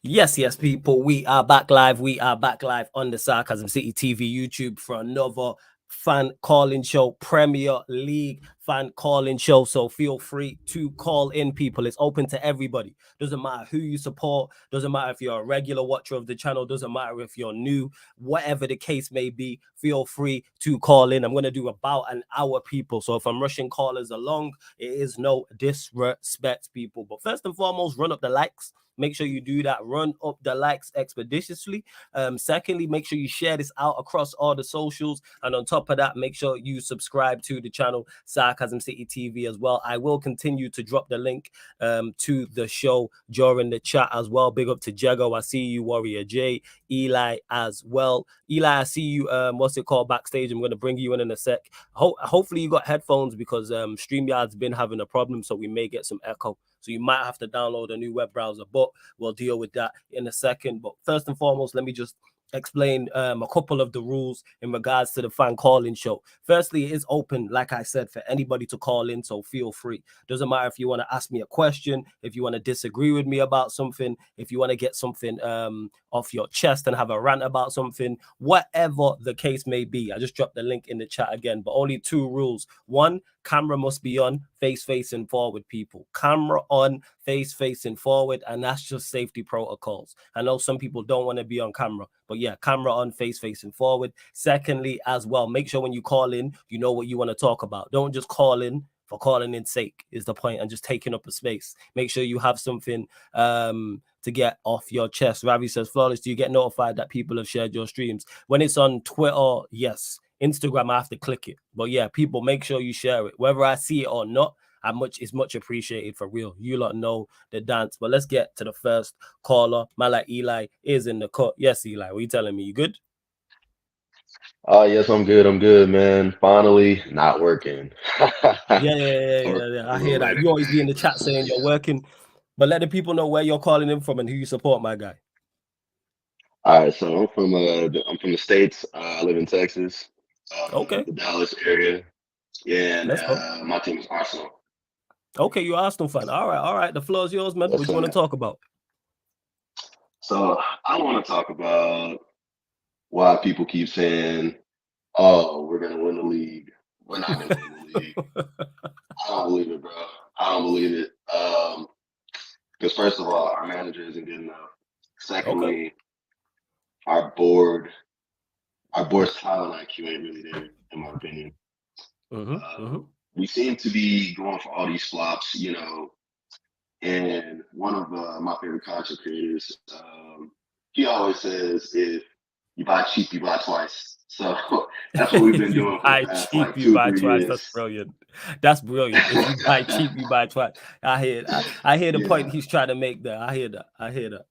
Yes, yes, people. We are back live. We are back live on the Sarcasm City TV YouTube for another fan calling show, Premier League fan calling show. So feel free to call in, people. It's open to everybody. Doesn't matter who you support, doesn't matter if you're a regular watcher of the channel, doesn't matter if you're new, whatever the case may be, feel free to call in. I'm going to do about an hour, people. So if I'm rushing callers along, it is no disrespect, people. But first and foremost, run up the likes. Make sure you do that. Run up the likes expeditiously. Secondly, make sure you share this out across all the socials. And on top of that, make sure you subscribe to the channel Sarcasm City TV as well. I will continue to drop the link to the show during the chat as well. Big up to Jago. I see you, Warrior J. Eli as well. Eli, I see you. What's it called backstage? I'm going to bring you in a sec. Hopefully you got headphones because StreamYard's been having a problem, so we may get some echo. So you might have to download a new web browser, but we'll deal with that in a second. But first and foremost, let me just explain a couple of the rules in regards to the fan calling show. Firstly, it is open, like I said, for anybody to call in, so feel free. Doesn't matter if you want to ask me a question, if you want to disagree with me about something, if you want to get something off your chest and have a rant about something, whatever the case may be. I just dropped the link in the chat again, but only two rules. One, camera must be on, face facing forward, people. Camera on, face facing forward, and that's just safety protocols. I know some people don't want to be on camera, but yeah, camera on, face facing forward. Secondly, as well, make sure when you call in, you know what you want to talk about. Don't just call in for calling in sake, is the point, and just taking up a space. Make sure you have something to get off your chest. Ravi says, Flawless, do you get notified that people have shared your streams? When it's on Twitter, yes. Instagram, I have to click it. But yeah, people, make sure you share it. Whether I see it or not, it's much appreciated, for real. You lot know the dance. But let's get to the first caller. Malak Eli is in the cut. Yes, Eli, what are you telling me? You good? Yes, I'm good. I'm good, man. Finally, not working. Yeah. I hear that. You always be in the chat saying you're working, but let the people know where you're calling in from and who you support, my guy. All right, so I'm from the States. I live in Texas, Okay, the Dallas area. Yeah, and let's go. my team is Arsenal. Okay, you're Arsenal fan. All right. The floor is yours, man. Yes, What do you want to sir. talk about? So I want to talk about why people keep saying, "Oh, we're gonna win the league. We're not gonna win the league." I don't believe it, bro. I don't believe it. Because first of all, our manager isn't good enough. Okay. Secondly, our board, our board's talent IQ ain't really there, in my opinion. Uh, Mm-hmm. we seem to be going for all these flops, and one of my favorite content creators, he always says, if you buy cheap, you buy twice. So that's what we've been You doing for the buy past cheap, like you two, buy three twice. That's years. brilliant. That's brilliant. If you buy cheap, you buy twice. I hear the point Yeah, he's trying to make there. I hear that.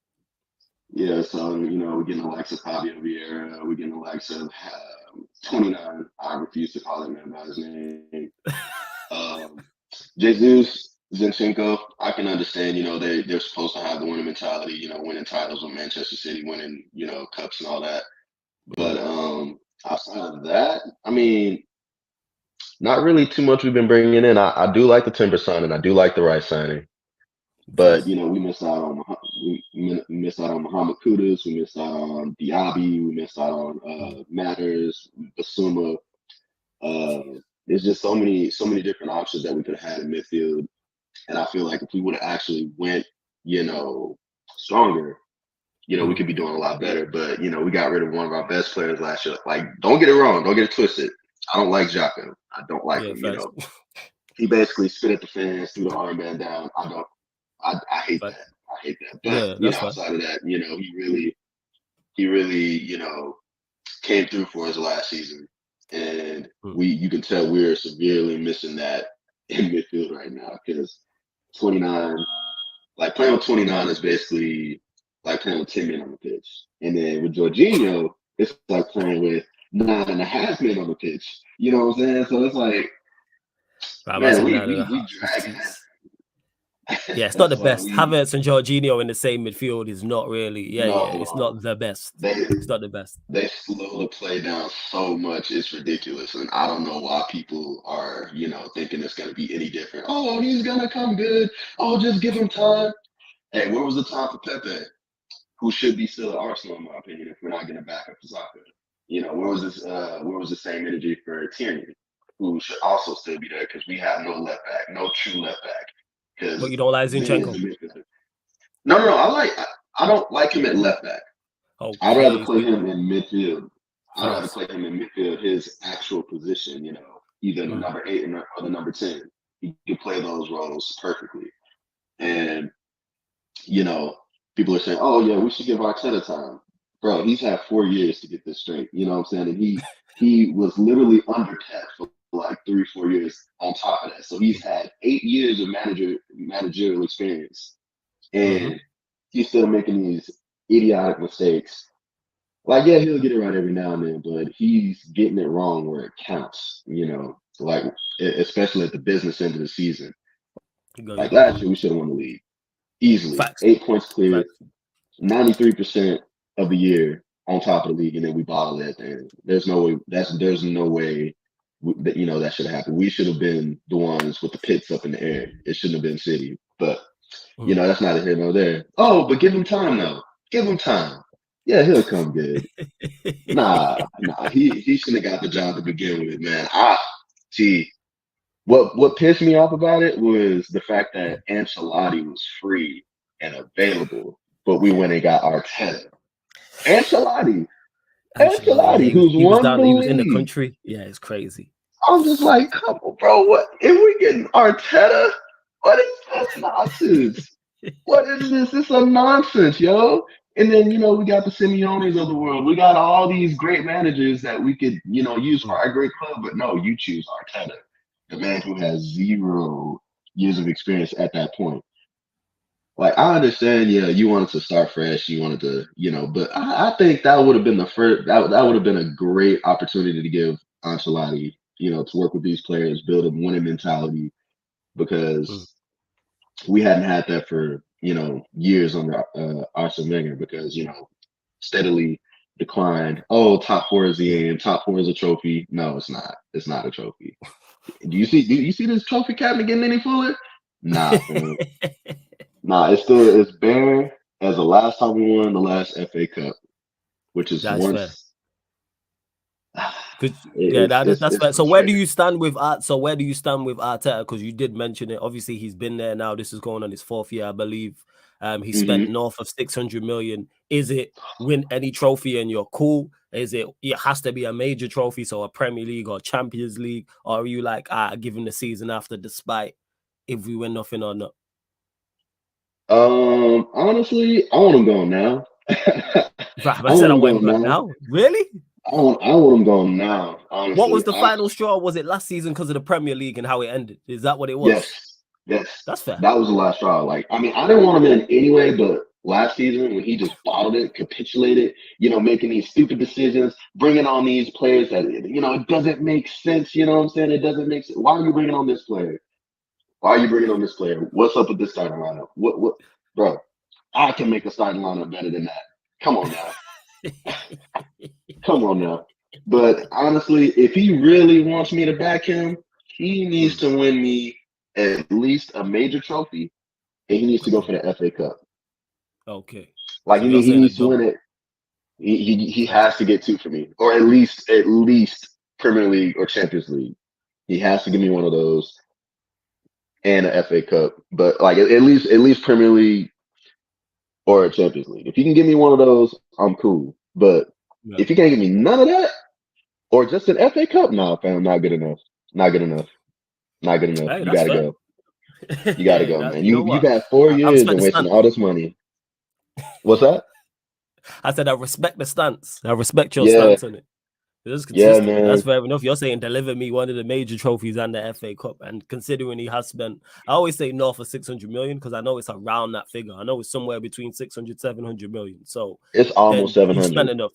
yeah. So we're getting the likes of Fabio Vieira, we're getting the likes of 29. I refuse to call that man by his name. Um, Jesus, Zinchenko, I can understand, they're supposed to have the winning mentality, winning titles with Manchester City, winning, cups and all that. But Mm. outside of that, I mean, not really too much we've been bringing in. I do like the Timber signing. I do like the Rice signing. But, Facts. we missed out on we missed out on Muhammad Kudus, we missed out on Diaby, we missed out on Mm. Matters, Basuma. Uh, there's just so many different options that we could have had in midfield. And I feel like if we would have actually went, stronger, we Mm. could be doing a lot better. But, we got rid of one of our best players last year. Like, don't get it wrong. Don't get it twisted. I don't like Jocko. I don't like Yeah, him. facts. He basically spit at the fans, threw the armband down. I hate Fact. that. I hate that. But, Yeah, that's fine. outside of that, he really, came through for us last season. And Mm. you can tell we're severely missing that in midfield right now because 29, like playing with 29 is basically like playing with 10 men on the pitch. And then with Jorginho, it's like playing with 9.5 men on the pitch. You know what I'm saying? So it's like, Right, I man, said we nine and a we we half. dragging Yeah, it's that. not the That's why best. Havertz and Jorginho in the same midfield is not really. Yeah. It's no, not the best. they It's not the best. they slow the play down so much, it's ridiculous. And I don't know why people are, thinking it's gonna be any different. Oh, he's gonna come good. Oh, just give him time. Hey, where was the time for Pepe? who should be still at Arsenal, in my opinion, if we're not going to back up Saka. You know, where was this? Where was the same energy for Tierney, who should also still be there because we have no left back, no true left back. Because But you don't like Zinchenko? No. I don't like him at left back. Okay. I'd rather play him in midfield. I'd rather play him in midfield, his actual position. You know, either the number 8 or the number 10. He can play those roles perfectly. And you know, people are saying, "Oh yeah, we should give Arteta time." Bro, he's had 4 years to get this straight. You know what I'm saying? And he was literally undertapped for like 3-4 years on top of that. So he's had 8 years of managerial experience, and he's still making these idiotic mistakes. Like, yeah, he'll get it right every now and then, but he's getting it wrong where it counts. You know, like especially at the business end of the season. Like last year, we should have won the league easily. Facts. 8 points clear, 93% of the year on top of the league, and then we bottle it. And there's no way there's no way that that should have happened. We should have been the ones with the pits up in the air. It shouldn't have been City, but that's neither here nor there. Oh, but give him time though. Give him time. Yeah, he'll come good. Nah, he shouldn't have got the job to begin with, man. What pissed me off about it was the fact that Ancelotti was free and available, but we went and got Arteta. Ancelotti, who's won the he league. Was in the country. Yeah, it's crazy. I'm just like, come on, bro. What if we getting Arteta? What is this nonsense? What is this? This is a nonsense, yo. And then we got the Simeones of the world. We got all these great managers that we could use for our great club, but no, you choose Arteta, the man who has 0 years of experience at that point. Like, I understand, you wanted to start fresh, you wanted to, but I think that would have been the first. That would have been a great opportunity to give Ancelotti, to work with these players, build a winning mentality, because we hadn't had that for years under Arsene Wenger, because steadily declined. Oh, top 4 is the aim. Top 4 is a trophy. No, it's not. It's not a trophy. Do you see this trophy cabinet getting any fuller? Nah, man. Nah, it's bare as the last time we won the last FA Cup, which is that's once. Fair. That's fair. So where do you stand with Arteta? Because you did mention it. Obviously, he's been there now. This is going on his 4th year, I believe. He spent north of 600 million. Is it win any trophy and you're cool? Is it has to be a major trophy, so a Premier League or Champions League? Or are you like, give him the season after, despite if we win nothing or not? Honestly, I want him going now. I said I want him going now. Really? I want him going now. Honestly. What was the final straw? Was it last season because of the Premier League and how it ended? Is that what it was? Yes. That's fair. That was the last straw. Like, I mean, I didn't want him in anyway, but last season when he just bottled it, capitulated, making these stupid decisions, bringing on these players that, it doesn't make sense. You know what I'm saying? It doesn't make sense. Why are you bringing on this player? What's up with this starting lineup? What, bro? I can make a starting lineup better than that. Come on now. But honestly, if he really wants me to back him, he needs to win me at least a major trophy, and he needs to go for the FA Cup. Okay. Like, he needs to win it. He has to get 2 for me, or at least Premier League or Champions League. He has to give me one of those. And a FA Cup, but like at least Premier League or a Champions League. If you can give me one of those, I'm cool. But if you can't give me none of that, or just an FA Cup, nah, fam, not good enough. Not good enough. Hey, you gotta go. You gotta go, man. You've had 4 years and wasting all this money. What's that? I said I respect the stance. I respect your stance on it. Man. That's fair enough. You're saying deliver me one of the major trophies and the FA Cup, and considering he has spent, I always say north of 600 million because I know it's around that figure. I know it's somewhere between 600, 700 million. So it's almost 700. Spent enough.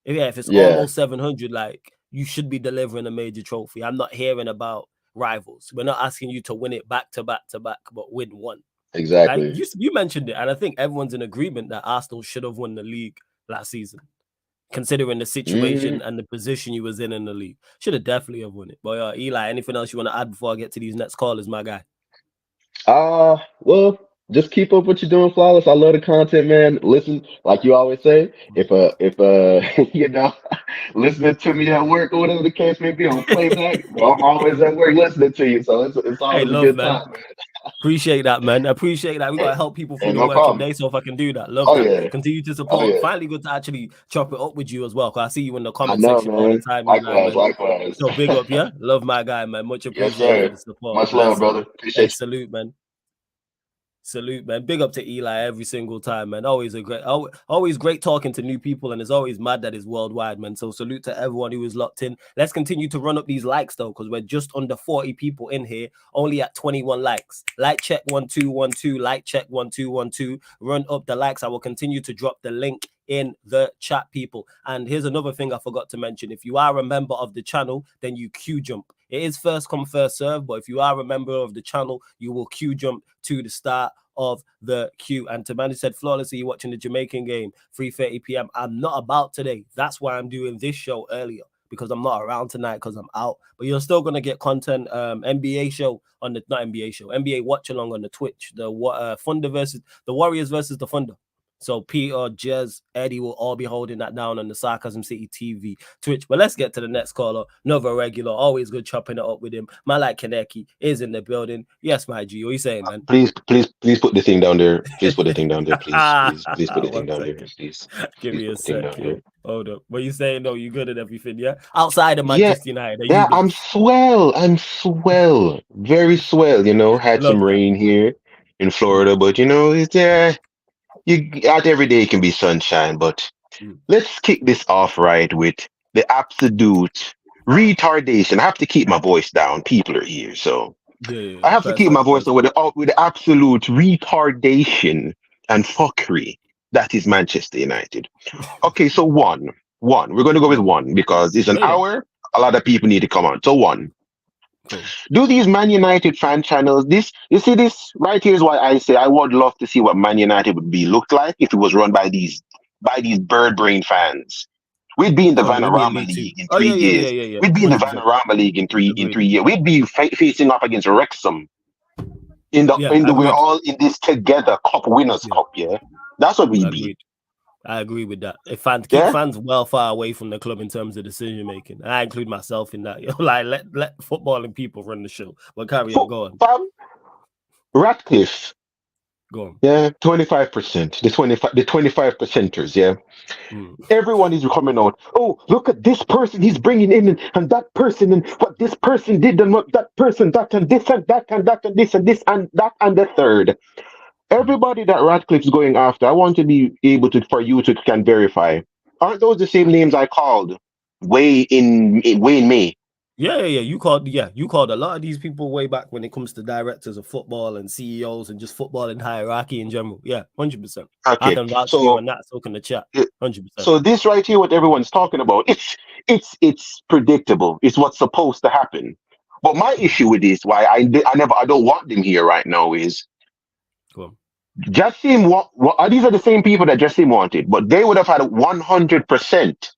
If it's almost 700, like, you should be delivering a major trophy. I'm not hearing about rivals. We're not asking you to win it back to back to back, but win one. Exactly. Like, you mentioned it, and I think everyone's in agreement that Arsenal should have won the league last season. Considering the situation and the position you was in the league, should have definitely have won it. But Eli, anything else you want to add before I get to these next callers, my guy? Well, Just keep up what you're doing, Flawless. I love the content, man. Listen, like you always say, if you know, listening to me at work or whatever the case may be on playback, well, I'm always at work listening to you, so it's Hey, always a love, good man. time, man. Appreciate that, man. Appreciate that. We Hey, gotta help people through hey, the no working problem. day. So if I can do that, love Oh that. yeah, Continue to oh support. yeah. Finally, good to actually chop it up with you as well. Cause I see you in the I comment know, section all the man. time, you know, Likewise, man. likewise. So big up, yeah. Love my guy, man. Much Yes, appreciated for sir. the support. Much love, Blessing. brother. Hey, Appreciate you. salute, man. Salute, man. Big up to Eli every single time, man. Always great talking to new people, and it's always mad that it's worldwide, man. So salute to everyone who is locked in. Let's continue to run up these likes though, because we're just under 40 people in here, only at 21 likes. Like check 1212, like check 1212. Run up the likes. I will continue to drop the link in the chat, people. And here's another thing I forgot to mention. If you are a member of the channel, then you queue jump. It is first come, first serve, but if you are a member of the channel, you will queue jump to the start of the queue. And Tamani said, flawlessly watching the Jamaican game, 3:30 p.m. I'm not about today. That's why I'm doing this show earlier, because I'm not around tonight because I'm out. But you're still gonna get content. NBA show on the not NBA show, NBA watch along on the Twitch. The Thunder versus the Warriors versus the Thunder. So Peter, Jez, Eddie will all be holding that down on the Sarcasm City TV Twitch. But let's get to the next caller. Another regular, always good chopping it up with him. Malak Kaneki is in the building. Yes, my G. What are you saying, man? Please put the thing down there. Please put the thing down there, please put the thing 1 down there, second. please. Give Please me a put the thing sec, down yo. there. Hold up. What you saying? No, you good at everything, yeah? Outside of Yeah, Manchester United, are you yeah, I'm blessed? swell. I'm swell. Very swell, you know. Had Love some that. rain here in Florida, but you know, it's you not every day can be sunshine, but Mm. let's kick this off right with the absolute retardation. I have to keep my voice down. People are here, so I Yeah. have to keep my Personal. voice down with the absolute retardation and fuckery that is Manchester United. Okay, so one. We're going to go with one because it's an Yeah. hour. A lot of people need to come on. So one. Cool. Do these Man United fan channels this? You see this right here is why I say I would love to see what Man United would be looked like if it was run by these bird brain fans. We'd be in the Oh, you mean Vanarama League Two? League in Oh, three yeah. years. We'd be in the 100%. Vanarama League in Agreed. 3 years. We'd be facing off against Wrexham Yeah, we're agreed. all in this together cup winners Yeah, cup. Yeah, that's what we be. agreed. I agree with that. If fans keep Yeah. fans well far away from the club in terms of decision making, I include myself in that. Like let footballing people run the show. But carry on, go on, Fam, Ratcliffe. go on. Yeah, 25%. The 25 percenters. Yeah, Mm. everyone is coming out. Oh, look at this person he's bringing in, and that person, and what this person did, and what that person, that and this and that and that and this and this and that and the third. Everybody that Radcliffe's going after, I want to be able to for you to can verify. Aren't those the same names I called way in May? Yeah. You called a lot of these people way back when it comes to directors of football and CEOs and just football and hierarchy in general. Yeah, 100%. I Okay, can vouch for you so on that. So can the chat. 100%. so this right here, what everyone's talking about, it's predictable. It's what's supposed to happen. But my issue with this, why I don't want them here right now, is Go on. Jassim. These are the same people that Jassim wanted, but they would have had 100%.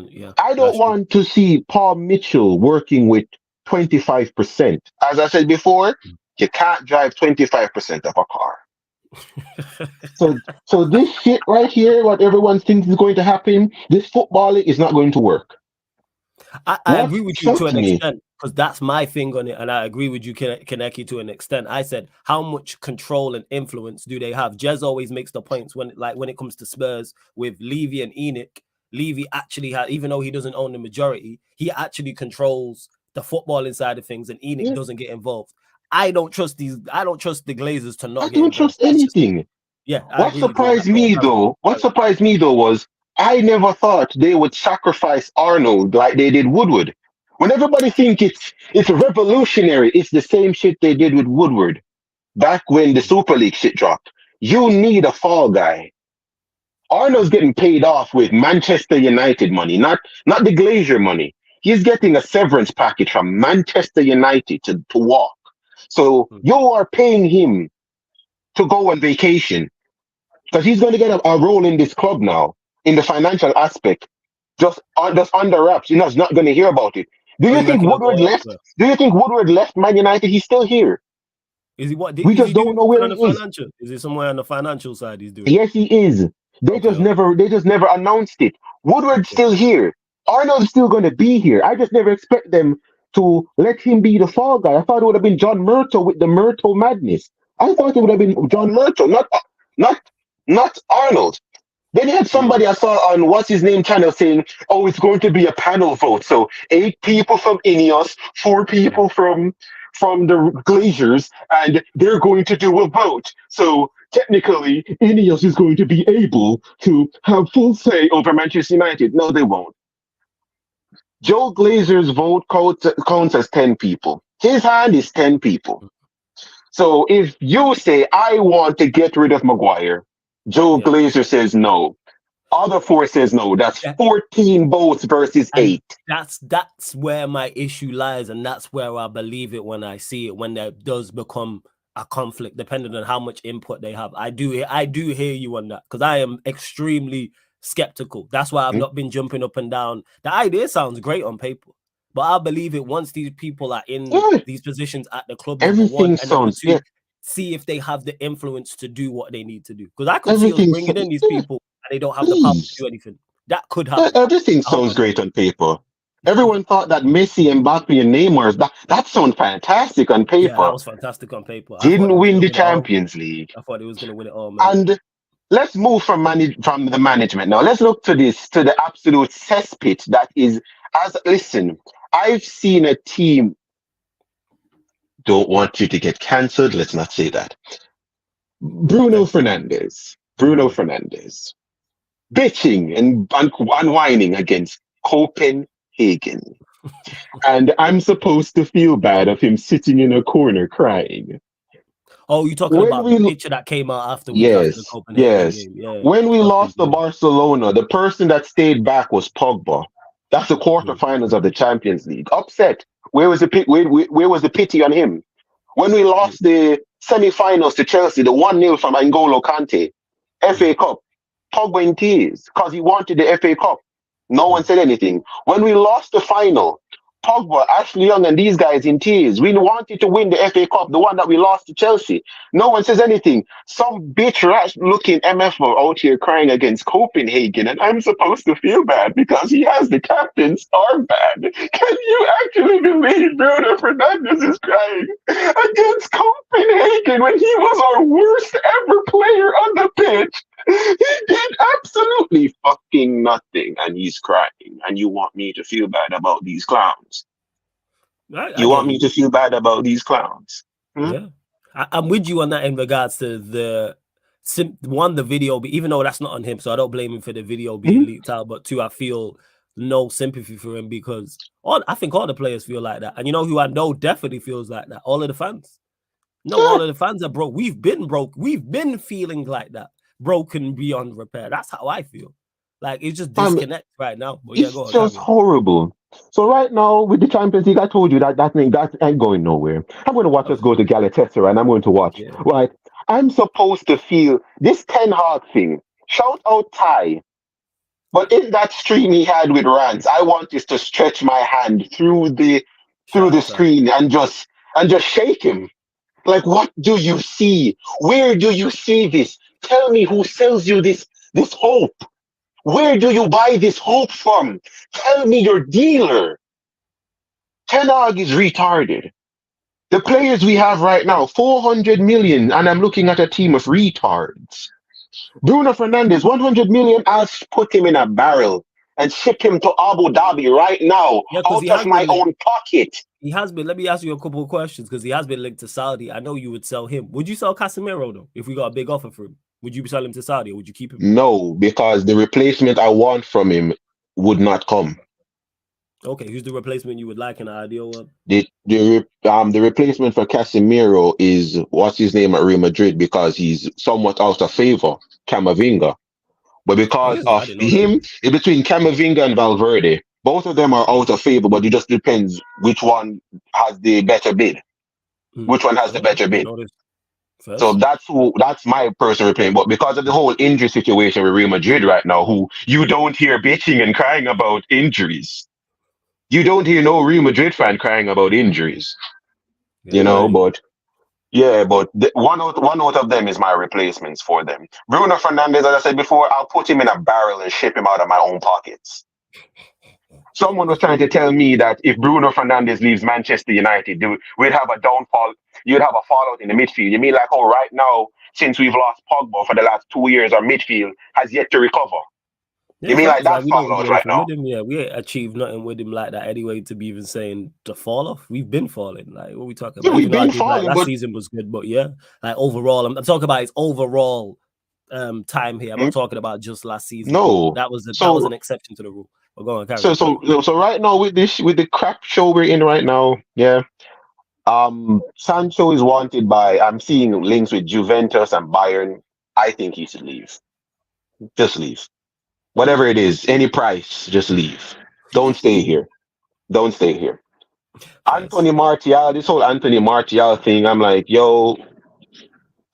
Yeah, I don't that's true. want to see Paul Mitchell working with 25%. As I said before, you can't drive 25% of a car. So this shit right here, what everyone thinks is going to happen, this footballing is not going to work. I What? agree with you Talk to an to me. extent, because that's my thing on it, and I agree with you, Kaneki, to an extent. I said, how much control and influence do they have? Jez always makes the points when it comes to Spurs with Levy and Enoch. Levy actually has, even though he doesn't own the majority, he actually controls the footballing side of things, and Enoch Yeah. doesn't get involved. I don't trust the Glazers to not I get don't involved. trust anything. I agree with you on that. What surprised me though was I never thought they would sacrifice Arnold like they did Woodward. When everybody think it's revolutionary, it's the same shit they did with Woodward back when the Super League shit dropped. You need a fall guy. Arnold's getting paid off with Manchester United money, not the Glazier money. He's getting a severance package from Manchester United to walk. So you are paying him to go on vacation because he's going to get a role in this club now in the financial aspect. Just under wraps. You're not going to hear about it. Do Oh, you you think reckon he'll Woodward go left? elsewhere? Do you think Woodward left Man United? He's still here. Is he what? We just don't know where he is. Financial? Is he somewhere on the financial side? He's doing. Yes, he is. They just never announced it. Woodward's still here. Arnold's still going to be here. I just never expect them to let him be the fall guy. I thought it would have been John Murto with the Murto madness. I thought it would have been John Murto, not Arnold. Then you had somebody I saw on what's his name channel saying, "Oh, it's going to be a panel vote. So 8 people from Ineos, 4 people from the Glazers, and they're going to do a vote. So technically, Ineos is going to be able to have full say over Manchester United." No, they won't. Joe Glazer's vote counts as 10 people. His hand is 10 people. So if you say, "I want to get rid of Maguire," Joe Glazer says no. Other 4 says no. That's 14 votes versus 8. That's where my issue lies, and that's where I believe it when I see it, when there does become a conflict, depending on how much input they have. I do hear you on that, because I am extremely skeptical. That's why I've not been jumping up and down. The idea sounds great on paper, but I believe it once these people are in these positions at the club. Everything sounds see if they have the influence to do what they need to do. Because I could see us bringing in these people and they don't have the power to do anything. That could happen. Everything sounds great on paper. Everyone thought that Messi, Mbappe, and Neymar, that sounded fantastic on paper. Yeah, that was fantastic on paper. Didn't win the Champions League. I thought he was going to win it all, man. And let's move from the management now. Let's look to the absolute cesspit that is. Listen, I've seen a team. Don't want you to get cancelled. Let's not say that. Bruno Fernandes, bitching and whining against Copenhagen. And I'm supposed to feel bad of him sitting in a corner crying. Oh, you're talking about the picture that came out after we lost the Copenhagen game. Yeah. When we lost to Barcelona, the person that stayed back was Pogba. That's the quarterfinals of the Champions League. Upset. Where was the pity on him? When we lost the semi-finals to Chelsea, the 1-0 from N'Golo Kante, FA Cup, Pogba in tears because he wanted the FA Cup. No one said anything. When we lost the final, Pogba, Ashley Young, and these guys in tears. We wanted to win the FA Cup, the one that we lost to Chelsea. No one says anything. Some bitch rat looking MFO out here crying against Copenhagen, and I'm supposed to feel bad because he has the captain star band. Can you actually believe Bruno Fernandes is crying against Copenhagen when he was our worst ever player on the pitch? He did absolutely fucking nothing, and he's crying. And you want me to feel bad about these clowns? You want me to feel bad about these clowns? Yeah, I'm with you on that in regards to the video, even though that's not on him, so I don't blame him for the video being leaked out. But 2, I feel no sympathy for him because I think all the players feel like that, and you know who I know definitely feels like that? All of the fans. All of the fans are broke. We've been broke. We've been feeling like that. Broken beyond repair. That's how I feel. Like it's just disconnect right now. But it's just horrible. So right now with the Champions League, I told you that ain't going nowhere. I'm going to watch us go to Galatasaray, and I'm going to watch. Yeah. Right, I'm supposed to feel this Ten Hag thing. Shout out Ty. But in that stream he had with Rance, I want this to stretch my hand through the screen and just shake him. Like, what do you see? Where do you see this? Tell me who sells you this hope. Where do you buy this hope from? Tell me your dealer. Ten Hag is retarded. The players we have right now, 400 million, and I'm looking at a team of retards. Bruno Fernandes, 100 million, I'll put him in a barrel and ship him to Abu Dhabi right now out of my own pocket. He has been. Let me ask you a couple of questions because he has been linked to Saudi. I know you would sell him. Would you sell Casemiro though if we got a big offer for him? Would you sell him to Saudi or would you keep him? No, because the replacement I want from him would not come. Okay, who's the replacement you would like in an ideal one? The replacement for Casemiro is what's his name at Real Madrid because he's somewhat out of favor, Camavinga. But because of him, between Camavinga and Valverde, both of them are out of favor, but it just depends which one has the better bid. Which one has the better bid? So that's my personal opinion. But because of the whole injury situation with Real Madrid right now, who you don't hear bitching and crying about injuries. You don't hear no Real Madrid fan crying about injuries. Yeah, but Yeah, but one out of them is my replacements for them. Bruno Fernandes, as I said before, I'll put him in a barrel and ship him out of my own pockets. Someone was trying to tell me that if Bruno Fernandes leaves Manchester United, we'd have a downfall. You'd have a fallout in the midfield. You mean like, oh, right now, since we've lost Pogba for the last 2 years, our midfield has yet to recover. Yeah, you mean like that we fall don't out do right anything now? with him. Yeah, we ain't achieved nothing with him like that anyway. To be even saying to fall off, we've been falling. Like what we talking Yeah, about? we've Even though I been did, like, falling, last but season was good, but yeah, like overall, I'm talking about his overall time here. I'm not talking about just last season. no. That was So an exception to the rule. But go on, carry on. so right now with the crap show we're in right now, yeah. Sancho is wanted by. I'm seeing links with Juventus and Bayern. I think he should leave. Just leave. Whatever it is, any price, just leave. Don't stay here. Don't stay here. Anthony Martial, this whole Anthony Martial thing, I'm like, yo,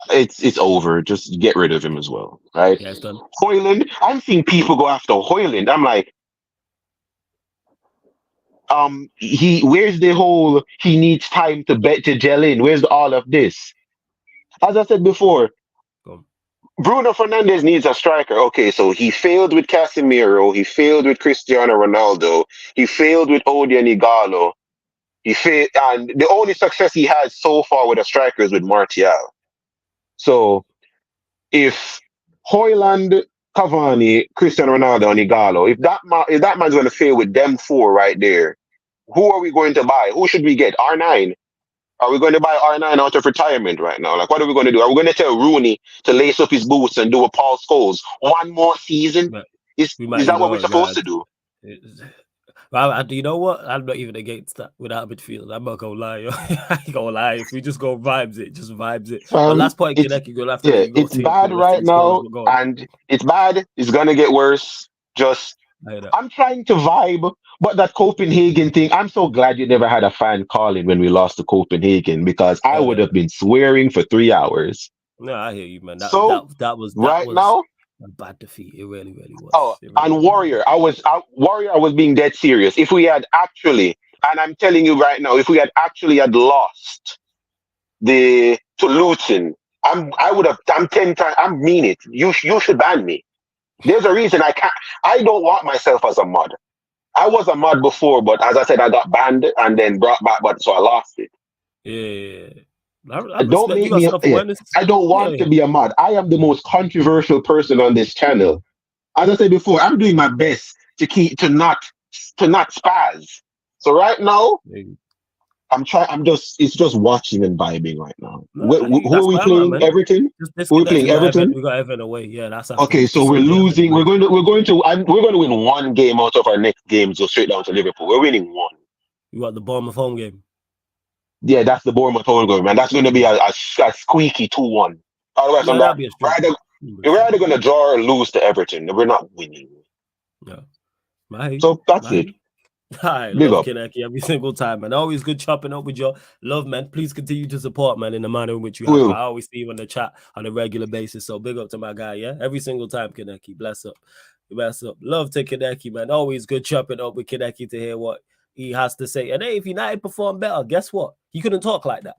it's over. Just get rid of him as well, right? Yeah, it's done. Hoyland, I'm seeing people go after Hoyland. I'm like, where's the whole he needs time to gel in? Where's all of this? As I said before, Bruno Fernandes needs a striker. Okay, so he failed with Casemiro, he failed with Cristiano Ronaldo, he failed with Odion Igalo. He failed, and the only success he has so far with a striker is with Martial. So if Hoyland, Cavani, Cristiano Ronaldo, and Igalo, if that man's going to fail with them four right there, who are we going to buy? Who should we get? R9? Are we going to buy R9 out of retirement right now? Like, what are we going to do? Are we going to tell Rooney to lace up his boots and do a Paul Scholes one more season? Is that what we're supposed to do? You know what? I'm not even against that without midfield. I'm not gonna lie. I ain't gonna lie. If we just go vibes it, just vibes it. But last point, Kineki, go after that. It's bad right now, and it's bad. It's gonna get worse. I'm trying to vibe, but that Copenhagen thing, I'm so glad you never had a fan calling when we lost to Copenhagen, because I would have been swearing for 3 hours. No, I hear you, man. That was now a bad defeat. It really, really was. Oh, and Warrior, I was being dead serious. If we had actually, and I'm telling you right now, if we had actually lost to Luton, I would have. I'm 10 times. I mean it. You should ban me. There's a reason I can't. I don't want myself as a mod. I was a mod before, but as I said, I got banned and then brought back, so I lost it. Yeah. Don't make me. I don't want to be a mod. I am the most controversial person on this channel. As I said before, I'm doing my best to not spaz. So right now, it's just watching and vibing right now. Who are we playing? Everton. We're playing Everton. We got Everton away. Yeah, that's okay. So we're losing. We're going to win one game out of our next games. Go straight down to Liverpool. We're winning one. You got the Bournemouth home game. Yeah, that's the Bournemouth home game, man. That's going to be a squeaky 2-1. Otherwise, we're either going to draw or lose to Everton. We're not winning. Yeah. So that's it. Hi, love Kineki every single time, man. Always good chopping up with your love, man. Please continue to support, man, in the manner in which you have. I always see you on the chat on a regular basis. So big up to my guy, yeah? Every single time, Kineki. Bless up. Bless up. Love to Kineki, man. Always good chopping up with Kineki to hear what he has to say. And hey, if United perform better, guess what? He couldn't talk like that.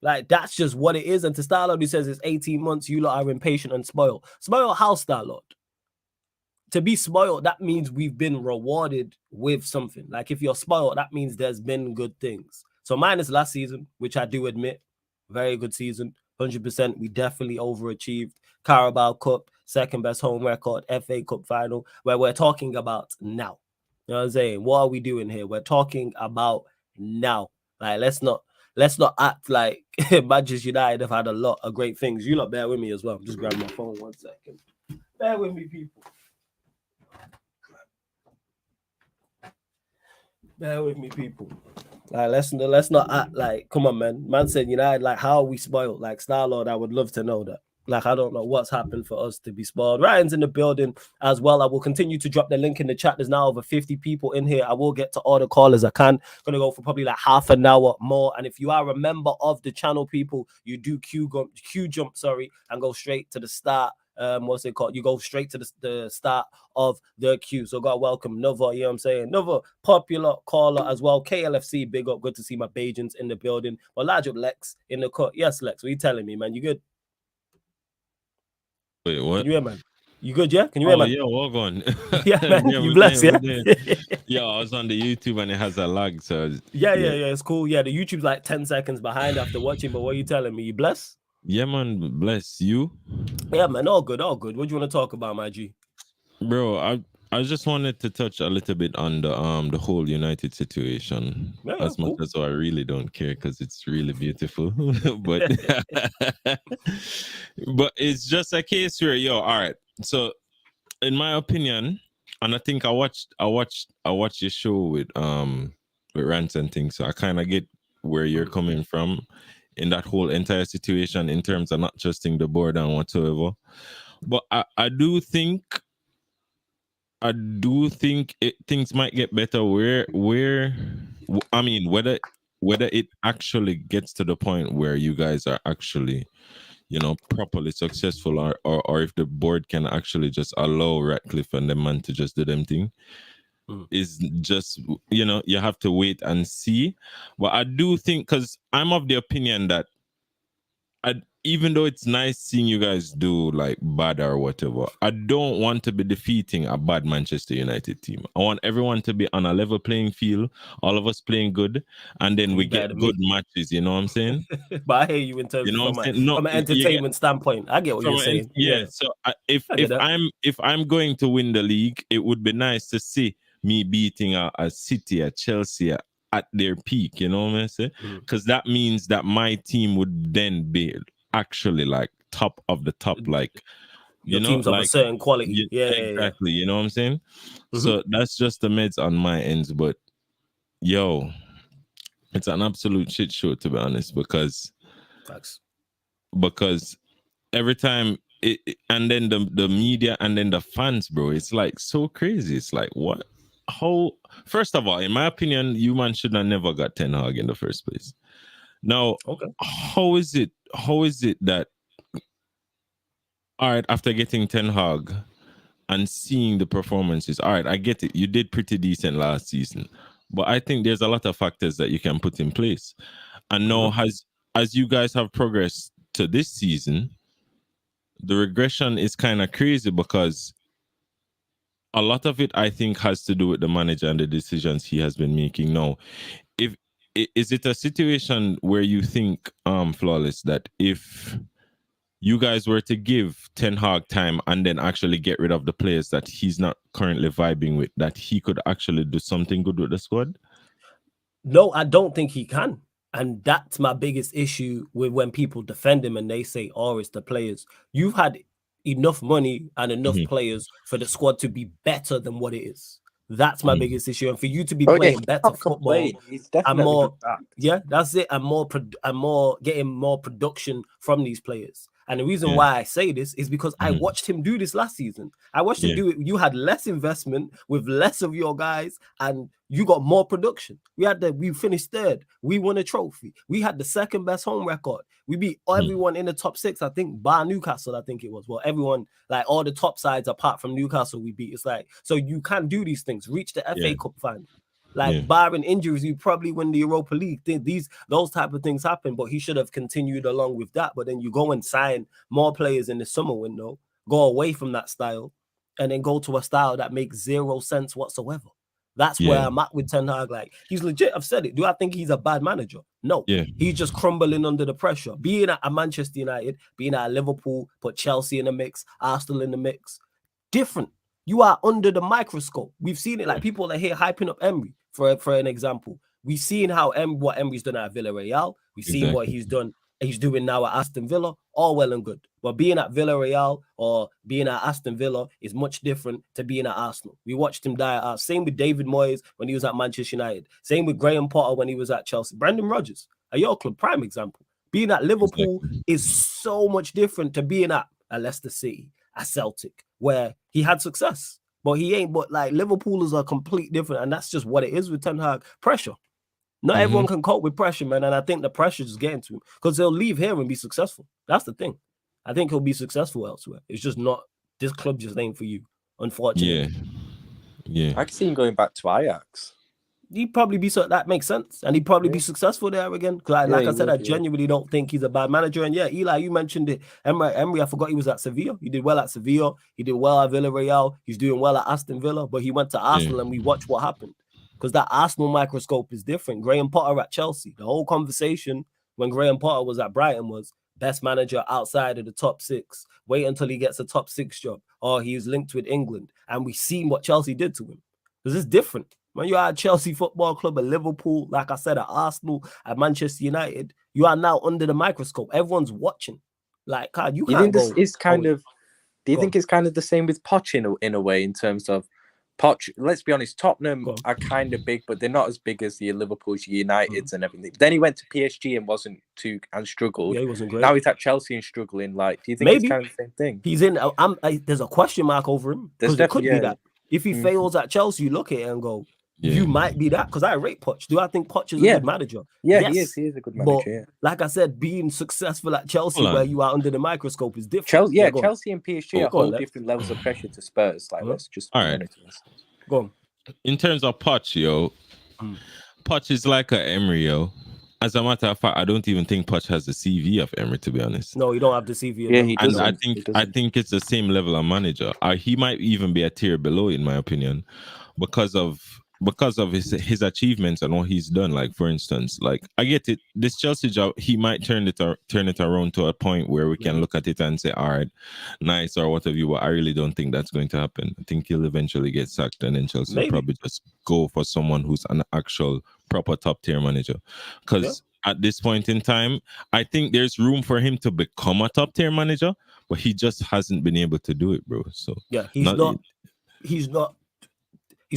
Like, that's just what it is. And to Starlord, who says it's 18 months, you lot are impatient and spoiled. Spoiled how, Starlord? To be spoiled, that means we've been rewarded with something. Like, if you're spoiled, that means there's been good things. So minus last season, which I do admit, very good season, 100%. We definitely overachieved. Carabao Cup, second best home record, FA Cup final, where we're talking about now. You know what I'm saying? What are we doing here? We're talking about now. Like, let's not act like Manchester United have had a lot of great things. You lot bear with me as well. I'm just grabbing my phone 1 second. Bear with me, people. Bear with me, people. Like, let's not act like, come on, man. Man said United, like, how are we spoiled? Like, Starlord, I would love to know that. Like, I don't know what's happened for us to be spoiled. Ryan's in the building as well. I will continue to drop the link in the chat. There's now over 50 people in here. I will get to all the callers I can. Gonna go for probably like half an hour more. And if you are a member of the channel, people, you do queue jump, and go straight to the start what's it called? You go straight to the start of the queue. So got to welcome another, you know what I'm saying? Another popular caller as well. KLFC, big up. Good to see my Bajans in the building. Well, large up Lex in the cut. Yes, Lex, what are you telling me, man? You good? Wait, what? Can you hear, man? You good, yeah? Can you hear, man? Yeah, well gone. Yeah, man. You blessed, yeah? Yeah, I was on the YouTube and it has a lag, so Yeah, it's cool. Yeah, the YouTube's like 10 seconds behind after watching, but what are you telling me? You blessed? Yeah, man, bless you. Yeah, man, all good, all good. What do you want to talk about, my G? Bro, I just wanted to touch a little bit on the whole United situation. Yeah, as much cool. as I really don't care because it's really beautiful. but but it's just a case where all right. So in my opinion, and I think I watched your show with Rants and things, so I kind of get where you're coming from in that whole entire situation in terms of not trusting the board and whatsoever. But I do think things might get better where I mean whether it actually gets to the point where you guys are actually properly successful, or if the board can actually just allow Ratcliffe and the man to just do them thing, is just you have to wait and see. But I do think, because I'm of the opinion that even though it's nice seeing you guys do like bad or whatever, I don't want to be defeating a bad Manchester United team. I want everyone to be on a level playing field, all of us playing good, and then we get good matches. You know what I'm saying? But I hear you in terms of from an entertainment standpoint. I get what you're saying. So if I'm going to win the league, it would be nice to see me beating a City, a Chelsea at their peak. You know what I'm saying? Because that means that my team would then be actually like top of the top, like your team's of a certain quality. Exactly. You know what I'm saying? So that's just the meds on my ends. But it's an absolute shit show, to be honest, because every time and then the media and then the fans, bro, it's like so crazy. It's like, what? How? First of all, in my opinion, you man should have never got Ten Hag in the first place. Now, how is it that, all right, after getting Ten Hag and seeing the performances, all right, I get it, you did pretty decent last season, but I think there's a lot of factors that you can put in place. And now, as you guys have progressed to this season, the regression is kind of crazy, because a lot of it, I think, has to do with the manager and the decisions he has been making. Now, is it a situation where you think, Flawless, that if you guys were to give Ten Hag time and then actually get rid of the players that he's not currently vibing with, that he could actually do something good with the squad? No, I don't think he can. And that's my biggest issue with when people defend him and they say, oh, it's the players. You've had enough money and enough players for the squad to be better than what it is. That's my biggest issue, and for you to be playing better football, and more, that's it. I'm more getting more production from these players. And the reason why I say this is because I watched him do this last season. I watched him do it. You had less investment with less of your guys, and you got more production. We finished third. We won a trophy. We had the second best home record. We beat everyone in the top 6, I think, bar Newcastle, I think it was. Well, everyone, like all the top sides apart from Newcastle, we beat. It's like, so you can do these things. Reach the FA Cup final. Like, barring injuries, you probably win the Europa League. Those type of things happen, but he should have continued along with that. But then you go and sign more players in the summer window, go away from that style, and then go to a style that makes zero sense whatsoever. That's where I'm at with Ten Hag. Like, he's legit. I've said it. Do I think he's a bad manager? No. He's just crumbling under the pressure. Being at a Manchester United, being at Liverpool, put Chelsea in the mix, Arsenal in the mix. Different. You are under the microscope. We've seen it. Like, people are here hyping up Emery, for an example. We've seen what Emery's done at Villarreal. We've seen what he's doing now at Aston Villa. All well and good. But being at Villarreal or being at Aston Villa is much different to being at Arsenal. We watched him die at Arsenal. Same with David Moyes when he was at Manchester United. Same with Graham Potter when he was at Chelsea. Brendan Rodgers, a your club, prime example. Being at Liverpool is so much different to being at Leicester City, at Celtic, where he had success. But he ain't. But like, Liverpool are complete different, and that's just what it is with Ten Hag. Pressure. Not everyone can cope with pressure, man. And I think the pressure is getting to him, because they'll leave here and be successful. That's the thing. I think he'll be successful elsewhere. It's just not, this club just ain't for you, unfortunately. Yeah. I can see him going back to Ajax. He'd probably be, so that makes sense, and he'd probably be successful there again. Because, like I said, I genuinely don't think he's a bad manager. And yeah, Eli, you mentioned it. Emery, I forgot he was at Sevilla. He did well at Sevilla. He did well at Villarreal. He's doing well at Aston Villa. But he went to Arsenal, and we watched what happened. Because that Arsenal microscope is different. Graham Potter at Chelsea. The whole conversation when Graham Potter was at Brighton was best manager outside of the top 6. Wait until he gets a top 6 job. Or he's linked with England. And we seen what Chelsea did to him. Because it's different. When you're at Chelsea Football Club, at Liverpool, like I said, at Arsenal, at Manchester United, you are now under the microscope. Everyone's watching. Like, God, you can't go. It's kind of. Do you think it's kind of the same with Poch in a way, in terms of Poch? Let's be honest, Tottenham are kind of big, but they're not as big as the Liverpool's, Uniteds, and everything. Then he went to PSG and struggled. Yeah, he wasn't great. Now he's at Chelsea and struggling. Like, do you think it's kind of the same thing? He's in. There's a question mark over him. Because there could be that. If he fails at Chelsea, you look at it and go, you might be that, because I rate Poch. Do I think Poch is a good manager? Yeah, yes. He is a good manager. But like I said, being successful at Chelsea, where you are under the microscope, is different. Chelsea and PSG are whole different levels of pressure to Spurs. Like, let's just all right. Go on. In terms of Poch, Poch is like a Emery, As a matter of fact, I don't even think Poch has the CV of Emery, to be honest. No, you don't have the CV. Yeah, he doesn't. And I think it's the same level of manager. He might even be a tier below, in my opinion, because of his achievements and what he's done. Like, for instance, like, I get it, this Chelsea job, he might turn it around to a point where we can look at it and say, all right, nice or whatever. But I really don't think that's going to happen. I think he'll eventually get sacked, and then Chelsea will probably just go for someone who's an actual proper top tier manager. Because at this point in time, I think there's room for him to become a top tier manager, but he just hasn't been able to do it, bro. So yeah, he's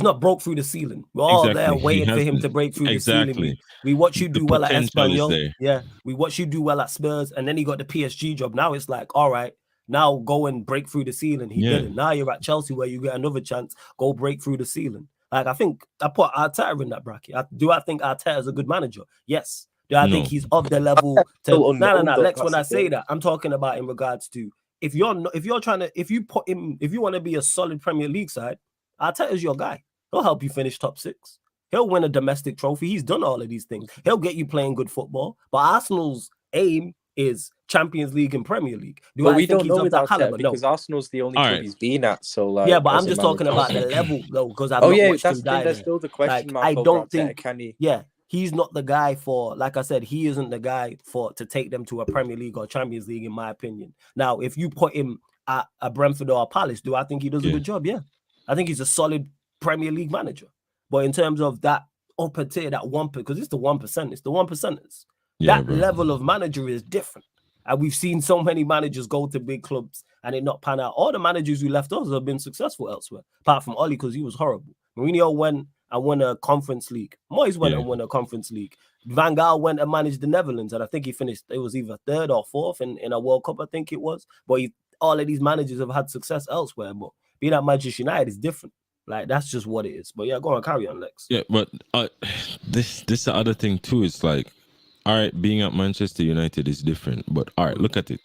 not broke through the ceiling. We're all there waiting for him to break through the ceiling. We watch you do well at Espanyol. Yeah, we watch you do well at Spurs, and then he got the PSG job. Now it's like, all right, now go and break through the ceiling. He didn't. Now you're at Chelsea, where you get another chance. Go break through the ceiling. Like, I think I put Arteta in that bracket. Do I think Arteta is a good manager? Yes. Do I think he's of the level to? No. Lex, when I say that, I'm talking about in regards to if you want to be a solid Premier League side, Arteta is your guy. He'll help you finish top 6. He'll win a domestic trophy. He's done all of these things. He'll get you playing good football. But Arsenal's aim is Champions League and Premier League. We don't know without that, because Arsenal's the only club he's been at. So, like, yeah, but I'm just talking about the level, though, because I've not watched him die. There's still the question mark. I don't think. He's not the guy for. Like I said, he isn't the guy to take them to a Premier League or Champions League, in my opinion. Now, if you put him at a Brentford or a Palace, do I think he does a good job? Yeah, I think he's a solid Premier League manager. But in terms of that upper tier, that 1%, because it's the 1%, it's the 1%ers. That level of manager is different. And we've seen so many managers go to big clubs and it not pan out. All the managers who left us have been successful elsewhere, apart from Oli, because he was horrible. Mourinho went and won a Conference League. Moyes went and won a Conference League. Van Gaal went and managed the Netherlands, and I think he finished, it was either 3rd or 4th in a World Cup, I think it was. But all of these managers have had success elsewhere. But being at Manchester United is different. Like, that's just what it is. But yeah, go on, carry on, Lex. Yeah, but this the other thing too is like, all right, being at Manchester United is different. But all right, look at it.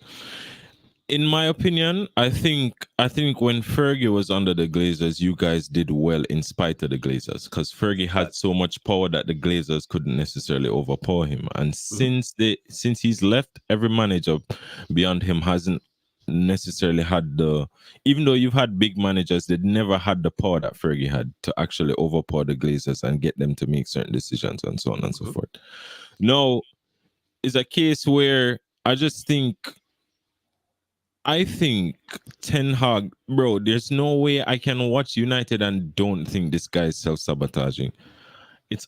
In my opinion, I think when Fergie was under the Glazers, you guys did well in spite of the Glazers, because Fergie had so much power that the Glazers couldn't necessarily overpower him. And since he's left, every manager beyond him hasn't necessarily had even though you've had big managers, they never had the power that Fergie had to actually overpower the Glazers and get them to make certain decisions and so on and so forth. No, it's a case where I think Ten Hag, bro, there's no way I can watch United and don't think this guy is self-sabotaging. It's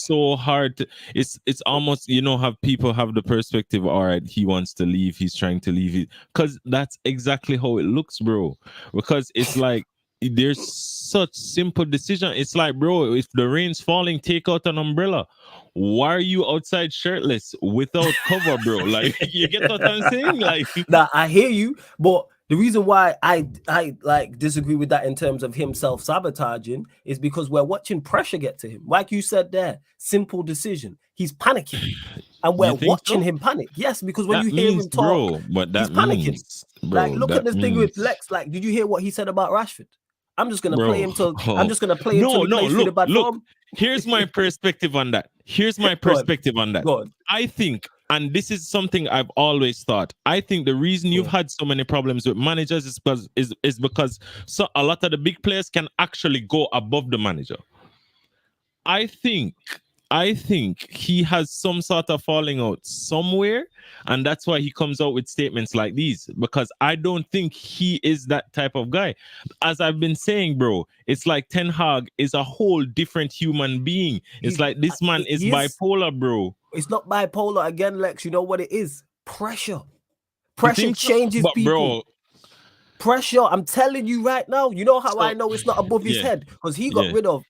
so hard it's almost, have people have the perspective, all right, he wants to leave, he's trying to leave it, because that's exactly how it looks, bro. Because it's like there's such simple decision. It's like, bro, if the rain's falling, take out an umbrella. Why are you outside shirtless without cover, bro? Like, you get what I'm saying? Like, nah, I hear you, but the reason why I like disagree with that in terms of him self-sabotaging is because we're watching pressure get to him. Like you said there, simple decision. He's panicking. And we're You think watching so? him panic. Yes, because when That you hear means, him talk, bro, but that he's panicking. means, bro, like, look that at this thing with means- Lex. Like, did you hear what he said about Rashford? I'm just gonna Bro, play him till I'm oh. just gonna play him till he plays through the bad form. Here's my perspective on that. Here's my Go on. perspective on that. Go on. I think, and this is something I've always thought, I think the reason you've had so many problems with managers is because so a lot of the big players can actually go above the manager. I think he has some sort of falling out somewhere, and that's why he comes out with statements like these, because I don't think he is that type of guy. As I've been saying, bro, it's like Ten Hag is a whole different human being. It's like this man is bipolar, bro. It's not bipolar again, Lex. You know what it is? Pressure. Pressure so? changes But, people. Bro, pressure. I'm telling you right now. You know how I know it's not above his head? Because he got rid of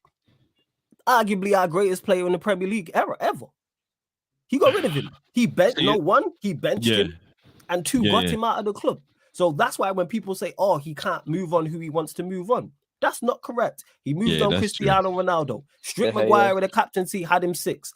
arguably our greatest player in the Premier League ever. He got rid of him. He benched he benched him, and two got him out of the club. So that's why when people say, "Oh, he can't move on who he wants to move on," that's not correct. He moved on Cristiano Ronaldo. Stripped Maguire with a captaincy, had him sixth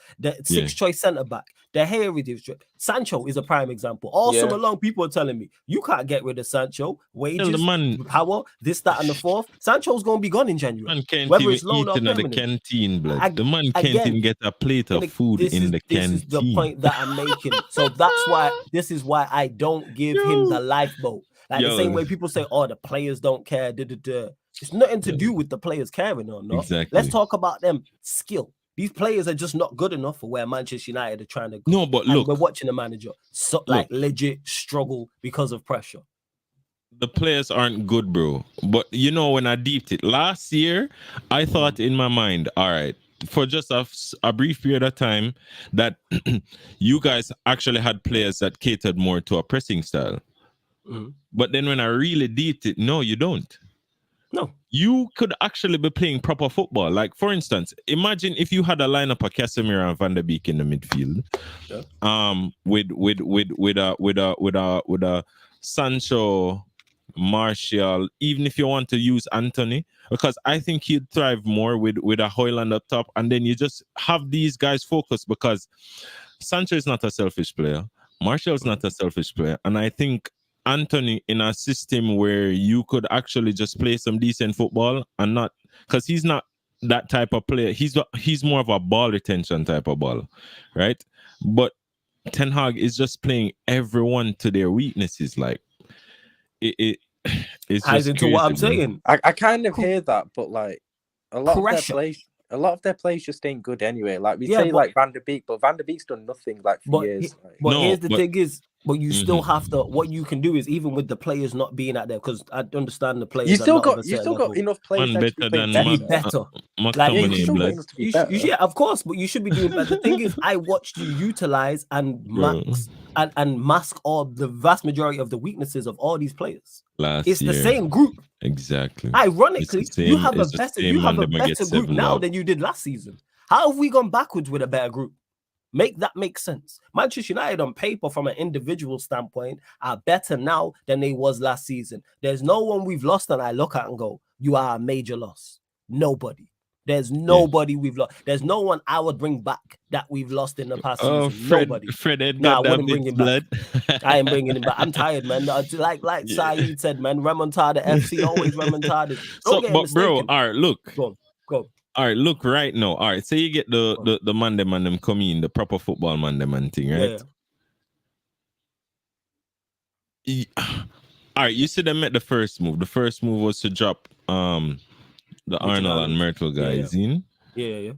choice centre back. De Gea with his Sancho is a prime example. All summer long, people are telling me you can't get rid of Sancho. Wages, power, this, that, and the fourth. Sancho's gonna be gone in January. Man can't whether even it's loan eat or in the permanent. canteen, blood. The man can't even get a plate of food in the canteen. This is the point that I'm making. So that's why this is why I don't give him the lifeboat. Like the same way people say, "Oh, the players don't care." It's nothing to do with the players caring or not. Exactly. Let's talk about them skill. These players are just not good enough for where Manchester United are trying to go. No, but look, we're watching the manager legit struggle because of pressure. The players aren't good, bro. But you know, when I deeped it last year, I thought in my mind, all right, for just a brief period of time, that you guys actually had players that catered more to a pressing style. But then when I really deeped it, no, you don't. No. You could actually be playing proper football. Like, for instance, imagine if you had a lineup of Casemiro and Van der Beek in the midfield, with a Sancho, Martial, even if you want to use Anthony, because I think he'd thrive more with a Højlund up top, and then you just have these guys focused, because Sancho is not a selfish player, Martial is not a selfish player, and I think Anthony in a system where you could actually just play some decent football, and not, because he's not that type of player. He's more of a ball retention type of ball, right? But Ten Hag is just playing everyone to their weaknesses. Like it's ties just into crazy, what I'm man. saying. I kind of hear that, but like a lot of their plays just ain't good anyway. Like we say, like Van der Beek, but Van der Beek's done nothing like for years. Here's the thing is, but you still have to. What you can do is, even with the players not being out there, because I understand the players. You still got enough players Man, to better be than better. Yeah, of course, but you should be doing better. The thing is, I watched you utilize and mask all the vast majority of the weaknesses of all these players. It's the same group. Exactly. Ironically, you have a better group now than you did last season. How have we gone backwards with a better group? Make that make sense. Manchester United on paper, from an individual standpoint, are better now than they was last season. There's no one we've lost and I look at and go, you are a major loss. Nobody. There's nobody we've lost. There's no one I would bring back that we've lost in the past season. Nobody. Fred Edgar, I wouldn't bring him back. I ain't bringing him back. I'm tired, man. Like Saeed said, man, Remontada FC, always Remontada. But bro, all right, look. Go. All right, look right now. All right, say you get the man them come in, the proper football man them and thing, right? Yeah. All right, you see them met the first move. The first move was to drop the Arnold and Myrtle guys in. Yeah.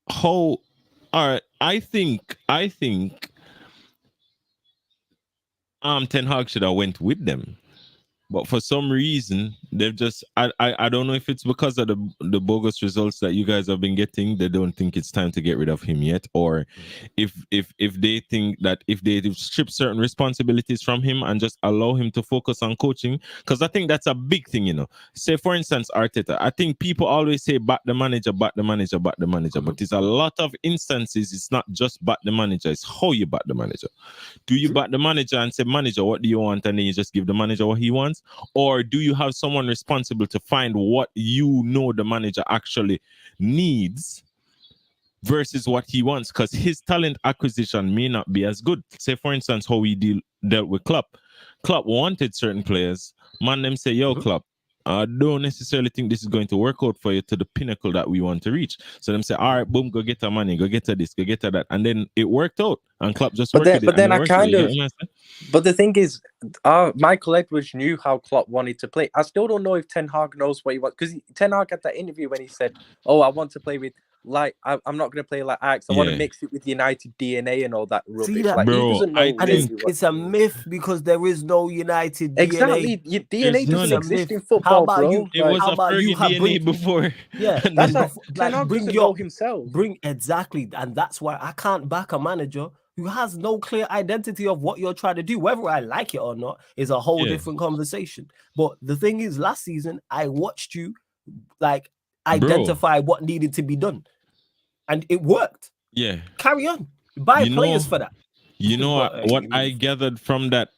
How? All right, I think Ten Hag should have went with them. But for some reason, they've just I don't know if it's because of the bogus results that you guys have been getting. They don't think it's time to get rid of him yet, or if they think that if they strip certain responsibilities from him and just allow him to focus on coaching, because I think that's a big thing, you know. Say for instance, Arteta. I think people always say back the manager, but it's a lot of instances. It's not just back the manager; it's how you back the manager. Do you back the manager and say, manager, what do you want, and then you just give the manager what he wants? Or do you have someone responsible to find what you know the manager actually needs versus what he wants, because his talent acquisition may not be as good. Say, for instance, how we dealt with Klopp. Klopp wanted certain players. Man, them say, yo, Klopp, I don't necessarily think this is going to work out for you to the pinnacle that we want to reach. So them say, all right, boom, go get the money, go get to this, go get to that. And then it worked out. And Klopp just worked it. But then I kind of... But the thing is, Michael Edwards knew how Klopp wanted to play. I still don't know if Ten Hag knows what he wants. Because Ten Hag had that interview when he said, oh, I want to play with... Like, I'm not going to play like Ajax. I want to mix it with United DNA and all that rubbish. See that, like, bro, he doesn't know it's a myth because there is no United DNA. Exactly. Your DNA doesn't exist in football, how about bro. You? It was how a about you have DNA before. Yeah, that's like, bring your himself. Exactly, and that's why I can't back a manager who has no clear identity of what you're trying to do. Whether I like it or not is a whole different conversation. But the thing is, last season I watched you like identify what needed to be done, and it worked. Yeah, carry on. Buy players for that. You know what I gathered from that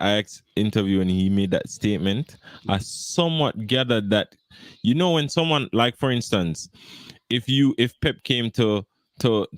Ajax interview when he made that statement. I somewhat gathered that, you know, when someone, like, for instance, if Pep came to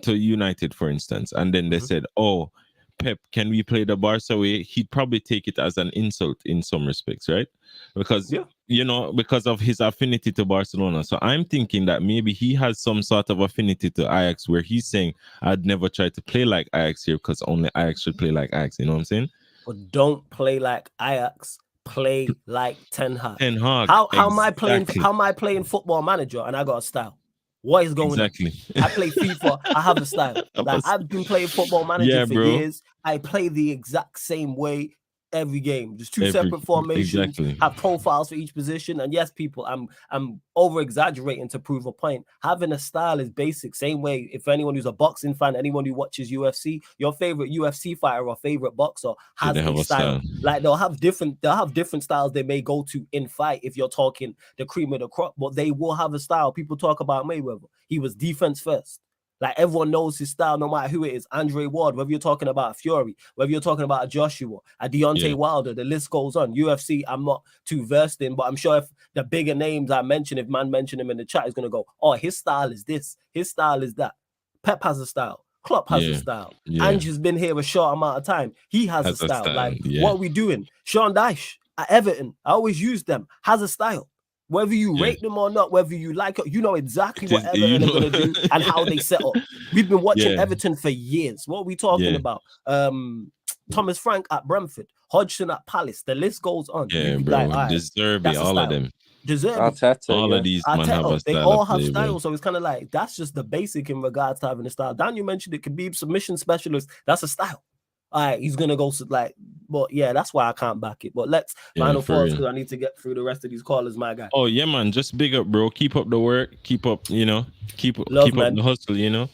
United, for instance, and then they said, oh, Pep, can we play the Barca way? He'd probably take it as an insult in some respects, right? Because, you know, because of his affinity to Barcelona. So I'm thinking that maybe he has some sort of affinity to Ajax where he's saying, I'd never try to play like Ajax here because only Ajax should play like Ajax. You know what I'm saying? But don't play like Ajax. Play like Ten Hag. How am I playing? How am I playing Football Manager and I got a style? What is going on? I play FIFA. I have a style. Like, I've been playing Football Manager for years. I play the exact same way every game. Just two separate formations. Have profiles for each position. And yes, people, I'm over exaggerating to prove a point. Having a style is basic. Same way, if anyone who's a boxing fan, anyone who watches UFC, your favorite UFC fighter or favorite boxer has a style. Like they'll have different styles they may go to in fight if you're talking the cream of the crop, but they will have a style. People talk about Mayweather. He was defense first. Like everyone knows his style, no matter who it is. Andre Ward, whether you're talking about a Fury, whether you're talking about a Joshua, a Deontay Wilder, the list goes on. UFC, I'm not too versed in, but I'm sure if the bigger names I mention, if man mention him in the chat, is gonna go, oh, his style is this, his style is that. Pep has a style. Klopp has a style. Andrew's been here a short amount of time. He has a style. Like, what are we doing? Sean Dyche at Everton, I always use them, has a style. Whether you rate them or not, whether you like it, you know exactly what Everton are going to do and how they set up. We've been watching Everton for years. What are we talking about? Thomas Frank at Brentford, Hodgson at Palace. The list goes on. Yeah, bro. Like, Deserve it, all of them. Arteta, all of these man have a style. They all have style, so it's kind of like that's just the basic in regards to having a style. Dan, you mentioned it could be submission specialist. That's a style. All right, he's gonna go like, but yeah, that's why I can't back it. But let's final thoughts because I need to get through the rest of these callers, my guy. Oh yeah, man, just big up, bro. Keep up the work. Keep up, you know. Keep up the hustle, you know.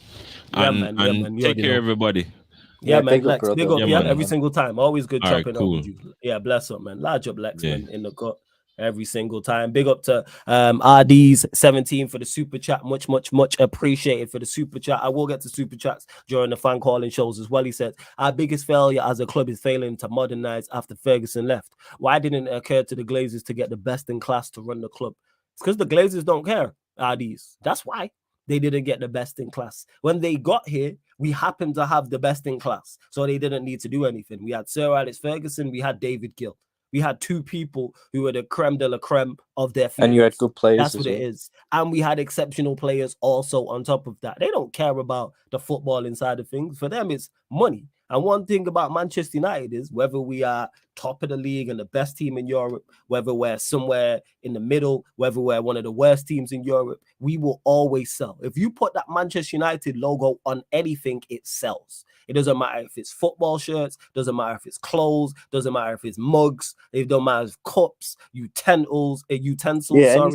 And take care, everybody. Yeah, man. Big up, every single time. Always good chopping up with you. Yeah, bless up, man. Large up, Lex, man, in the cut. Every single time. Big up to RD's 17 for the super chat. Much appreciated for the super chat. I will get to super chats during the fan calling shows as well. He said, our biggest failure as a club is failing to modernize after Ferguson left. Why didn't it occur to the Glazers to get the best in class to run the club? It's because the Glazers don't care, RD's. That's why they didn't get the best in class. When they got here, we happened to have the best in class. So they didn't need to do anything. We had Sir Alex Ferguson. We had David Gill. We had two people who were the creme de la creme of their field. And you had good players. That's what it is. And we had exceptional players also on top of that. They don't care about the football inside of things. For them, it's money. And one thing about Manchester United is whether we are top of the league and the best team in Europe, whether we're somewhere in the middle, whether we're one of the worst teams in Europe, we will always sell. If you put that Manchester United logo on anything, it sells. It doesn't matter if it's football shirts, doesn't matter if it's clothes, doesn't matter if it's mugs, it don't matter if cups, utensils, any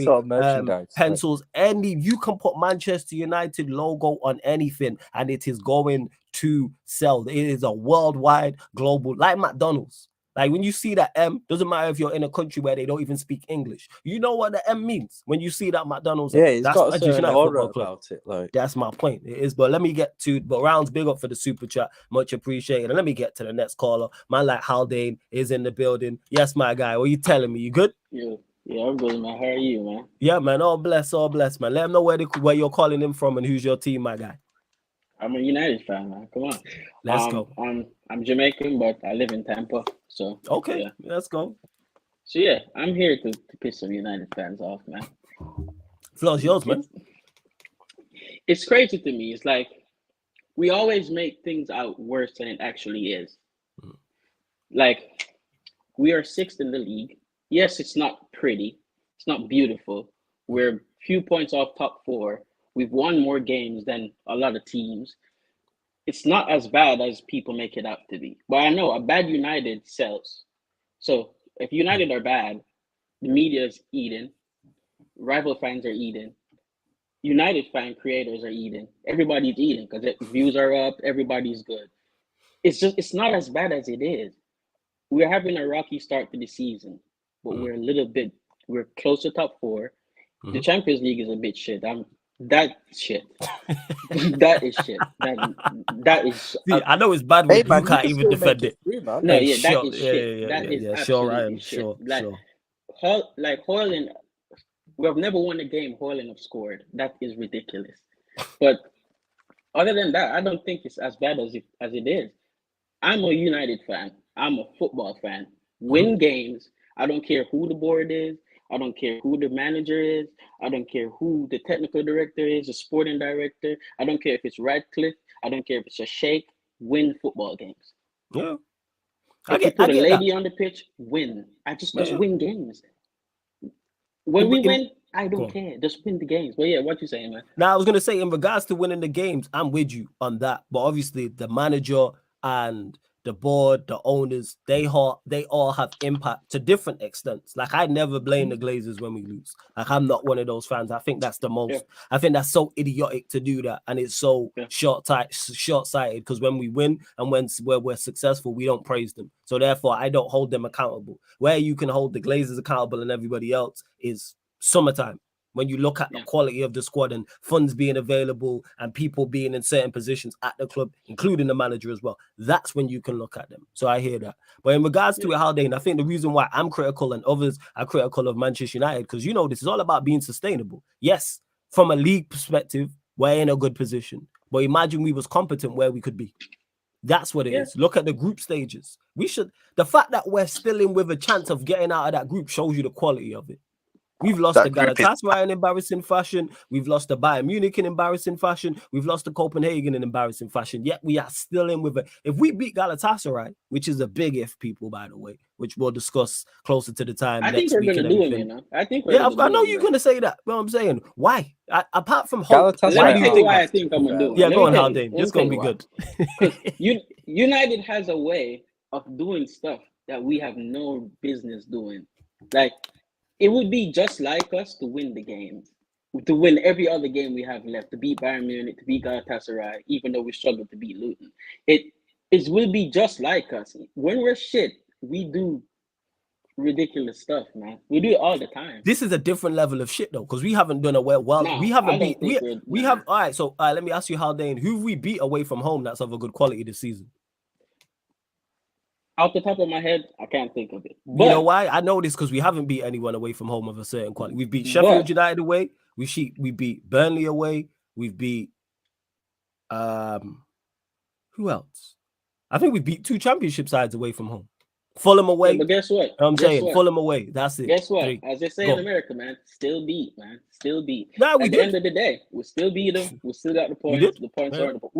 sort of merchandise, pencils, you can put Manchester United logo on anything and it is going to sell. It is a worldwide, global, like McDonald's. Like when you see that M, doesn't matter if you're in a country where they don't even speak English. You know what the M means when you see that McDonald's. Yeah, it's got a certain aura about it. Like that's my point. It is, but let me get to. But rounds big up for the super chat, much appreciated. And let me get to the next caller. Man, like Haldane is in the building. Yes, my guy. What are you telling me? You good? Yeah, Yeah, I'm good, man. How are you, man? Yeah, man. All blessed, man. Let them know where you're calling him from and who's your team, my guy. I'm a United fan, man. Come on. Let's go. I'm Jamaican, but I live in Tampa. So Okay, yeah. let's go. So yeah, I'm here to piss some United fans off, man. Floor's yours, man. It's crazy to me. It's like we always make things out worse than it actually is. Like we are 6th in the league. Yes, it's not pretty. It's not beautiful. We're a few points off top 4. We've won more games than a lot of teams. It's not as bad as people make it out to be. But I know a bad United sells. So if United are bad, the media is eating. Rival fans are eating. United fan creators are eating. Everybody's eating because views are up. Everybody's good. It's not as bad as it is. We're having a rocky start to the season, but we're close to top 4. The Champions League is a bit shit. That shit. That is shit. That is. See, I know it's bad when you can't even defend it. No, yeah, that is shit. That is absolutely shit. Sure. Like Haaland, we've never won a game Haaland have scored. That is ridiculous. But other than that, I don't think it's as bad as it is. I'm a United fan. I'm a football fan. Win games. I don't care who the board is. I don't care who the manager is. I don't care who the technical director is, the sporting director. I don't care if it's Radcliffe. I don't care if it's a sheikh. Win football games. Yeah. If you put a lady on the pitch, win. Just win games. When we win, I don't care. Just win the games. But yeah, what you saying, man? Now, I was going to say, in regards to winning the games, I'm with you on that. But obviously, the manager and the board, the owners, they all have impact to different extents. Like, I never blame the Glazers when we lose. Like, I'm not one of those fans. I think that's the most. Yeah. I think that's so idiotic to do that, and it's so short-sighted. Because when we win and when we're successful, we don't praise them. So therefore, I don't hold them accountable. Where you can hold the Glazers accountable and everybody else is summertime. When you look at the quality of the squad and funds being available and people being in certain positions at the club, including the manager as well, that's when you can look at them. So I hear that. But in regards to it, Haldane, I think the reason why I'm critical and others are critical of Manchester United, because this is all about being sustainable. Yes, from a league perspective, we're in a good position. But imagine we was competent where we could be. That's what it is. Look at the group stages. The fact that we're still in with a chance of getting out of that group shows you the quality of it. We've lost to Galatasaray in embarrassing fashion. We've lost to Bayern Munich in embarrassing fashion. We've lost to Copenhagen in embarrassing fashion. Yet we are still in with it. If we beat Galatasaray, which is a big if, people, by the way, which we'll discuss closer to the time. I think we're going to do it, you know. I know you're going to say that. But I'm saying, why? Apart from hope, why do you think I think I'm going to do it? Yeah, go on, Haldane. It's going to be good. United has a way of doing stuff that we have no business doing. Like, it would be just like us to win the games, to win every other game we have left, to beat Bayern Munich, to beat Galatasaray, even though we struggled to beat Luton. It will be just like us. When we're shit, we do ridiculous stuff, man. We do it all the time. This is a different level of shit, though, because we haven't done we haven't beat. We have. All right, so let me ask you, Haldane, who have we beat away from home that's of a good quality this season? Out the top of my head, I can't think of it. But, you know why? I know this because we haven't beat anyone away from home of a certain quality. We've beat Sheffield United away. We beat Burnley away. We've beat who else? I think we beat 2 championship sides away from home. Fulham away. Yeah, but guess what? Fulham away. That's it. Guess what? As they say in America, man, still beat, man. Still beat. Nah, At the end of the day, we still beat them. We still got the points. The points are the points.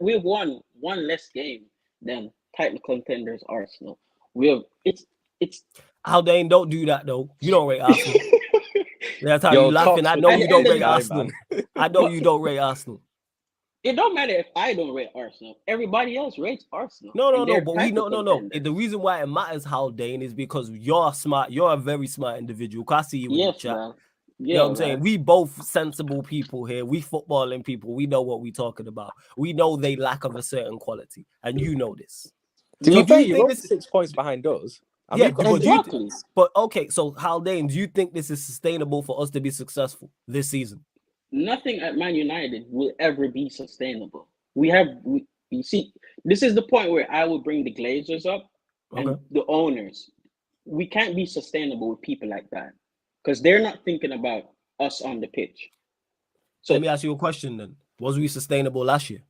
We've won one less game than title contenders Arsenal. It's Haldane, don't do that though. You don't rate Arsenal. That's how you laughing. I know you don't rate Arsenal. I know you don't rate Arsenal. It don't matter if I don't rate Arsenal. Everybody else rates Arsenal. No. But we no. The reason why it matters, Haldane, is because you're smart. You're a very smart individual. I see you in the chat. Man. You know what I'm saying? We both sensible people here. We footballing people. We know what we're talking about. We know they lack of a certain quality, and you know this. To be fair, you're 6 points behind us. But okay, so Haldane, do you think this is sustainable for us to be successful this season? Nothing at Man United will ever be sustainable. You see, this is the point where I will bring the Glazers up and the owners. We can't be sustainable with people like that. because they're not thinking about us on the pitch. So let me ask you a question then. Was we sustainable last year?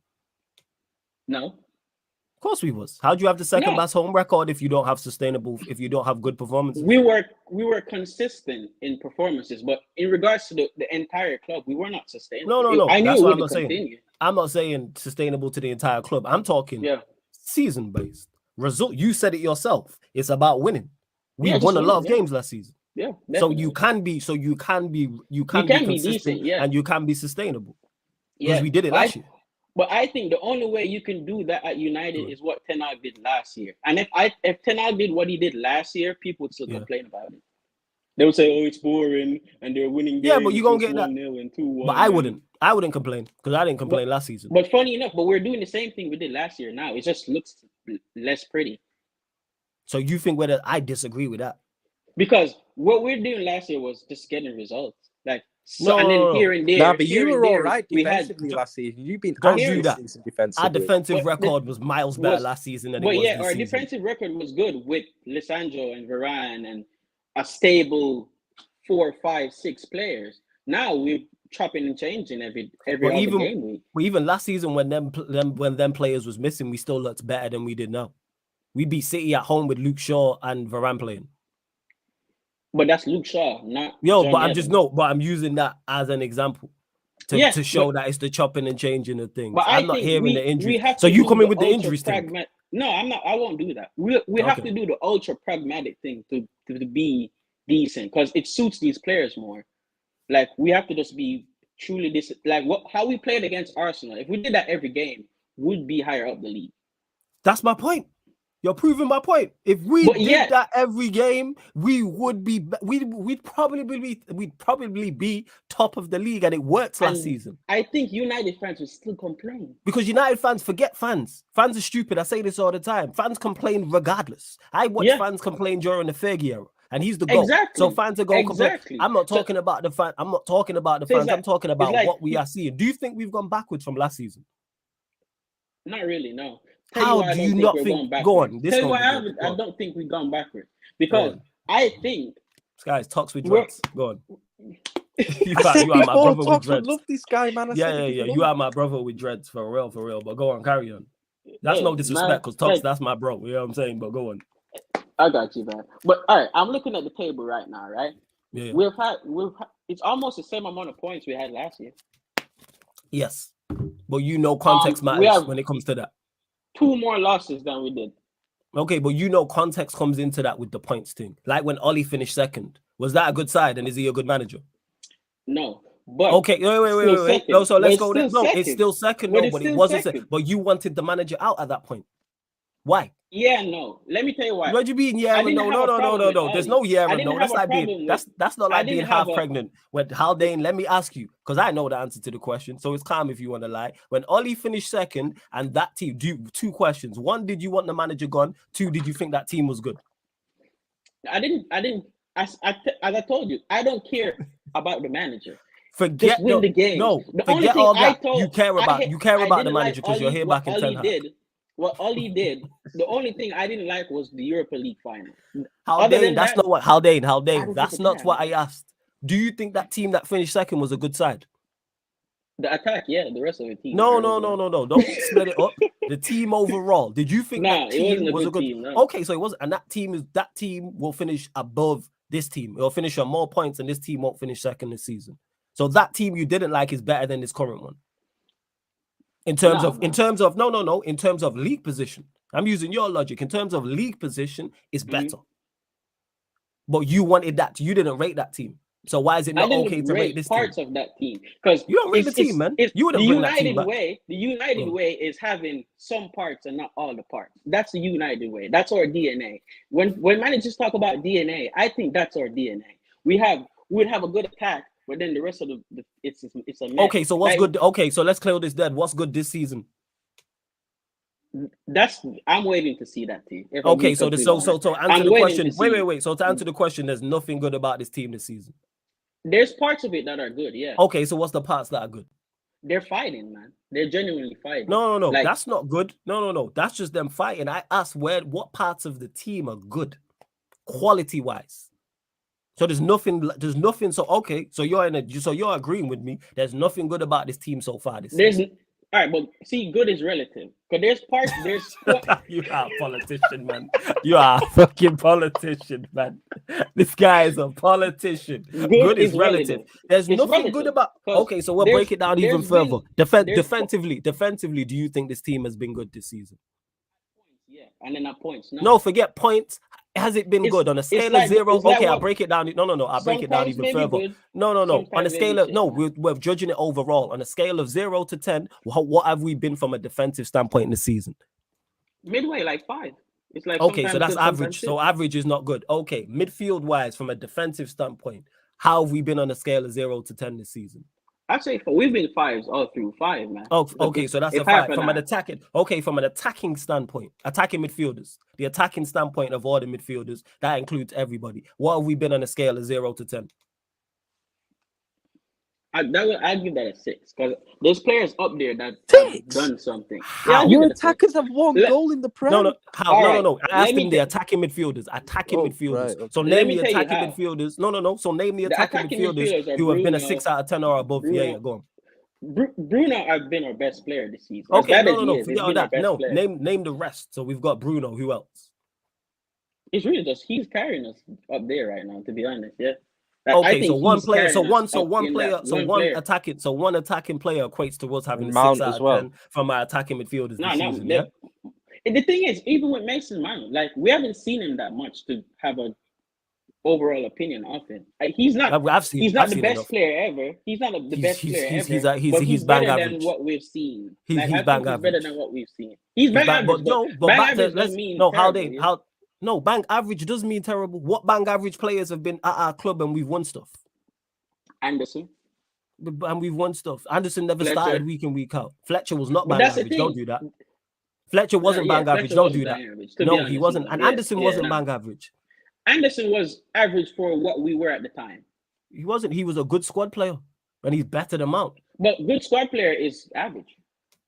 No. Of course we was. How do you have the second No. best home record if you don't have sustainable, if you don't have good performances? We were consistent in performances, but in regards to the entire club, we were not sustainable. No. I knew That's it what I'm wouldn't not continue. saying. I'm not saying sustainable to the entire club. I'm talking season based result. You said it yourself. It's about winning. We won a lot of games last season. Yeah. So Definitely. you can be be consistent decent, yeah. and you can be sustainable. Yeah, Because we did it last year. But I think the only way you can do that at United is what Ten Hag did last year. And if Ten Hag did what he did last year, people would still complain about it. They would say, "Oh, it's boring," and they're winning games. Yeah, but you gonna get that. 1-0 and 2-1. But I wouldn't complain because I didn't complain last season. But funny enough, we're doing the same thing we did last year now. It just looks less pretty. So you think whether I disagree with that? Because what we're doing last year was just getting results. Like and then here and there. Nah, but you here were and all there, right we had defensively last season. You've been Don't do that. defensively. Our defensive But record was miles better last season than it was this our season. defensive record was good with Lisandro and Varane and a stable 4, 5, 6 players. Now we're chopping and changing every other game week. But even last season when them players was missing, we still looked better than we did now. We beat City at home with Luke Shaw and Varane playing. But that's Luke Shaw, not Yo, John but I'm using that as an example to show that it's the chopping and changing of things. But I'm not hearing the injury. So you come in with the injuries thing. No, I'm not. I won't do that. We have to do the ultra pragmatic thing to be decent because it suits these players more. Like we have to just be truly how we played against Arsenal. If we did that every game, we'd be higher up the league. That's my point. You're proving my point. If we did that every game, we would be. We'd probably be top of the league, and it worked last season. I think United fans would still complain because United fans forget fans. Fans are stupid. I say this all the time. Fans complain regardless. I watch fans complain during the Fergie era, and he's the goal. Exactly. So fans are going to complain. I'm not talking about the fan. I'm not talking about the fans. I'm talking about what we are seeing. Do you think we've gone backwards from last season? Not really. No. How do you not think? Go on. I don't think we've gone backwards because I think this guy's talks with dreads. Go on. you are my brother with dreads. I love this guy, man. Yeah. You are my brother with dreads for real. But go on, carry on. That's no disrespect because Talks, that's my bro. You know what I'm saying? But go on. I got you, man. But all right, I'm looking at the table right now, right? Yeah. We've had it's almost the same amount of points we had last year. Yes, but context matters when it comes to that. 2 more losses than we did. Okay, but context comes into that with the points thing. Like when Oli finished second, was that a good side? And is he a good manager? No. But okay, wait. No, so let's go there. No, it's still second, but it wasn't second. But you wanted the manager out at that point. Why? Yeah, no. Let me tell you why. What do you mean? Yeah, no. There's no yeah, no. That's like being that's not like being half pregnant with Haldane. Let me ask you, because I know the answer to the question. So it's calm if you want to lie. When Oli finished second and that team, 2 questions. 1, did you want the manager gone? 2, did you think that team was good? I didn't. As I told you, I don't care about the manager. Forget just win the game. No, forget all that. You care about the manager because you're here back in Ten Hag. What Oli did, the only thing I didn't like was the Europa League final. Haldane, that's not what Haldane. That's not what I asked. Do you think that team that finished second was a good side? The attack, yeah, the rest of the team. No. Don't split it up. The team overall. Did you think that team was a good team? No. Okay, so it wasn't, and that team will finish above this team. It'll finish on more points, and this team won't finish second this season. So that team you didn't like is better than this current one. In terms of league position, I'm using your logic. In terms of league position, it's better. But you wanted that. You didn't rate that team. So why is it not okay to rate this parts team? Of that team? Because you don't rate the team, man. You wouldn't bring that team back. The United way is having some parts and not all the parts. That's the United way. That's our DNA. When managers talk about DNA, I think that's our DNA. We'd have a good attack. But then the rest of it's a mess. Okay, so what's good? Okay, so let's clear this dead. What's good this season? I'm waiting to see that team. Okay, so to answer the question. Wait. So to answer the question, there's nothing good about this team this season. There's parts of it that are good, yeah. Okay, so what's the parts that are good? They're fighting, man. They're genuinely fighting. No. Like, that's not good. No. That's just them fighting. I asked what parts of the team are good, quality wise. So there's nothing. So okay, so you're agreeing with me. There's nothing good about this team so far this season. All right, but see, good is relative. Because there's You are a politician, man. You are a fucking politician, man. This guy is a politician. Good is relative. There's nothing good about. Okay, so we'll break it down even further. Defensively, do you think this team has been good this season? Yeah, and then at points. No, forget points. Has it been good on a scale of 0? Okay, I'll break it down. No, I'll break it down even further. Good, no. On a scale of we're judging it overall. On a scale of 0 to 10, what have we been from a defensive standpoint in the season? Midway, like 5. It's like okay, so that's average. So average is not good. Okay, midfield wise, from a defensive standpoint, how have we been on a scale of 0 to 10 this season? I'd say we've been 5s all through 5, man. Oh, okay, so that's a 5 from an attacking. Okay, from an attacking standpoint, attacking midfielders, the attacking standpoint of all the midfielders, that includes everybody. What have we been on a scale of 0 to 10? I'd give that a 6 because there's players up there that have done something. Yeah, your attackers have one goal in the Prem. No. I asked him the attacking midfielders. Midfielders. Right, so name the attacking midfielders. No. So name the attacking midfielders who have been a 6 out of 10 or above. Bruno, yeah, go on. Bruno has been our best player this season. Okay, no. Forget all that. No, name the rest. So we've got Bruno. Who else? It's really just he's carrying us up there right now. To be honest, yeah. Okay, so one player, one attacking player equates to us having Mount 6 out of 10 from our attacking midfielders this season. Yeah. The thing is, even with Mason Mount, like we haven't seen him that much to have an overall opinion of him. He's not. He's not the best player ever. He's not the best player ever. He's bang better average than what we've seen. He's bang average. Better than what we've seen. He's bang average. But bang average doesn't mean terrible. No, bang average does mean terrible. What bang average players have been at our club and we've won stuff? Anderson. And we've won stuff. Anderson never started week in, week out. Fletcher was not bang average. Don't do that. Fletcher wasn't bang average. Don't do that. No, he wasn't. And Anderson wasn't bang average. Anderson was average for what we were at the time. He wasn't. He was a good squad player. And he's better than Mount. But good squad player is average.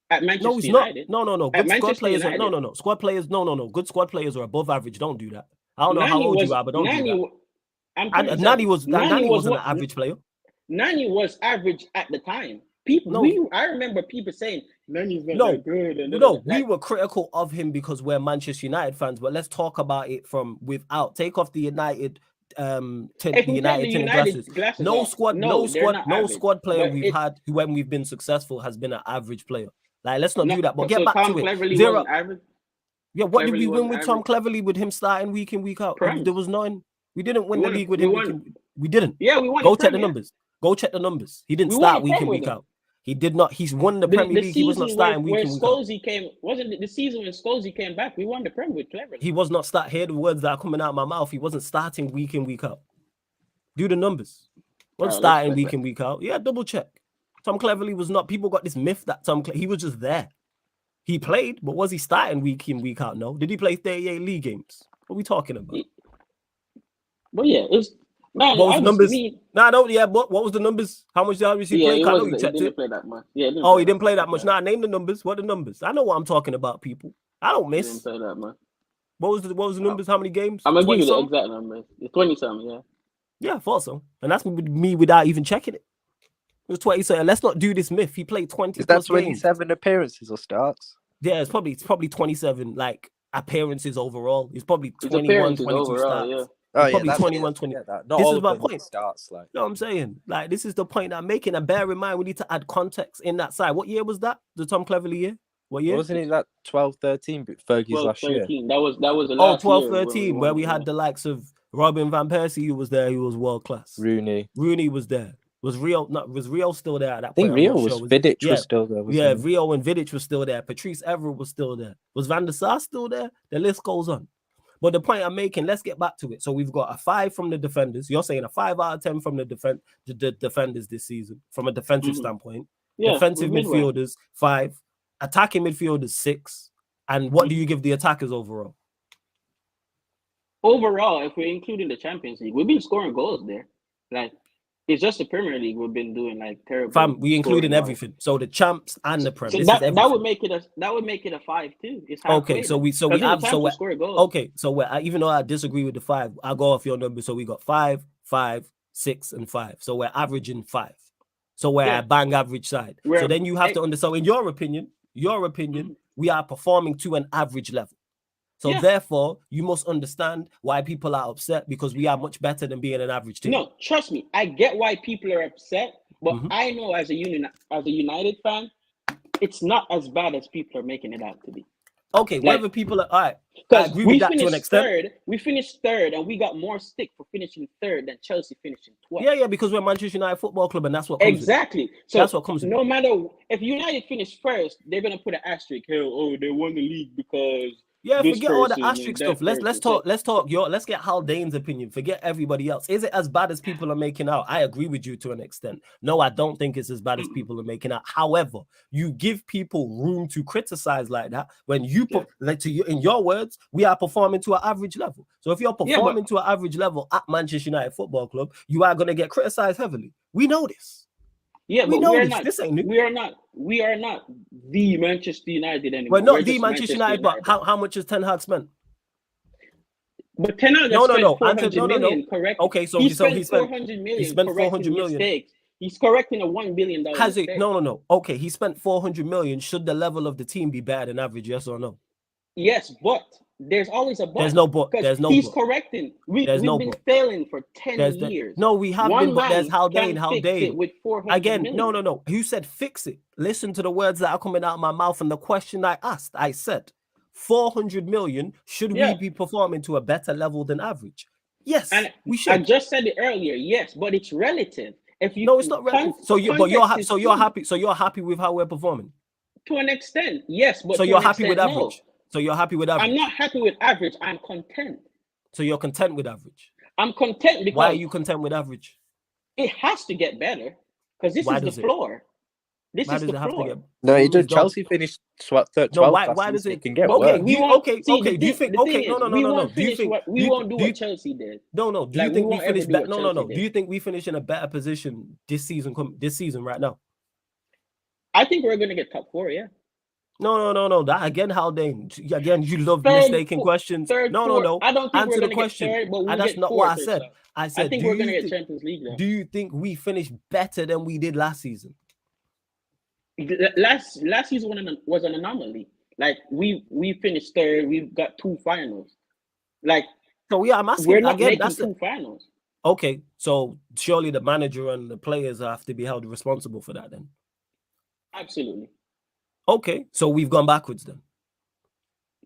At Manchester no, he's United. not. No. Good squad players. No. Squad players. No. Good squad players are above average. Don't do that. I don't know how old you are, but don't do that. Nani wasn't an average player. Nani was average at the time. I remember people saying Nani's not good. We were critical of him because we're Manchester United fans. But let's talk about it from without. Take off the United. Glasses. No squad player we've had when we've been successful has been an average player. Like, let's not do that. But get back to it. 0. Yeah, what did we win with Tom Cleverley with him starting week in, week out? There was none. We didn't win the league with him. We didn't. Yeah, we won. Go check the numbers. Go check the numbers. He didn't start week in, week out. He did not. He's won the Premier League. He was not starting week in, week out. Wasn't it the season when Scholesy came back? We won the Premier with Cleverley. He was not start. Hear the words that are coming out of my mouth. He wasn't starting week in, week out. Do the numbers. Wasn't starting week in, week out. Yeah, double check. Tom Cleverley was not. People got this myth that he was just there. He played, but was he starting week in, week out? No. Did he play 38 league games? What are we talking about? But yeah, it's what was the numbers? What was the numbers? How much did he play? He didn't play that much. Yeah, he didn't play that much. Nah, name the numbers. What are the numbers? I know what I'm talking about, people. I don't miss. He didn't play that much. What was the numbers? How many games? I'm gonna give you the exact numbers. It's 20-something, yeah. Yeah, I thought so. And that's me without even checking it. It was 20. So let's not do this myth. He played 20. Is that 27 appearances or starts? Yeah, it's probably 27 like appearances overall. It's probably 21, 22 overall, starts. Yeah. Oh, probably yeah, 21, 20. This is my point. Starts, like. You know what I'm saying? Like, this is the point I'm making. And bear in mind, we need to add context in that side. What year was that? The Tom Cleverley year? What year? Wasn't it that 12-13 Fergie's last year? That was the last 12-13, where we had the likes of Robin Van Persie, who was there, who was world class. Rooney was there. Was Rio still there at that point? I think Rio was Vidic was still there. Yeah, Rio and Vidic was still there. Patrice Evra was still there. Was Van der Sar still there? The list goes on. But the point I'm making, let's get back to it. So we've got a 5 from the defenders. You're saying a 5 out of 10 from the defenders this season, from a defensive standpoint. Yeah, defensive midfielders, 5. Attacking midfielders, 6. And what do you give the attackers overall? Overall, if we're including the Champions League, we've been scoring goals there. Like, it's just the Premier League we've been doing like terrible. Fam, we including everything. So the champs and the Premier. So that would make it a 5 too. It's okay. So we have okay. So even though I disagree with the 5, I'll go off your number. So we got 5, 5, 6, and 5. So we're averaging 5. So we're Yeah. a bang average side. So then you have to understand. So in your opinion, we are performing to an average level. So therefore, you must understand why people are upset, because we are much better than being an average team. No, trust me, I get why people are upset, but I know as a United fan, it's not as bad as people are making it out to be. Okay, Like, whether people are all right, I because agree we with that to an finished extent. third, and we got more stick for finishing third than Chelsea finishing 12th. Yeah, because we're Manchester United Football Club, and that's what comes Exactly. So that's what comes with no matter if United finish first, they're gonna put an asterisk here. Oh, they won the league because this forget all the person and asterisk that stuff. Let's person. talk. Let's get Haldane's opinion. Forget everybody else. Is it as bad as people are making out? I agree with you to an extent. No, I don't think it's as bad as people are making out. However, you give people room to criticize like that when you put, like, to you, in your words, we are performing to an average level. So if you're performing to an average level at Manchester United Football Club, you are going to get criticized heavily. We know this. Yeah, we but know this. This ain't new. We are not the Manchester United anymore. We're not the Manchester United, but how much has Ten Hag spent? But Ten Hag no, 400 million, correct? Okay, so he he spent spent 400 million. He spent 400 million. Mistakes. He's correcting a $1 billion. Has it? No. Okay, he spent 400 million. Should the level of the team be better than average? Yes or no? Yes, but there's always a but. There's no but. There's no. He's but. correcting. We've been failing for 10 years. No, we have been. But there's Haldane. With 400 again. million. No. Who said fix it? Listen to the words that are coming out of my mouth and the question I asked. I said, 400 million. Should we be performing to a better level than average? Yes, we should. I just said it earlier. Yes, but it's relative. If you it's not relative. You're happy with how we're performing. To an extent, yes. But so you're happy with average. No. So you're happy with average. I'm not happy with average. I'm content. So you're content with average. I'm content because. Why are you content with average? It has to get better because this is the floor. This is the floor. No, it did. Chelsea finished 12th. No, why does it can get okay? worse? Okay. Do you think? Okay, no. Do you think we won't do what Chelsea did? No. Do you think we finish better? No. Do you think we finish in a better position this season? This season right now? I think we're gonna get top 4. Yeah. No. That again, Haldane. Again, you love mistaking questions. No. I don't think answer we're the question. Get third, but we'll that's get not what I said. I said. I think we're gonna get Champions League. Though. Do you think we finish better than we did last season? Last season was an anomaly. Like we finished third. We've got 2 finals. Like so, I'm asking we're not again. making That's 2 finals. Okay, so surely the manager and the players have to be held responsible for that then. Absolutely. Okay, so we've gone backwards then.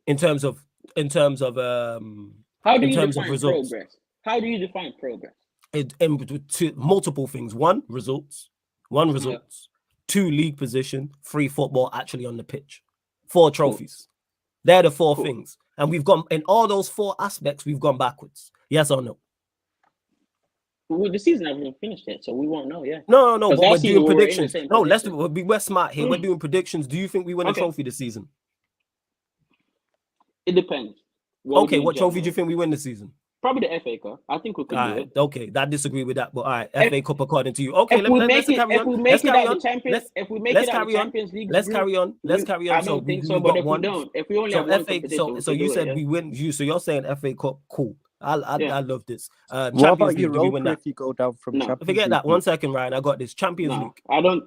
In terms of how do you define results. Progress? How do you define progress? To multiple things. One, results. 2, league position. 3, football actually on the pitch. 4, trophies. They're the 4 things. And we've gone in all those 4 aspects, we've gone backwards. Yes or no? Well, the season hasn't finished yet, so we won't know. Yeah. No. But we're doing predictions. No, we're smart here. We're doing predictions. Do you think we win a trophy this season? It depends. What trophy do you think we win this season? Probably the FA Cup. I think we could do it. Okay, I disagree with that, but all right, FA Cup according to you. Okay, let's carry on. If we make it out of the Champions League, let's carry on. I don't think so, but if we don't, if we only have one competition, so you said we win. So you're saying FA Cup, cool. I love this. What about Europa if you go down from Champions Forget League? that. 1 second, Ryan. I got this. Champions League. I don't.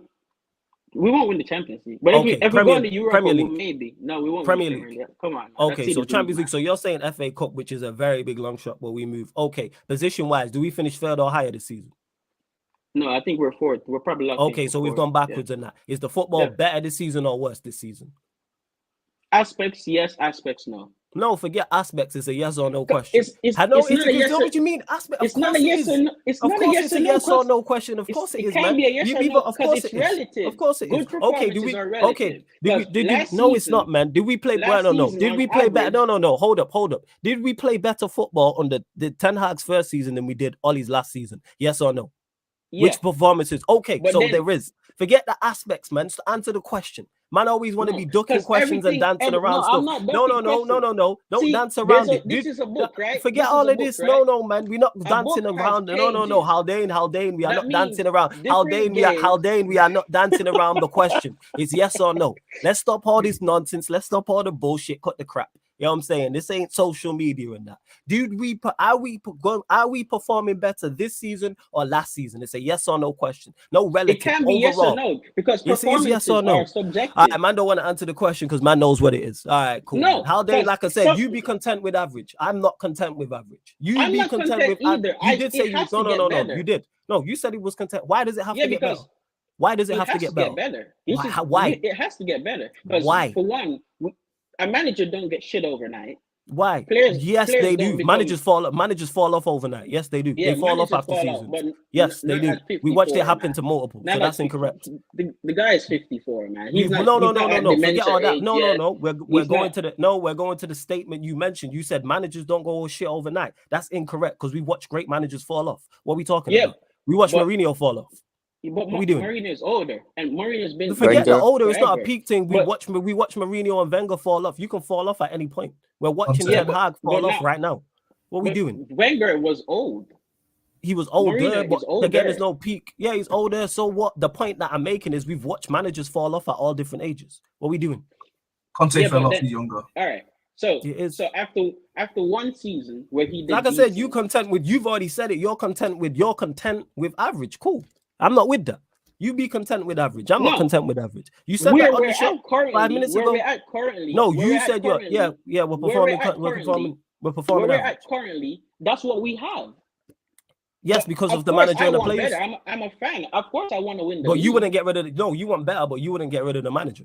We won't win the Champions League. But if we go into Europe, maybe. No, we won't. Premier League. Come on. Okay, so Champions League. So you're saying FA Cup, which is a very big long shot, but we move. Okay, position-wise, do we finish 3rd or higher this season? No, I think we're 4th. We're probably lucky. Okay, so we've gone backwards in that. Is the football better this season or worse this season? Aspects, yes. Aspects, no. No, forget aspects. It's a yes or no question. What you mean aspect? It's not a yes or no. It's not a yes or no question. Of course it is, man. It can be a yes or no because it's relative. Of course it is. Okay, no, it's not, man. Did we play better? No. Did we play better? No. Hold up. Did we play better football on the Ten Hag's first season than we did Ollie's last season? Yes or no? Yeah. Which performances? Okay, so there is. Forget the aspects, man. Just answer the question. Man always want to be ducking questions and dancing around stuff. No. Don't dance around it. This is a book, right? Forget all of this. Right? No, man. We're not dancing around. No. Haldane, we are not dancing around. Haldane, we are not dancing around the question. It's yes or no. Let's stop all this nonsense. Let's stop all the bullshit. Cut the crap. You know what I'm saying? This ain't social media and that. Are we performing better this season or last season? It's a yes or no question. No relative. It can be yes or no because performances yes or no. are subjective. All right, man don't want to answer the question because man knows what it is. All right, cool. No, How they, like I said, you be content with average. I'm not content with average. I'm be not content with either. You did say no. Better. You did. No, you said he was content. Why does it have to get better? Why does it have to get better? Why? It has to get better. Why? For one, a manager don't get shit overnight. Why? Players they do. Managers fall off overnight. Yes, they do. Yeah, they fall off after seasons. Yes, they do. We watched it happen to multiple. So that's incorrect. The guy is 54, man. He's not, no. Forget all that. Age no. We're going to the statement you mentioned. You said managers don't go shit overnight. That's incorrect because we watched great managers fall off. What are we talking about? We watched Mourinho fall off. But what are we doing? Mourinho's older, and Mourinho's been. Forget the older. It's not a peak thing. We watch Mourinho and Wenger fall off. You can fall off at any point. We're watching Ten Hag fall off right now. What are we doing? Wenger was old. He was older, but again, there's no peak. Yeah, he's older. So what? The point that I'm making is we've watched managers fall off at all different ages. What are we doing? Conte fell off. He's younger. All right. So after one season where he did, like I said, you've already said it. You're content with average. Cool. I'm not with that. You be content with average. I'm not content with average. You said that on the show 5 minutes ago. We're at currently. No, you said we're performing. We're performing. Where we're at currently, that's what we have. Yes, because of the manager and the players. I'm a fan. Of course, I want to win. But you wouldn't get rid of you want better, but you wouldn't get rid of the manager.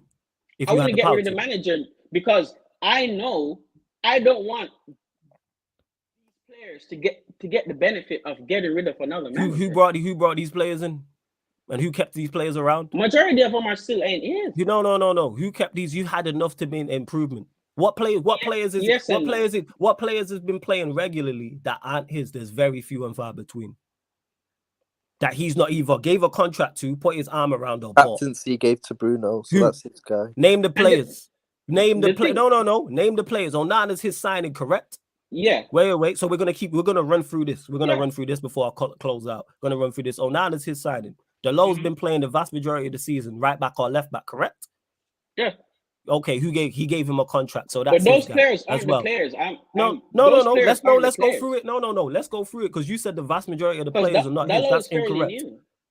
I wouldn't get rid of the manager because I know I don't want players to get the benefit of getting rid of another manager. Who brought these players in, and who kept these players around? Majority of them are still ain't in. No. Who kept these? You had enough to be an improvement. What players has been playing regularly that aren't his? There's very few and far between. That he's not either gave a contract to, put his arm around or bought. Captaincy gave to Bruno, so that's his guy. Name the players. Name the players. No. Name the players. Onana's his signing, correct? Yeah. Wait. So we're gonna run through this. We're gonna run through this before I close out. We're gonna run through this. Onana's his signing. Delow's been playing the vast majority of the season, right back or left back, correct? Yeah. Okay, he gave him a contract, so that's but those players aren't the players. No. Let's go through it. No. Let's go through it because you said the vast majority of the players are not his. That's incorrect.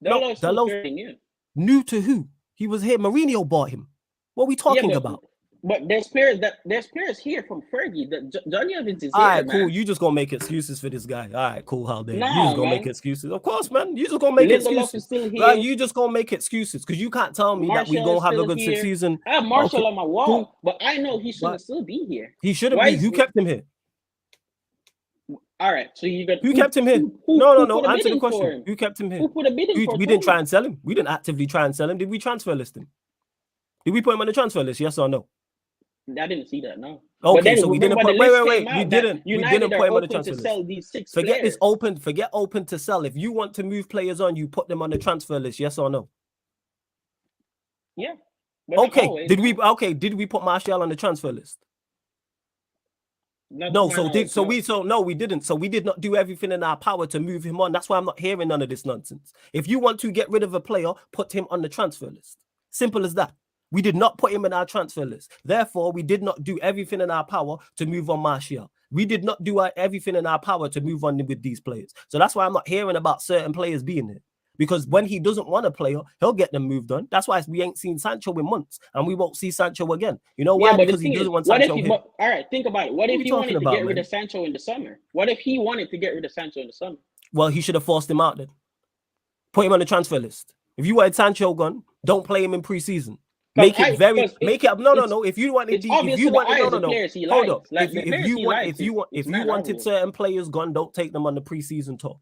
Dalot's new to who? He was here. Mourinho bought him. What are we talking about? But there's players here from Fergie. Johnny Evans is here. All right, man. cool. You just gonna make excuses for this guy. All right, cool. How dare you just gonna make excuses? Of course, man. You just gonna make excuses. Right, you just gonna make excuses because you can't tell me that we gonna have a good season. I have Marshall on my wall, but I know he shouldn't still be here. He shouldn't be. Who kept him here? All right, so you got who kept him here? No. Answer the question. Who kept him here? Who put a bidding for? We didn't try and sell him. We didn't actively try and sell him. Did we transfer list him? Did we put him on the transfer list? Yes or no? I didn't see that. No. Okay, so we didn't put. Wait. We didn't put him on the transfer list. Sell these 6 Forget players. this open. Forget open to sell. If you want to move players on, you put them on the transfer list. Yes or no? Yeah. Okay. Did we put Martial on the transfer list? No. We didn't. So we did not do everything in our power to move him on. That's why I'm not hearing none of this nonsense. If you want to get rid of a player, put him on the transfer list. Simple as that. We did not put him in our transfer list. Therefore, we did not do everything in our power to move on Martial. We did not do everything in our power to move on with these players. So that's why I'm not hearing about certain players being there. Because when he doesn't want a player, he'll get them moved on. That's why we ain't seen Sancho in months, and we won't see Sancho again. You know why? Yeah, because he doesn't want Sancho here. All right, think about it. What if he wanted to get rid of Sancho in the summer? What if he wanted to get rid of Sancho in the summer? Well, he should have forced him out then. Put him on the transfer list. If you wanted Sancho gone, don't play him in preseason. Make it no. If you wanted, if you wanted certain players gone, don't take them on the preseason tour.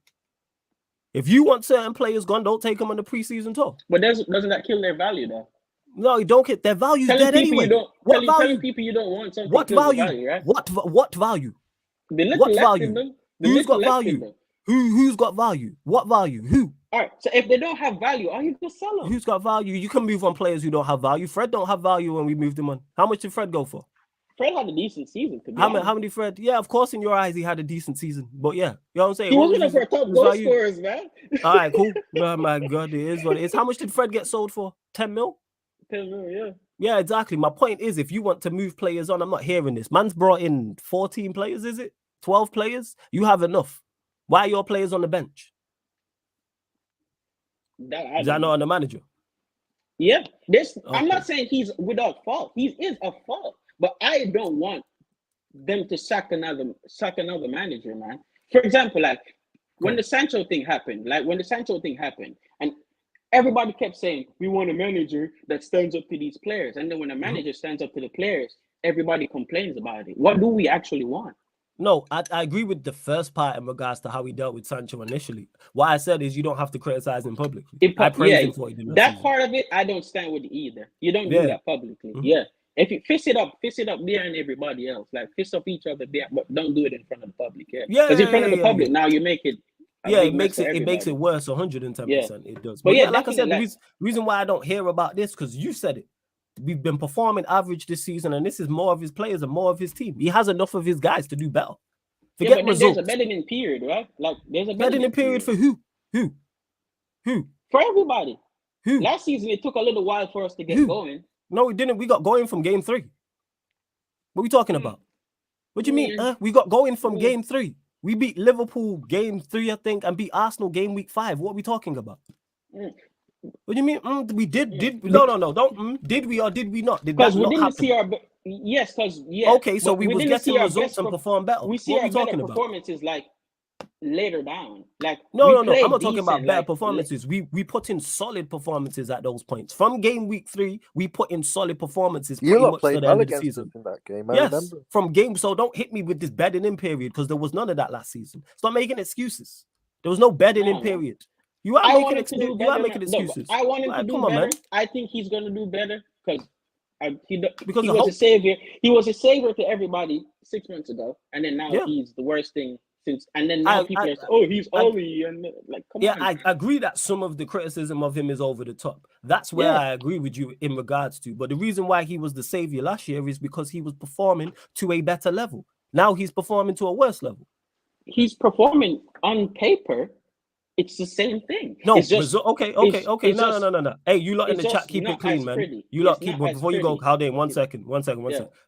If you want certain players gone, don't take them on the preseason tour. But doesn't that kill their value though? No, you don't get their value dead anyway. Telling people you don't want something. What value? Right? What value? What value? Who's got value? Who's got value? What value? Who? All right. So if they don't have value, are you gonna sell them? Who's got value? You can move on players who don't have value. Fred don't have value when we moved him on. How much did Fred go for? Fred had a decent season. How many Fred? Yeah, of course, in your eyes, he had a decent season. But yeah, you know what I'm saying? He was one of our top goal scorers, man. All right, cool. Oh my God, it is what it is. How much did Fred get sold for? 10 mil? 10 mil, yeah. Yeah, exactly. My point is, if you want to move players on, I'm not hearing this. Man's brought in 14 players, is it? 12 players? You have enough. Why are your players on the bench? Is that not on the manager? Yeah, this. Okay. I'm not saying he's without fault. He is a fault, but I don't want them to sack another manager, man. For example, like when the Sancho thing happened, and everybody kept saying we want a manager that stands up to these players, and then when a manager stands up to the players, everybody complains about it. What do we actually want? No, I agree with the first part in regards to how he dealt with Sancho initially. What I said is you don't have to criticize him publicly. I praised him for it. That part of it, I don't stand with either. You don't do that publicly. Yeah. If you fist it up there and everybody else. Like fist up each other there, but don't do it in front of the public. Because in front of the public, now you make it. It makes it worse 110%. It does. But like I said, the reason why I don't hear about this, because you said it. We've been performing average this season, and this is more of his players and more of his team. He has enough of his guys to do better. Forget results. There's a bedding period, right? Like there's a bedding period for who? For everybody. Who? Last season it took a little while for us to get going. No, we didn't. We got going from game 3. What are we talking about? What do you mean? We got going from game 3. We beat Liverpool game 3, I think, and beat Arsenal game week 5. What are we talking about? What do you mean? We did? No. Don't. Did we or did we not? Because we didn't see our. Yes, because Okay, so we was getting results and perform better. We see our better performances like later down. Like no. I'm not talking about better performances. We put in solid performances at those points. From game week 3, we put in solid performances. You lot played well against us in that game. I remember. From game. So don't hit me with this bedding in period because there was none of that last season. Stop making excuses. There was no bedding in period. You are making excuses. I want him to do better. I think he's going to do better because he was a savior. He was a savior to everybody 6 months ago, and then now he's the worst thing since. And then now people are saying, he's Oli, and like, come on. I agree that some of the criticism of him is over the top. That's where I agree with you in regards to. But the reason why he was the savior last year is because he was performing to a better level. Now he's performing to a worse level. He's performing on paper. It's the same thing. No, it's just, okay. No. Hey, you lot in the chat, keep it clean, man. Pretty. You lot keep it before you go. Haldane, one second.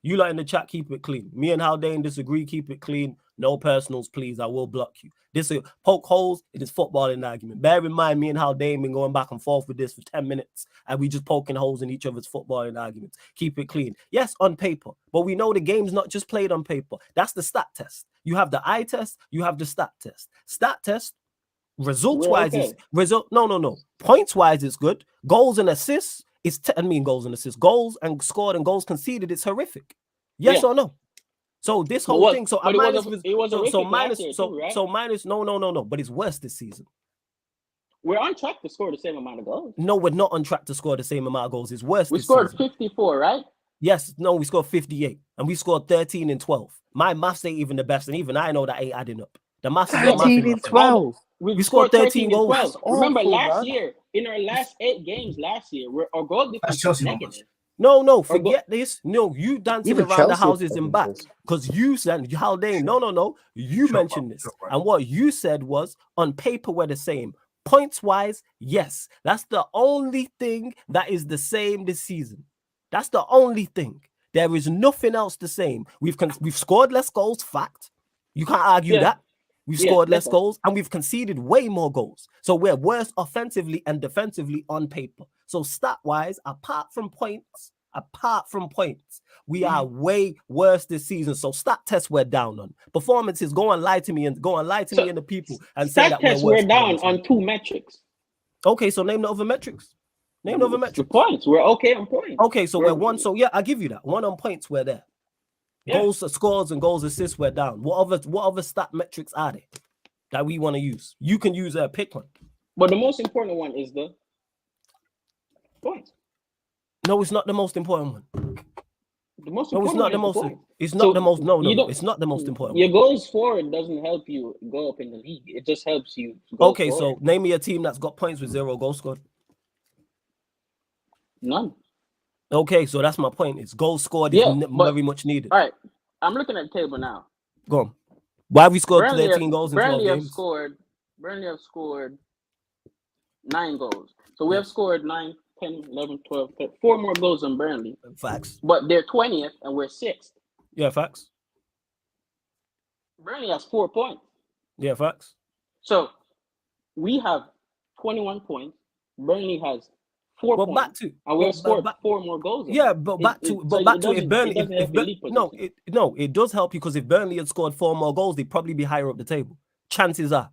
You lot in the chat, keep it clean. Me and Haldane disagree. Keep it clean. No personals, please. I will block you. This is poke holes. It is footballing argument. Bear in mind, me and Haldane been going back and forth with this for 10 minutes, and we just poking holes in each other's footballing arguments. Keep it clean. Yes, on paper, but we know the game's not just played on paper. That's the stat test. You have the eye test. You have the stat test. Stat test. Results wise is no. Points wise is good. Goals and assists is goals and assists. Goals and scored and goals conceded, it's horrific. Yes or no? So this whole thing. So minus. No. But it's worse this season. We're on track to score the same amount of goals. No, we're not on track to score the same amount of goals. It's worse. We scored 54, right? Yes. No, we scored 58, and we scored 13 and 12. My maths ain't even the best, and even I know that ain't adding up. The maths 13 and 12. We scored 13 goals. Remember last year, in our last 8 games last year, our goal difference was negative. No, forget this. No, you dancing around the houses and back because you said, Haldane, no. You mentioned this. And what you said was on paper, we're the same. Points wise, yes. That's the only thing that is the same this season. That's the only thing. There is nothing else the same. We've scored less goals, fact. You can't argue that. We've scored less goals and we've conceded way more goals. So we're worse offensively and defensively on paper. So stat-wise, apart from points, we are way worse this season. So stat tests we're down on. Performances, go and lie to me and the people and say that we're down on 2 metrics. Okay, so name the other metrics. The points. We're okay on points. Okay, so we're 1. So yeah, I'll give you that. 1 on points, we're there. Goals, scores, and goals, assists, we're down. What other stat metrics are there that we want to use? You can use a pick one. But the most important one is the points. No, it's not the most important one. It's not the most important. Your goals forward doesn't help you go up in the league. It just helps you go Okay, forward. So name me a team that's got points with 0 goals scored. None. Okay, so that's my point. It's goals scored is very much needed. All right, I'm looking at the table now. Go on. Why have we scored 13 goals in 12 games? Burnley have scored 9 goals. So we have scored 9. 10, 11, 12, 13, 4 more goals than Burnley. Facts. But they're 20th and we're 6th. Yeah, facts. Burnley has 4 points. Yeah, facts. So we have 21 points. Burnley has 4 points. Back to and we've scored 4 more goals. Yeah, but back to if Burnley it does help you because if Burnley had scored 4 more goals, they'd probably be higher up the table. Chances are.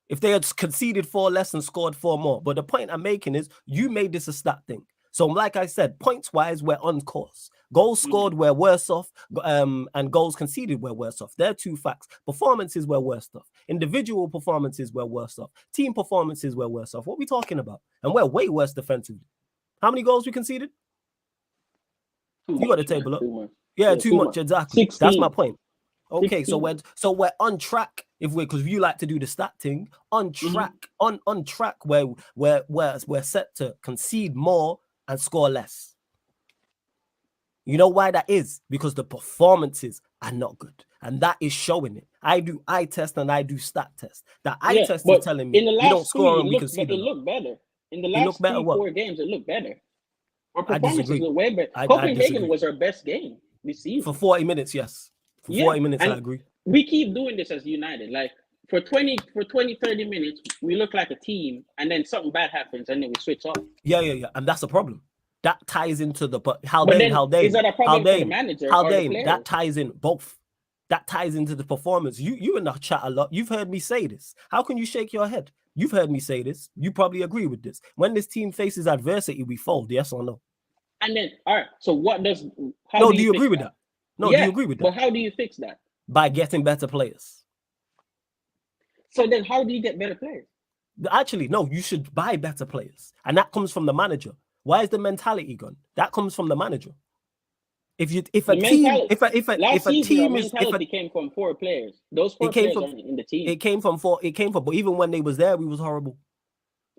If they had conceded 4 less and scored 4 more. But the point I'm making is you made this a stat thing. So like I said, points-wise, we're on course. Goals scored, we're worse off. And goals conceded, we're worse off. They're 2 facts. Performances, we're worse off. Individual performances, we're worse off. Team performances, we're worse off. What are we talking about? And we're way worse defensively. How many goals we conceded? You got the table up. Yeah, too much, exactly. 16. That's my point. Okay, 16. so we're on track because you like to do the stat thing. On track, on track where we're set to concede more and score less. You know why that is? Because the performances are not good, and that is showing it. I do eye test and I do stat test. That eye test is telling me we don't score and we concede. It looked better in the last 3-4 games. It looked better. Our performances look way better. Copenhagen was our best game this season for 40 minutes. Yes. For 40 minutes, I agree. We keep doing this as United. Like for 20, 30 minutes, we look like a team, and then something bad happens, and then we switch off. Yeah. And that's a problem. That ties into the is that a problem for the manager or the players? That ties in both. That ties into the performance. You in the chat a lot. You've heard me say this. How can you shake your head? You've heard me say this. You probably agree with this. When this team faces adversity, we fold. Yes or no? And then, all right. So what does? Do you agree with that? No, do you agree with that? But how do you fix that? By getting better players. So then how do you get better players? Actually, no, you should buy better players. And that comes from the manager. Why is the mentality gone? That comes from the manager. If a team came from 4 players. Those 4 players aren't in the team. It came from 4. But even when they was there, we was horrible.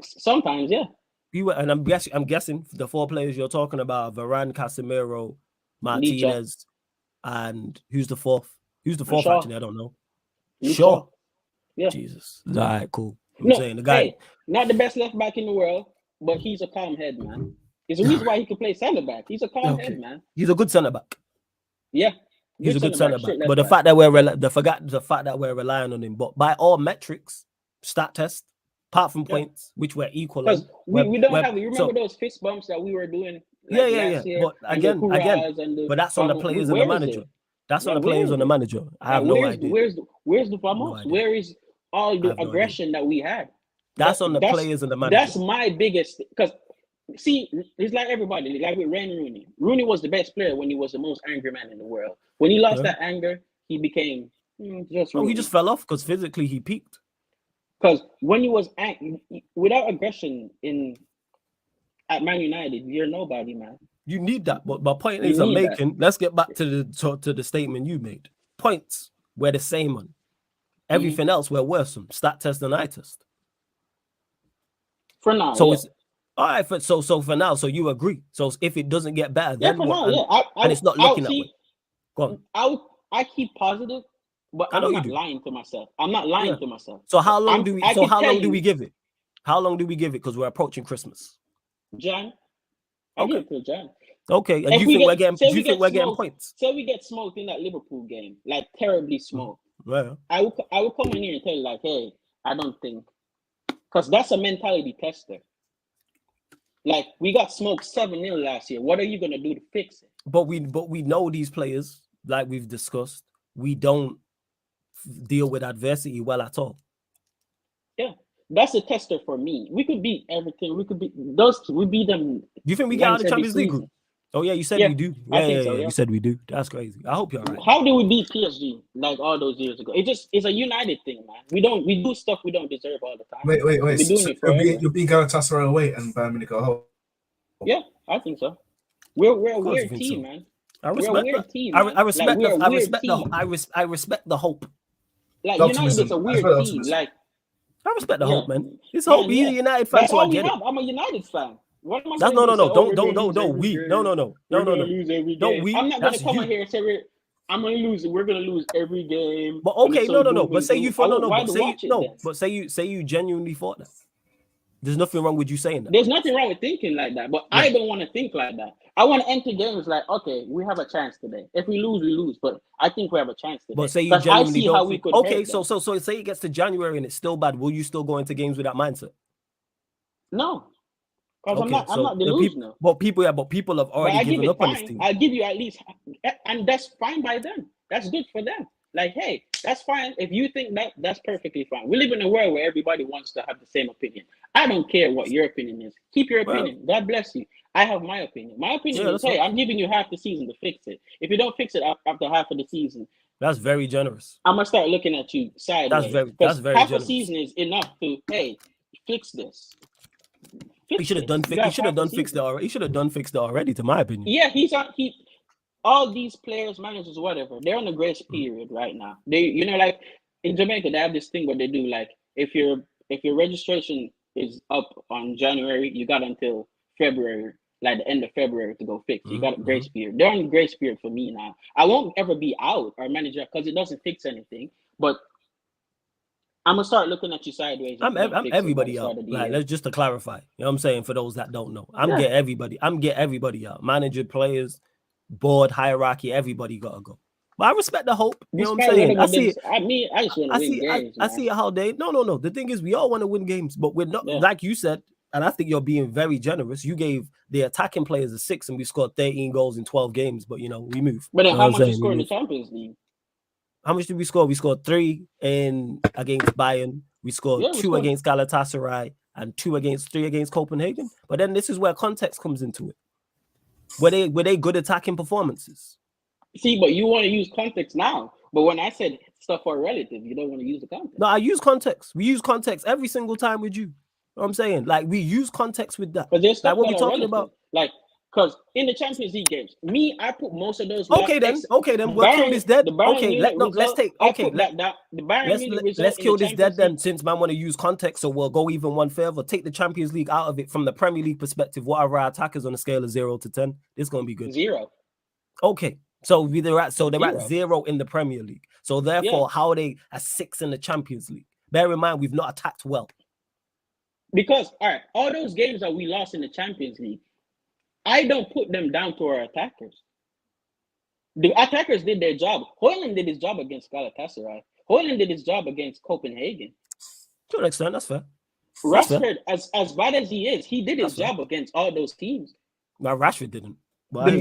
Sometimes, yeah. We were, and I'm guessing the 4 players you're talking about: Varane, Casemiro, Martinez, and who's the 4th? Who's the 4th? Actually, I don't know. Sure. Yeah. Jesus. All right, cool. I'm saying the guy, not the best left back in the world, but he's a calm head, man. There's a reason why he can play centre back. He's a calm head, man. He's a good centre back. Yeah. He's a good centre back. But the fact that we're relying on him, but by all metrics, stat test, apart from points, which we're equal. Because we don't have. You remember those fist bumps that we were doing? Like But again, but that's on the players and the manager. That's on the players and the manager. I have no idea. Where's the Vamos? Where is all the aggression that we had? That's on the players and the manager. That's my biggest, because see, it's like everybody, like with Wayne Rooney. Rooney was the best player when he was the most angry man in the world. When he lost that anger, he became just. He just fell off because physically he peaked. Because when he was without aggression at Man United, you're nobody, man. You need that, but my point is I'm making. Let's get back to the statement you made. Points we're the same on. Everything else we're worse on. Stat test and eye test. For now, so it's all right. So for now, so you agree. So if it doesn't get better, then what? And it's not looking that way. Go on. I keep positive, but I'm not lying to myself. I'm not lying to myself. So how long do we? So how long do we give it? How long do we give it? Because we're approaching Christmas. Jan. Okay. Jan. Okay. And you think we're getting points? Say we get smoked in that Liverpool game, like terribly smoked. Well, I will come in here and tell you, like, hey, I don't think. Because that's a mentality tester. Like, we got smoked 7-0 last year. What are you going to do to fix it? But we know these players, like we've discussed, we don't deal with adversity well at all. Yeah, that's a tester for me. We could beat everything. We beat them. Do you think we get out of the Champions League group? Oh, yeah, you said we do. Yeah, you said we do. That's crazy. I hope you're right. How did we beat PSG like all those years ago? It's a United thing, man. We do stuff we don't deserve all the time. Wait. So you're being Galatasaray away and Bayern Munich at home? Yeah, I think so. We're a weird team, man. I respect the hope. Like United is a weird team. Like I respect the hope, man. It's hope. He's a United fan, so I get it. I'm a United fan. What am I saying? No. Don't. We. No. Lose every game. Don't we. I'm not gonna come in here and say I'm gonna lose. We're gonna lose every game. But okay, no. But say you thought But say you genuinely thought that. There's nothing wrong with you saying that. There's nothing wrong with thinking like that, but I don't want to think like that. I want to enter games like, okay, we have a chance today. If we lose, we lose, but I think we have a chance today. But say you genuinely don't think, okay, so say it gets to January and it's still bad. Will you still go into games with that mindset? No, because okay, I'm not delusional. But people have already given up on this team. I'll give you at least, and that's fine by them. That's good for them. Like, hey, that's fine. If you think that, that's perfectly fine. We live in a world where everybody wants to have the same opinion. I don't care what your opinion is. Keep your opinion. God bless you. I have my opinion. My opinion is, hey, I'm giving you half the season to fix it. If you don't fix it after half of the season, that's very generous. I'm gonna start looking at you sideways. That's very half generous. a season is enough to, hey, fix this. He should have done fixed it already. He should have done fixed it already, to my opinion. Yeah, all these players, managers, whatever, they're on a grace period right now. They, like in Jamaica, they have this thing where they do like, if your registration is up on January, you got until February, like the end of February to go fix. You got a grace period. They're on a grace period for me now. I won't ever be out or manager because it doesn't fix anything. But I'm gonna start looking at you sideways. I'm everybody out. Like, let's just to clarify. You know what I'm saying? For those that don't know, I'm getting everybody out. Manager, players, board, hierarchy, everybody gotta go. But I respect the hope. You know what I'm saying? I see it. I just want to win games. I see how they no. The thing is, we all want to win games, but we're not like you said, and I think you're being very generous. You gave the attacking players a 6 and we scored 13 goals in 12 games, but we move. But then how much you scored in the Champions League? How much did we score? We scored 3 against Bayern. We scored 2 against Galatasaray and 3 against Copenhagen. But then this is where context comes into it. Were they good attacking performances? See, but you want to use context now. But when I said stuff are relative, you don't want to use the context. No, I use context. We use context every single time with you. You know what I'm saying? Like, we use context with that. But there's stuff like what we're talking about. Like, because in the Champions League games, I put most of those. Okay, then. We'll kill this dead. Okay, let's kill this dead then, since man want to use context. So we'll go even one further. Take the Champions League out of it from the Premier League perspective. What are our attackers on a scale of 0 to 10? It's gonna be good. 0. Okay, so they're at 0 in the Premier League. So therefore, how are they at 6 in the Champions League? Bear in mind, we've not attacked well. Because all those games that we lost in the Champions League, I don't put them down to our attackers. The attackers did their job. Højlund did his job against Galatasaray. Højlund did his job against Copenhagen. To an extent, that's fair. Rashford, as bad as he is, he did his job against all those teams. Now Rashford didn't. The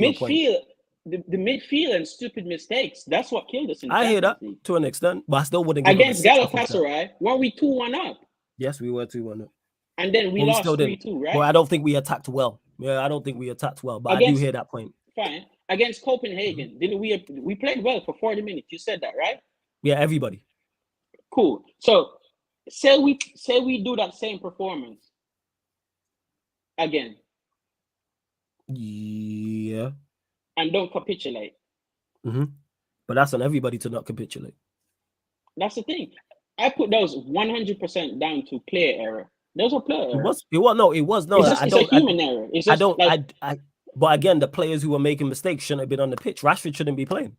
midfield and stupid mistakes, that's what killed us in the Champions League. League. To an extent, but I still wouldn't give against Galatasaray, weren't we 2-1 up? Yes, we were 2-1 up. And then we lost 3-2, right? Well, I don't think we attacked well. Yeah, I don't think we attacked well, but I do hear that point. Fine. Against Copenhagen, didn't we played well for 40 minutes? You said that, right? Yeah, everybody. Cool. So say we do that same performance again. Yeah. And don't capitulate. But that's on everybody to not capitulate. That's the thing. I put those 100% down to player error. Those are player errors. It was. It's a human error. It's just but again, the players who were making mistakes shouldn't have been on the pitch. Rashford shouldn't be playing.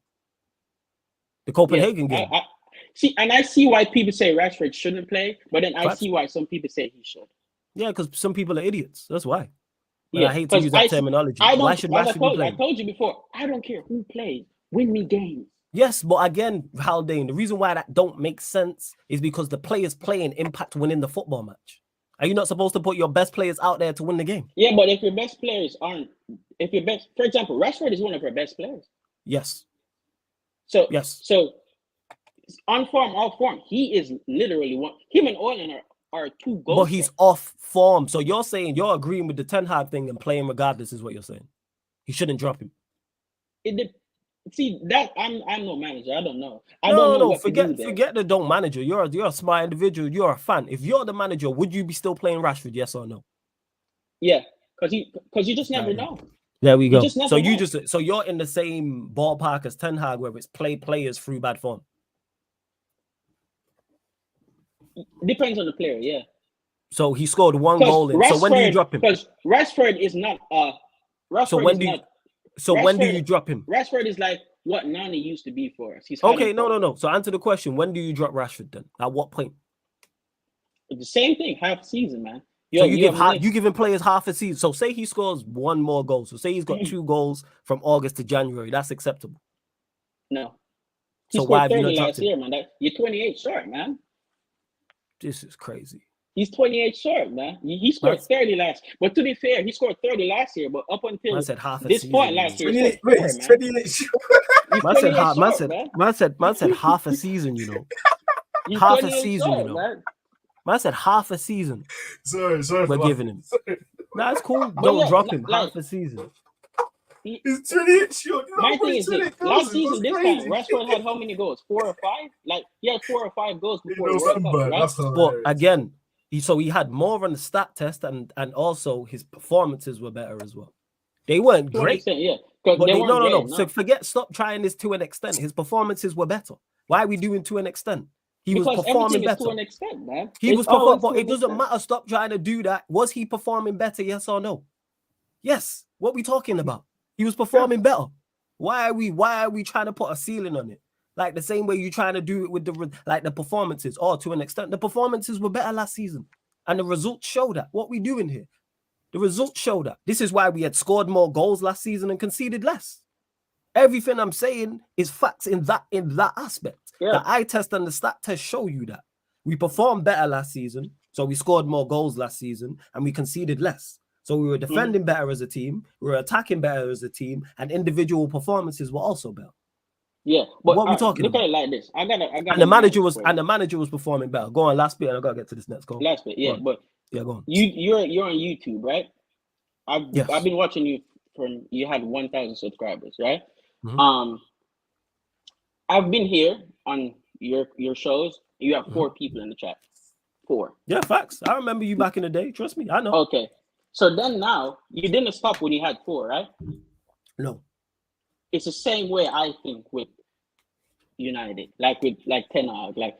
The Copenhagen game. I see why people say Rashford shouldn't play, but then I see why some people say he should. Yeah, because some people are idiots. That's why. But I hate to use that terminology. Why should Rashford be playing? I told you before, I don't care who plays. Win me games. Yes, but again, Haldane, the reason why that don't make sense is because the players playing impact winning the football match. Are you not supposed to put your best players out there to win the game? Yeah, but if your best players aren't, for example, Rashford is one of our best players. Yes. So on form, off form, he is literally one. Him and Højlund are 2 goals. But he's off form. So you're saying you're agreeing with the Ten Hag thing and playing regardless is what you're saying. He shouldn't drop him. See that I'm no manager. I don't know. Forget the don't manager. You're a smart individual. You're a fan. If you're the manager, would you be still playing Rashford? Yes or no? Yeah, because you just never know. There we go. So you're in the same ballpark as Ten Hag, where it's play players through bad form. Depends on the player, yeah. So he scored 1 goal in. So when do you drop him? Because Rashford is not. When do you drop him? Rashford is like what Nani used to be for us. He's okay. No. So answer the question. When do you drop Rashford then? At what point? The same thing. Half season, man. So you giving players half a season. So say he scores one more goal. So say he's got 2 goals from August to January. That's acceptable. No. He so why have you not last year, man? You're 28 short, man. This is crazy. He's 28 short, man. He scored 30 last. But to be fair, he scored 30 last year. But up until this point last year, he's 28 short. Man said half a season. You know, half a season. You know, man said half a season. Sorry, we're giving him. That's cool. Don't drop him. Half a season. He's 28 short. My thing is this. Last season, this time, Rashford had how many goals? 4 or 5? Like, he had 4 or 5 goals before the World Cup, right? But again, he had more on the stat test, and also his performances were better as well. They weren't great. Yeah. But no. So stop trying this to an extent. His performances were better. Why are we doing to an extent? He was performing better. To an extent, man. He was performing, but it doesn't matter. Stop trying to do that. Was he performing better? Yes or no? Yes. What we talking about? He was performing better. Why are we trying to put a ceiling on it? Like the same way you're trying to do it with the performances, or to an extent, the performances were better last season. And the results show that. What we doing here? The results show that. This is why we had scored more goals last season and conceded less. Everything I'm saying is facts in that aspect. Yeah. The eye test and the stat test show you that. We performed better last season, so we scored more goals last season, and we conceded less. So we were defending better as a team, we were attacking better as a team, and individual performances were also better. Yeah, but what are we talking about? Look at it like this. I got. And the manager was performing better. Go on, last bit, and I gotta get to this next. Go on. Last bit, yeah, but yeah, go on. You're on YouTube, right? I've been watching you from you had 1,000 subscribers, right? Mm-hmm. I've been here on your shows. You have 4 people in the chat. 4. Yeah, facts. I remember you back in the day. Trust me, I know. Okay. So then now, you didn't stop when you had 4, right? No. It's the same way I think with United, like Ten Hag. Like,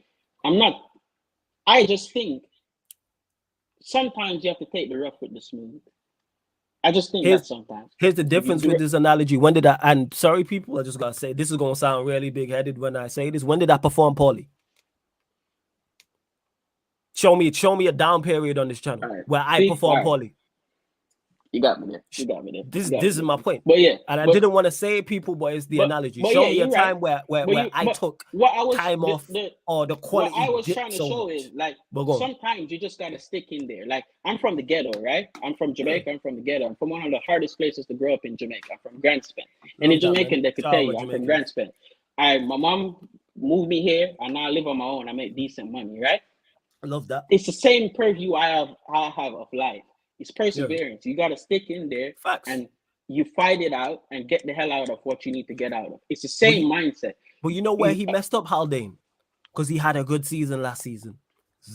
I just think sometimes you have to take the rough with the smooth. I just think that sometimes. Here's the difference with this analogy. When did I, and sorry people, I just gotta say, this is gonna sound really big-headed when I say this. When did I perform poorly? Show me a down period on this channel where I perform poorly. You got me there. This is my point. But yeah, and I didn't want to say people, but it's the analogy. Show me a time where I took time off or the quality. What I was trying to show is like sometimes you just gotta stick in there. Like I'm from the ghetto, right? I'm from Jamaica. I'm from the ghetto. I'm from one of the hardest places to grow up in Jamaica. I'm from Grandspan. And in Jamaican, they could tell you I'm from Grandspan. My mom moved me here, and now I live on my own. I make decent money, right? I love that. It's the same purview I have of life. It's perseverance. You got to stick in there. Facts. And you fight it out and get the hell out of what you need to get out of. It's the same mindset. But you know where he messed up, Haldane? Because he had a good season last season.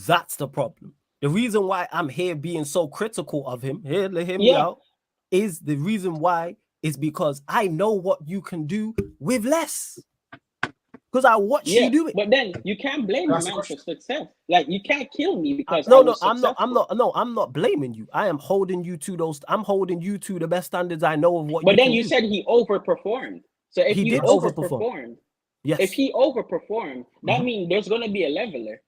That's the problem. The reason why I'm here being so critical of him, hear me out, is the reason why is because I know what you can do with less. Because I watch you do it. But then you can't blame the man for success. Like you can't kill me because I'm not blaming you. I am holding you to those. I'm holding you to the best standards I know of what. But then you said he overperformed. So if he overperformed, yes. If he overperformed, that means there's gonna be a leveler.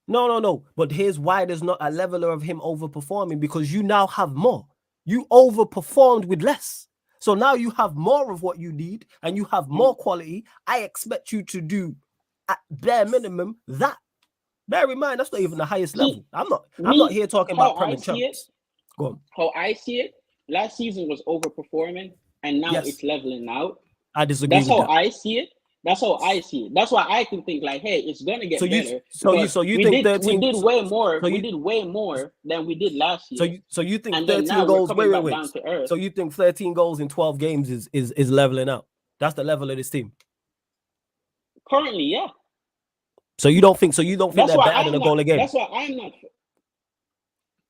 No. But here's why there's not a leveler of him overperforming, because you now have more. You overperformed with less. So now you have more of what you need and you have more quality. I expect you to do at bare minimum that. Bear in mind, that's not even the highest level. I'm not here talking about Premier champs. Go on. How I see it, last season was overperforming and now it's leveling out. I disagree. That's how I see it. That's how I see it. That's why I can think like, hey, it's gonna get better. So you think 13? We did way more. We did way more than we did last year. So you think 13 goals? Wait. So you think 13 goals in 12 games is leveling out? That's the level of this team. Currently, yeah. So you don't think they're better than a goal a game? That's why I'm not.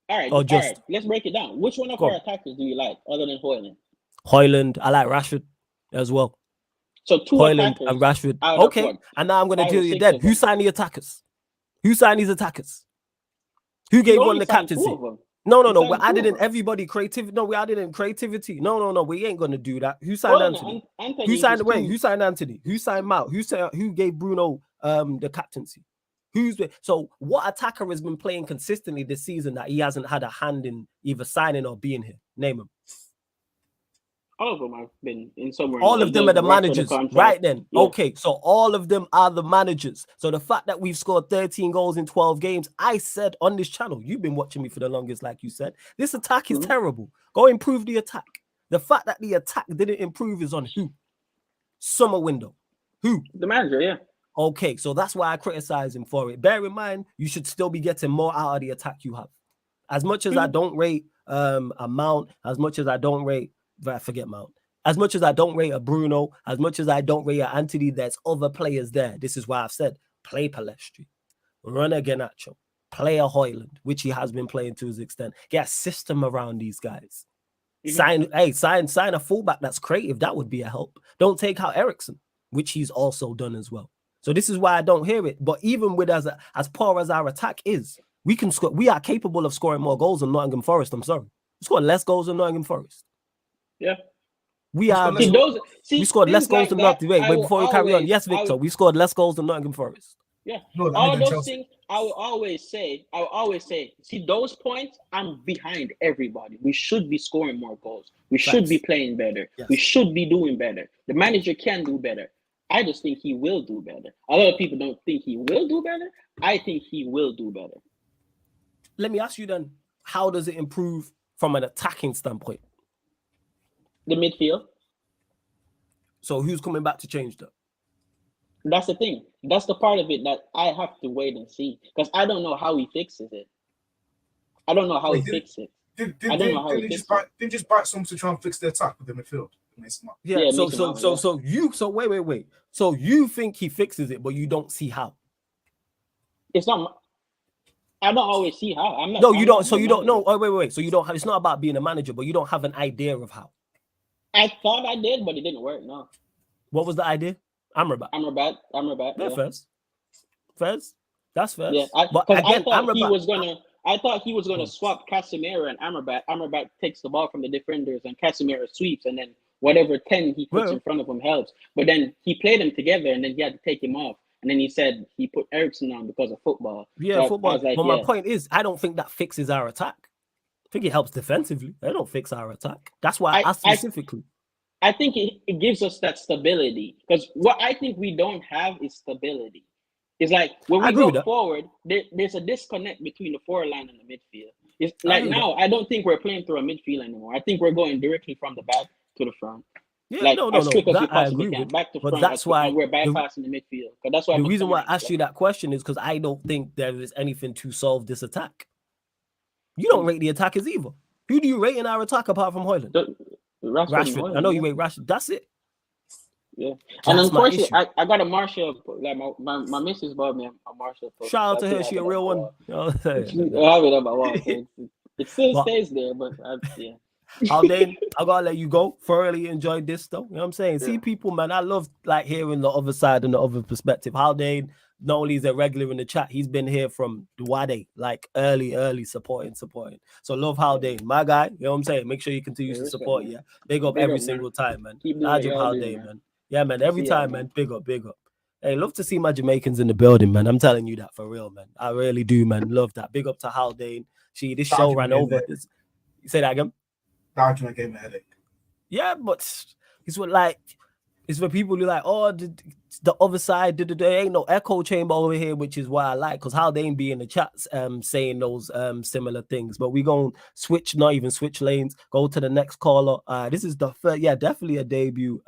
All right. Let's break it down. Which one of our attackers do you like other than Højlund? Højlund. I like Rashford as well. So Højlund and Rashford. Okay, and now I'm going to deal you dead. Who signed the attackers? Who signed these attackers? Who gave one the captaincy? No. We're adding in everybody creativity. No, we're adding in creativity. No. We ain't going to do that. Who signed Anthony? Who signed Anthony? Who signed Mount? Who gave Bruno the captaincy? So what attacker has been playing consistently this season that he hasn't had a hand in either signing or being here? Name him. All of them have been in somewhere. All of them are the managers, right then. Yeah. Okay, so all of them are the managers. So the fact that we've scored 13 goals in 12 games, I said on this channel, you've been watching me for the longest, like you said, this attack is terrible. Go improve the attack. The fact that the attack didn't improve is on who? Summer window. Who? The manager, yeah. Okay, so that's why I criticize him for it. Bear in mind, you should still be getting more out of the attack you have. As much as I don't rate a Mount, as much as I don't rate, forget Mount, as much as I don't rate a Bruno, as much as I don't rate a Anthony, there's other players there. This is why I've said, play Palestri, run a Garnacho, play a Højlund, which he has been playing to his extent. Get a system around these guys. Sign a fullback that's creative. That would be a help. Don't take out Ericsson, which he's also done as well. So this is why I don't hear it. But even with as poor as our attack is, we can score. We are capable of scoring more goals than Nottingham Forest. I'm sorry, we scored less goals than Nottingham Forest. Yeah, we are. We scored less goals than Nottingham. Wait, before we carry on, yes, Victor, we scored less goals than Nottingham Forest. Yeah, all those things. I will always say. See, those points, I'm behind everybody. We should be scoring more goals. We should be playing better. Yes. We should be doing better. The manager can do better. I just think he will do better. A lot of people don't think he will do better. I think he will do better. Let me ask you then, how does it improve from an attacking standpoint? The midfield. So who's coming back to change that? That's the thing. That's the part of it that I have to wait and see. Because I don't know how he fixes it. I don't know how he fixes it. Didn't just bite some to try and fix the attack with the midfield. Yeah. So wait. So you think he fixes it, but you don't see how? It's not. I don't always see how. I'm not. No, you don't. So you don't know. Oh, wait. So you don't have. It's not about being a manager, but you don't have an idea of how. I thought I did, but it didn't work. No. What was the idea? Amrabat. Yeah. Fez. That's fair. Yeah. I thought he was gonna swap Casemiro and Amrabat. Amrabat takes the ball from the defenders and Casemiro sweeps, and then whatever 10 he puts in front of him helps. But then he played them together, and then he had to take him off. And then he said he put Ericsson on because of football. Yeah, so football. Like, but my point is, I don't think that fixes our attack. I think it helps defensively. They don't fix our attack. That's why I asked specifically. I think it gives us that stability. Because what I think we don't have is stability. It's like when we go forward, there's a disconnect between the forward line and the midfield. It's like now, I don't think we're playing through a midfield anymore. I think we're going directly from the back to the front. Yeah, like, as quick as that we possibly can. Back to front. That's why we're bypassing the midfield. That's why the reason why I asked you that question is because I don't think there is anything to solve this attack. You don't rate the attackers either. Who do you rate in our attack apart from Højlund? Rashford. I know you rate Rashford. That's it. Yeah, and unfortunately, I got a Marshall. Like my missus bought me a Marshall. Shout out to her. She a real one. It still stays there, but yeah. Haldane, I gotta let you go. Thoroughly enjoyed this though. You know what I'm saying? Yeah. See, people, man, I love like hearing the other side and the other perspective. Haldane, not only is a regular in the chat, he's been here from Duade, like early supporting. So love Haldane, my guy. You know what I'm saying? Make sure you continue to support. Yeah, big up every single time, man. Najib Haldane, man. Yeah, man. Every time, man. Big up. Hey, love to see my Jamaicans in the building, man. I'm telling you that for real, man. I really do, man. Love that. Big up to Haldane. This show ran over. You say that again? Argument gave me a headache. Yeah, but it's for people who like, oh, the other side, there ain't no echo chamber over here, which is why I like, because how they ain't be in the chats saying those similar things. But we gonna switch, not even switch lanes, go to the next caller. This is the first, definitely a debut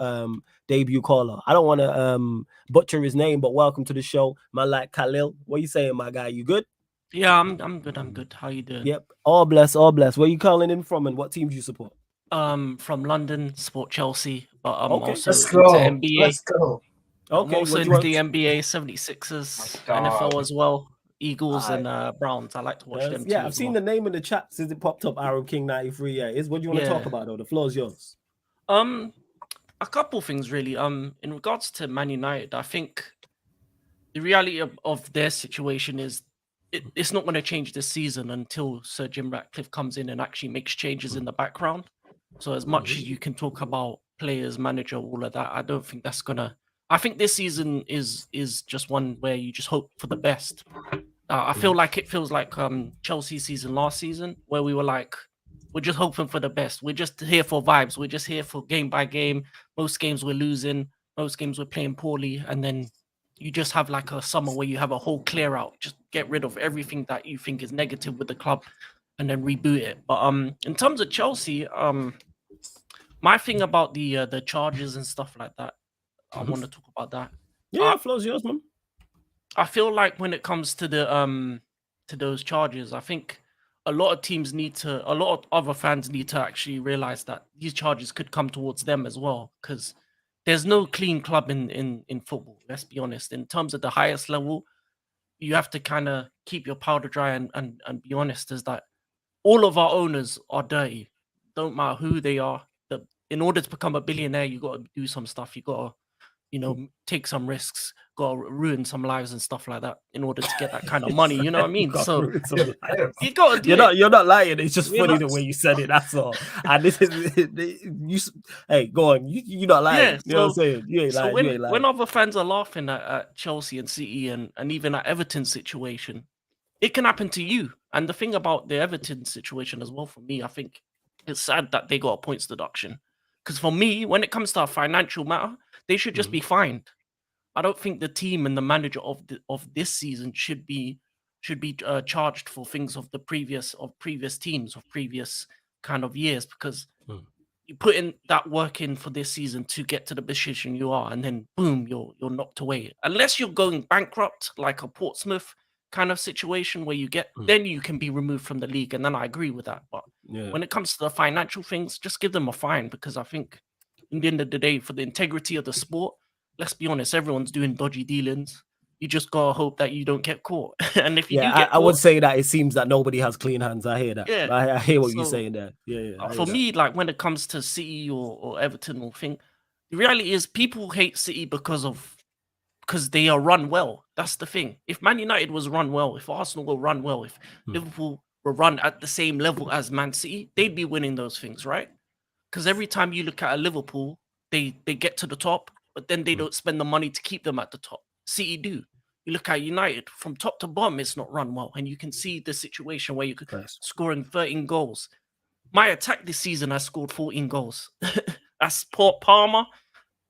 caller. I don't want to butcher his name, but welcome to the show, man. Like Khalil, what you saying, my guy? You good? Yeah, I'm good. How you doing? Yep. All bless. Where you calling in from and what team do you support? From London, support Chelsea, but I'm also Let's go. into NBA. Let's go. Okay, I'm also into the NBA, 76ers, NFL as well, Eagles and Browns. I like to watch them too. Yeah, I've seen the name in the chat since it popped up, Arab King 93. Yeah, what do you want to talk about though? The floor is yours. A couple things really. In regards to Man United, I think the reality of their situation is it's not going to change this season until Sir Jim Ratcliffe comes in and actually makes changes in the background. So as much as you can talk about players, manager, all of that, I don't think that's going to I think this season is just one where you just hope for the best. I feel like it feels like Chelsea season last season, where we were like, we're just hoping for the best. We're just here for vibes. We're just here for game by game. Most games we're losing. Most games we're playing poorly. And then you just have like a summer where you have a whole clear out. Just get rid of everything that you think is negative with the club and then reboot it. But in terms of Chelsea, my thing about the charges and stuff like that, I want to talk about that. Yeah, flow's yours, man. I feel like when it comes to the to those charges, I think a lot of other fans need to actually realize that these charges could come towards them as well, because there's no clean club in football. Let's be honest. In terms of the highest level, you have to kind of keep your powder dry and be honest. Is that all of our owners are dirty? Don't matter who they are. In order to become a billionaire, you got to do some stuff. You got to, take some risks, got to ruin some lives and stuff like that in order to get that kind of money. You know what I mean? So you got to do You're not lying. It's just funny the way you said it. That's all. And this is hey, go on. You're not lying. Yeah, you know what I'm saying? You ain't lying. when, you ain't lying. when other fans are laughing at Chelsea and City and even at Everton's situation, it can happen to you. And the thing about the Everton situation as well, for me, I think it's sad that they got a points deduction. Because for me, when it comes to a financial matter, they should just be fined. I don't think the team and the manager of this season should be charged for things of previous teams of previous kind of years, because you put in that work in for this season to get to the position you are, and then boom, you're knocked away. Unless you're going bankrupt, like a Portsmouth kind of situation where you get, then you can be removed from the league, and then I agree with that. But when it comes to the financial things, just give them a fine, because I think in the end of the day, for the integrity of the sport, let's be honest, everyone's doing dodgy dealings. You just gotta hope that you don't get caught. And if you do get caught, I would say that it seems that nobody has clean hands. I hear that. Yeah, I hear what you're saying there. Yeah. For me, like when it comes to City or Everton or thing, the reality is people hate City because they are run well. That's the thing. If Man United was run well, if Arsenal were run well, if Liverpool were run at the same level as Man City, they'd be winning those things, right? Because every time you look at a Liverpool, they get to the top, but then they don't spend the money to keep them at the top. City do. You look at United, from top to bottom, it's not run well. And you can see the situation where you could scoring 13 goals. My attack this season has scored 14 goals. That's Palmer,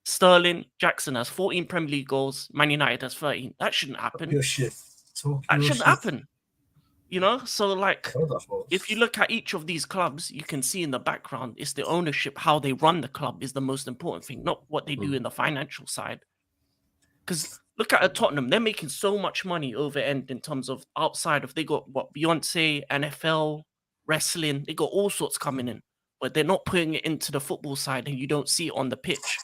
Sterling, Jackson has 14 Premier League goals. Man United has 13. That shouldn't happen. Your shit. That shouldn't happen. So like, if you look at each of these clubs, you can see in the background, it's the ownership, how they run the club is the most important thing, not what they do in the financial side. Because look at Tottenham, they're making so much money over end in terms of outside of, they got Beyonce, NFL, wrestling, they got all sorts coming in, but they're not putting it into the football side, and you don't see it on the pitch.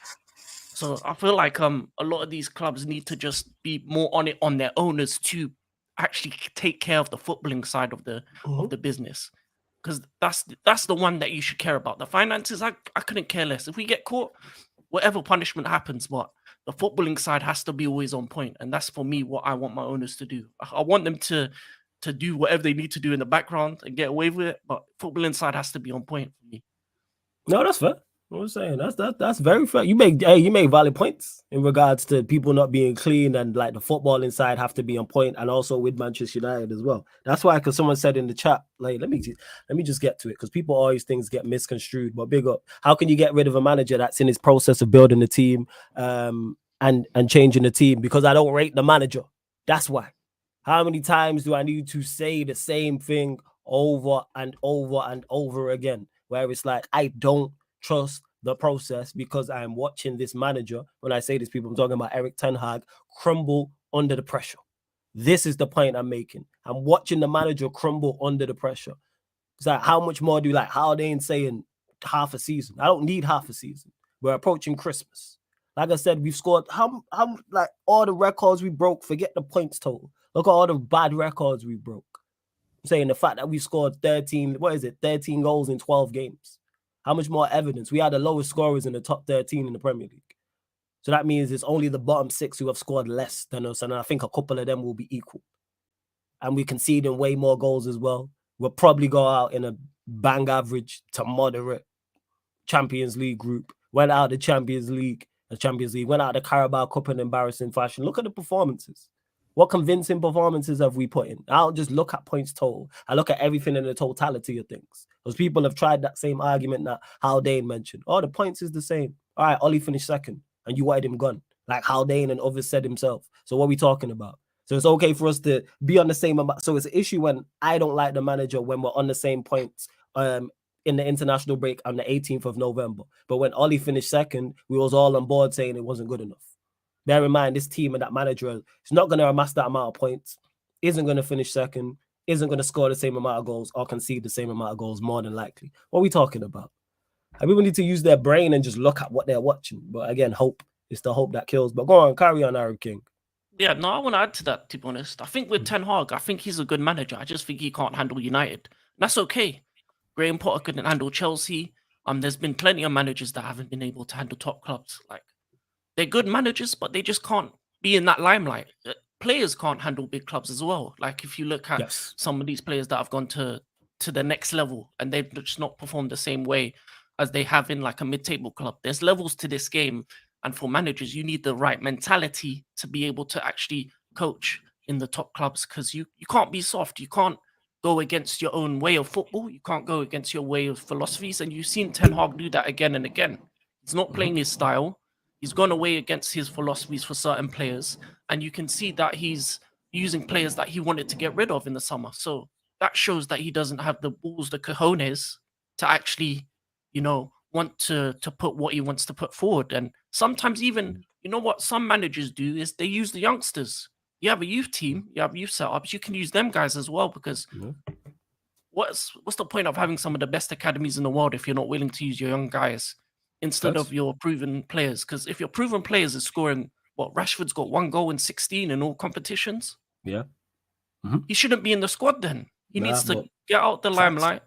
So I feel like a lot of these clubs need to just be more on it on their owners to actually take care of the footballing side of the business, because that's the one that you should care about. The finances, I couldn't care less. If we get caught, whatever punishment happens, but the footballing side has to be always on point, and that's for me what I want my owners to do. I want them to do whatever they need to do in the background and get away with it, but footballing side has to be on point for me. No, that's fair. What I'm saying, that's very fair. You make valid points in regards to people not being clean, and like the football inside have to be on point, and also with Manchester United as well. That's why, because someone said in the chat, like, let me just get to it, because people always things get misconstrued. But big up, how can you get rid of a manager that's in his process of building the team and changing the team? Because I don't rate the manager. That's why. How many times do I need to say the same thing over and over and over again, where it's like, I don't trust the process because I'm watching this manager. When I say this, people, I'm talking about Erik ten Hag, crumble under the pressure. This is the point I'm making. I'm watching the manager crumble under the pressure. It's like, how much more do you like? How they ain't saying half a season? I don't need half a season. We're approaching Christmas. Like I said, we've scored how like all the records we broke. Forget the points total. Look at all the bad records we broke. I'm saying the fact that we scored 13 goals in 12 games. How much more evidence? We are the lowest scorers in the top 13 in the Premier League. So that means it's only the bottom 6 who have scored less than us. And I think a couple of them will be equal. And we conceding way more goals as well. We'll probably go out in a bang average to moderate Champions League group. Went out the Champions League the Champions League, went out of the Carabao Cup in embarrassing fashion. Look at the performances. What convincing performances have we put in? I don't just look at points total. I look at everything in the totality of things. Because people have tried that same argument that Haldane mentioned. Oh, the points is the same. All right, Ollie finished second, and you wanted him gone, like Haldane and others said himself. So what are we talking about? So it's okay for us to be on the same amount. So it's an issue when I don't like the manager when we're on the same points in the international break on the 18th of November. But when Ollie finished second, we was all on board saying it wasn't good enough. Bear in mind, this team and that manager is not going to amass that amount of points, isn't going to finish second, isn't going to score the same amount of goals or concede the same amount of goals, more than likely. What are we talking about? And people need to use their brain and just look at what they're watching. But again, hope is the hope that kills. But go on, carry on, Arab King. Yeah, no, I want to add to that, to be honest. I think with Ten Hag, I think he's a good manager. I just think he can't handle United. That's okay. Graham Potter couldn't handle Chelsea. There's been plenty of managers that haven't been able to handle top clubs. Like, they're good managers, but they just can't be in that limelight. Players can't handle big clubs as well. Like, if you look at some of these players that have gone to the next level and they've just not performed the same way as they have in like a mid-table club. There's levels to this game. And for managers, you need the right mentality to be able to actually coach in the top clubs, because you can't be soft. You can't go against your own way of football. You can't go against your way of philosophies. And you've seen Ten Hag do that again and again. He's not playing his style. He's gone away against his philosophies for certain players. And you can see that he's using players that he wanted to get rid of in the summer. So that shows that he doesn't have the balls, the cojones to actually, want to put what he wants to put forward. And sometimes even, what some managers do is they use the youngsters. You have a youth team, you have youth setups, you can use them guys as well, because what's the point of having some of the best academies in the world if you're not willing to use your young guys instead of your proven players? Because if your proven players is scoring, Rashford's got 1 goal in 16 in all competitions. Yeah. He shouldn't be in the squad then. He needs to get out the limelight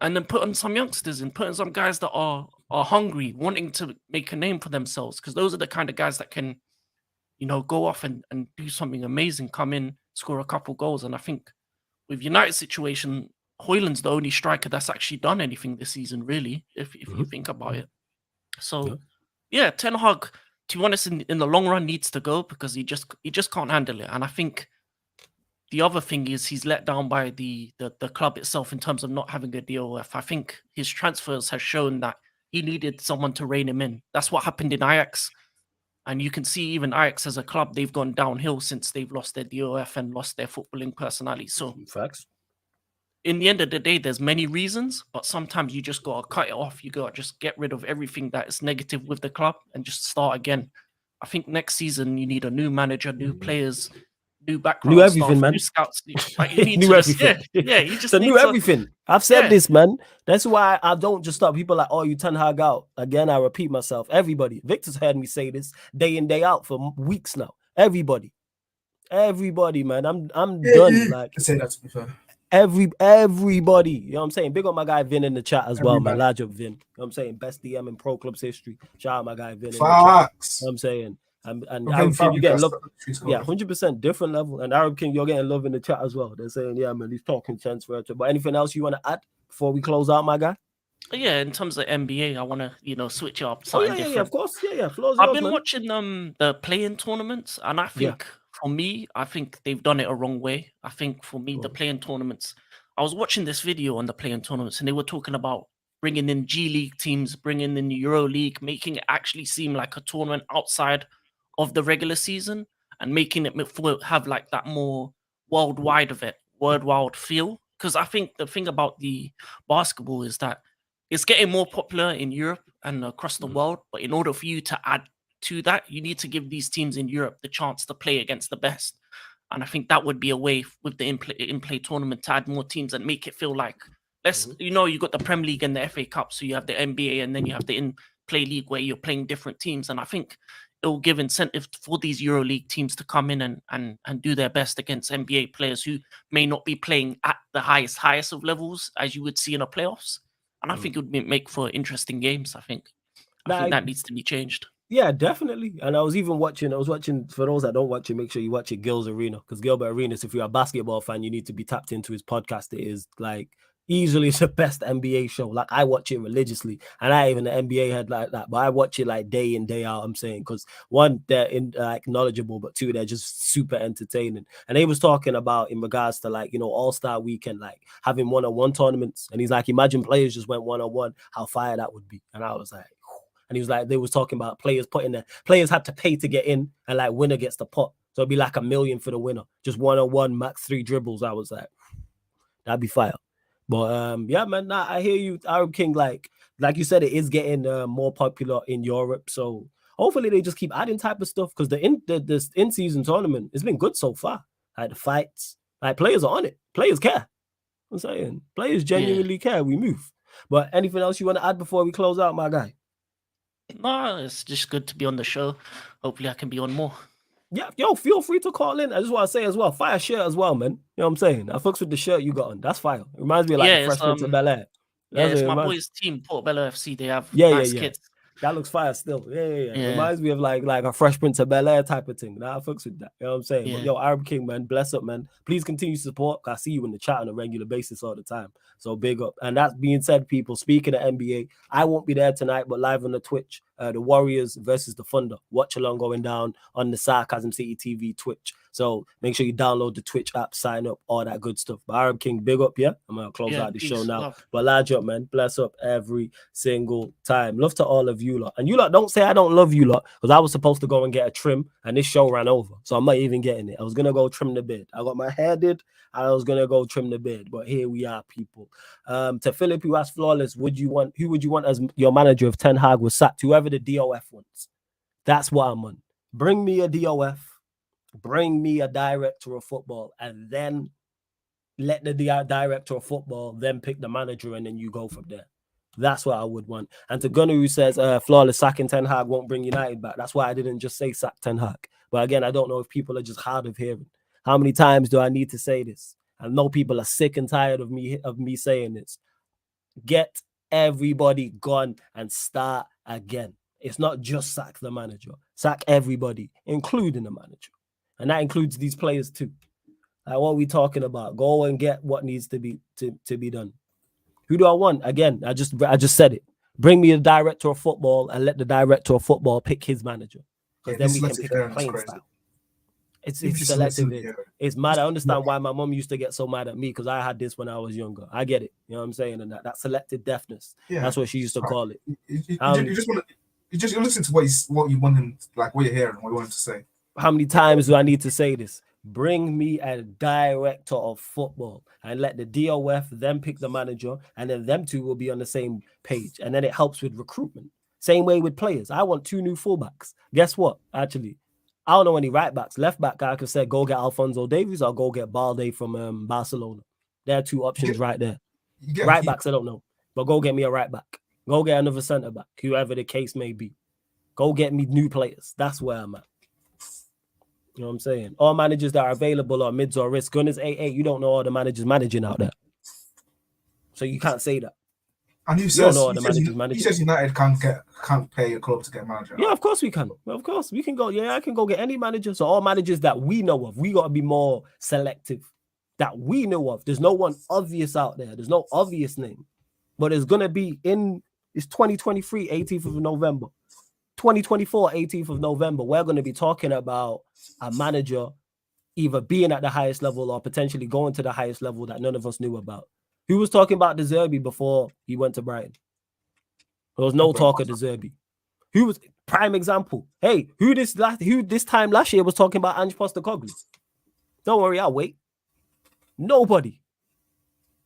and then put on some youngsters and put in some guys that are hungry, wanting to make a name for themselves, because those are the kind of guys that can, go off and do something amazing, come in, score a couple goals. And I think with United situation, Højlund's the only striker that's actually done anything this season, really, if you think about it. So, yeah, Ten Hag, to be honest, in the long run, needs to go because he just can't handle it. And I think the other thing is he's let down by the club itself in terms of not having a DOF. I think his transfers has shown that he needed someone to rein him in. That's what happened in Ajax. And you can see even Ajax as a club, they've gone downhill since they've lost their DOF and lost their footballing personality. So facts. In the end of the day, there's many reasons, but sometimes you just got to cut it off. You got to just get rid of everything that is negative with the club and just start again. I think next season you need a new manager, new players, new background, new everything, staff, man. New scouts. Like, you need new to everything. You just so need new to, everything. I've said this, man. That's why I don't just stop. People like, oh, you Ten Hag out. Again, I repeat myself. Everybody. Victor's heard me say this day in, day out for weeks now. Everybody, man. I'm done. Like, say that to be fair. Everybody. You know what I'm saying? Big up my guy Vin in the chat as well, Everybody. man. Large up Vin. You know what I'm saying? Best DM in Pro Clubs history. Shout out my guy Vin. Facts. You know what I'm saying? And Okay, Arab King, you getting love. Fabulous. Yeah, 100% different level. And Arab King, you're getting love in the chat as well. They're saying, yeah, man, he's talking transfer. But anything else you want to add before we close out, my guy? Yeah, in terms of NBA, I want to, switch up Oh, something yeah, different. yeah, of course. Yeah. Floor's I've yours, been man. watching the play-in tournaments, and I think for me, I think they've done it a wrong way. I think for me, the play-in tournaments, I was watching this video on the play-in tournaments, and they were talking about bringing in G League teams, bringing in the Euro League, making it actually seem like a tournament outside of the regular season, and making it have like that more worldwide feel. Because I think the thing about the basketball is that it's getting more popular in Europe and across the world. But in order for you to add to that, you need to give these teams in Europe the chance to play against the best. And I think that would be a way with the in-play tournament to add more teams and make it feel like, you got the Premier League and the FA Cup, so you have the NBA and then you have the in-play league where you're playing different teams. And I think it will give incentive for these Euro League teams to come in and do their best against NBA players who may not be playing at the highest of levels as you would see in the playoffs. And I think it would make for interesting games. I think that needs to be changed. Yeah, definitely. And I was watching, for those that don't watch it, make sure you watch it, Gil's Arena. Because Gilbert Arenas, if you're a basketball fan, you need to be tapped into his podcast. It is like, Easily the best NBA show. Like I watch it religiously, and I even the NBA head like that, but I watch it like day in, day out. I'm saying because one, they're like knowledgeable, but two, they're just super entertaining. And he was talking about in regards to like, you know, All-Star weekend, like having one-on-one tournaments. And he's like, imagine players just went one-on-one, how fire that would be. And I was like, whew. And he was like, they was talking about players putting there, players had to pay to get in, and like winner gets the pot. So it'd be like $1 million for the winner, just one-on-one, max 3 dribbles. I was like, that'd be fire. But yeah, man, nah, I hear you, Arab King. Like you said, it is getting more popular in Europe. So hopefully they just keep adding type of stuff because this in-season tournament has been good so far. Like the fights, like players are on it. Players care. I'm saying players genuinely care. We move. But anything else you want to add before we close out, my guy? No, it's just good to be on the show. Hopefully I can be on more. Yeah, yo, feel free to call in. I just want to say as well, fire shirt as well, man. You know what I'm saying? I fucks with the shirt you got on. That's fire. It reminds me of like the Fresh Prince of Bel-Air. Yeah, it's my boys' team, Portobello FC. They have nice kits. That looks fire still. Yeah. It reminds me of like a Fresh Prince of Bel-Air type of thing. Nah, I fucks with that. You know what I'm saying? Yeah. But yo, Arab King, man, bless up, man. Please continue to support. I see you in the chat on a regular basis all the time. So big up. And that being said, people, speaking of NBA, I won't be there tonight, but live on the Twitch, the Warriors versus the Thunder. Watch along going down on the Sarcasm City TV Twitch. So make sure you download the Twitch app, sign up, all that good stuff. But Arab King, big up, yeah? I'm going to close out the show now. Love. But large up, man. Bless up every single time. Love to all of you lot. And you lot, don't say I don't love you lot, because I was supposed to go and get a trim, and this show ran over. So I'm not even getting it. I was going to go trim the beard. I got my hair did, and I was going to go trim the beard. But here we are, people. To Philip, who asked Flawless, who would you want as your manager if Ten Hag was sacked? Whoever the DOF wants. That's what I'm on. Bring me a DOF. Bring me a director of football, and then let the director of football then pick the manager, and then you go from there. That's what I would want. And to Gunnar, who says Flawless sacking Ten Hag won't bring United back. That's why I didn't just say sack Ten Hag. But again, I don't know if people are just hard of hearing. How many times do I need to say this? I know people are sick and tired of me saying this. Get everybody gone and start again. It's not just sack the manager. Sack everybody, including the manager. And that includes these players too. Like, what are we talking about? Go and get what needs to be done. Who do I want? Again, I just said it. Bring me a director of football and let the director of football pick his manager. Because then we can pick a playing style. It's selective. It's mad. I understand why my mom used to get so mad at me, because I had this when I was younger. I get it. You know what I'm saying? And that selective deafness. Yeah, that's what she used to call it. You just listen to what you want him, like what you're hearing, what you want him to say. How many times do I need to say this? Bring me a director of football and let the DOF then pick the manager, and then them two will be on the same page. And then it helps with recruitment. Same way with players. I want 2 new fullbacks. Guess what? Actually, I don't know any right backs. Left back, I could say go get Alphonso Davies or go get Balde from Barcelona. There are 2 options right there. Right backs, I don't know. But go get me a right back. Go get another centre back, whoever the case may be. Go get me new players. That's where I'm at. You know what I'm saying? All managers that are available are mids or risks. Gunners 8-8. You don't know all the managers managing out there. So you can't say that. And he says United can't pay a club to get a manager. Yeah, of course we can. Of course we can go. Yeah, I can go get any manager. So all managers that we know of, we got to be more selective. That we know of. There's no one obvious out there. There's no obvious name. But it's going to be it's 2023, 18th of November. 2024, 18th of November. We're going to be talking about a manager either being at the highest level or potentially going to the highest level that none of us knew about. Who was talking about De Zerbi before he went to Brighton? There was no talk of De Zerbi. Who was prime example? Hey, who this time last year was talking about Ange Postecoglou? Don't worry, I'll wait. Nobody.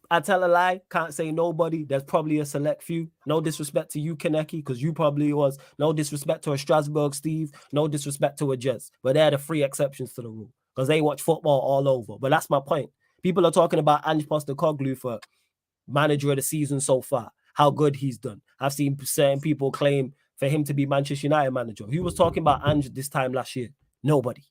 I tell a lie, can't say nobody. There's probably a select few. No disrespect to you, Kaneki, because you probably was. No disrespect to a Strasbourg Steve. No disrespect to a Jets. But they're the 3 exceptions to the rule because they watch football all over. But that's my point. People are talking about Ange Postecoglou for manager of the season so far, how good he's done. I've seen certain people claim for him to be Manchester United manager. Who was talking about Ange this time last year? Nobody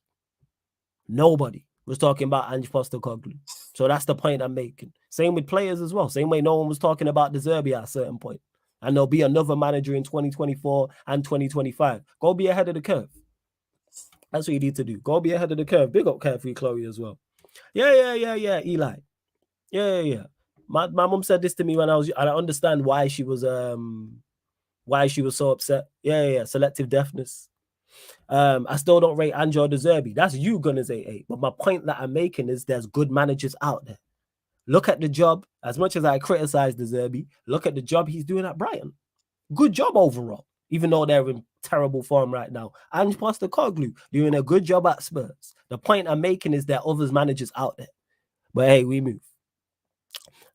was talking about Ange Postecoglou. So that's the point I'm making. Same with players as well. Same way no one was talking about De Zerbi at a certain point. And there'll be another manager in 2024 and 2025. Go be ahead of the curve. That's what you need to do. Go be ahead of the curve. Big up Carefree Chloe as well. Yeah, Eli. Yeah. My mom said this to me when I understand why she was so upset. Yeah. Selective deafness. I still don't rate Angelo De Zerbi. That's you gonna say 8. But my point that I'm making is there's good managers out there. Look at the job. As much as I criticize De Zerbi, look at the job he's doing at Brighton. Good job overall, even though they're in terrible form right now. Ange Postecoglou doing a good job at Spurs. The point I'm making is there are other managers out there. But hey, we move.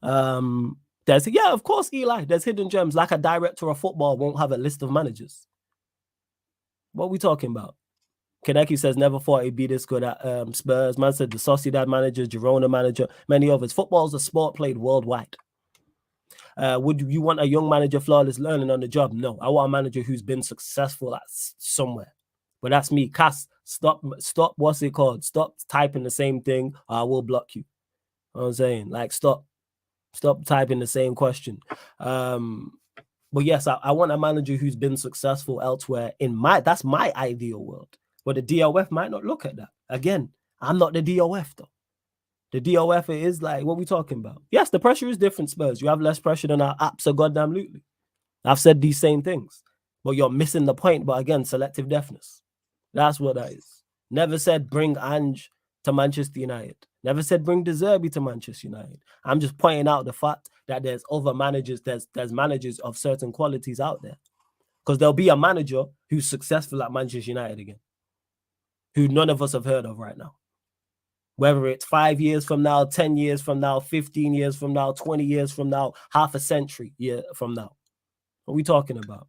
Of course, Eli. There's hidden gems. Like a director of football won't have a list of managers. What are we talking about? Kaneki says never thought he'd be this good at Spurs. Man said the Sociedad manager, Girona manager, many others. Football's a sport played worldwide. Would you want a young manager flawless learning on the job? No, I want a manager who's been successful at somewhere. But that's me. Cass, stop. What's it called? Stop typing the same thing. Or I will block you. You know what I'm saying? Like, stop typing the same question. But yes, I want a manager who's been successful elsewhere. That's my ideal world. But the DOF might not look at that. Again, I'm not the DOF though. The DOF is like, what we talking about? Yes, the pressure is different, Spurs. You have less pressure than our absolutely. I've said these same things. But you're missing the point. But again, selective deafness. That's what that is. Never said bring Ange to Manchester United. Never said bring De Zerbi to Manchester United. I'm just pointing out the fact that there's other managers, there's managers of certain qualities out there. Because there'll be a manager who's successful at Manchester United again, who none of us have heard of right now. Whether it's 5 years from now, 10 years from now, 15 years from now, 20 years from now, half a century from now. What are we talking about?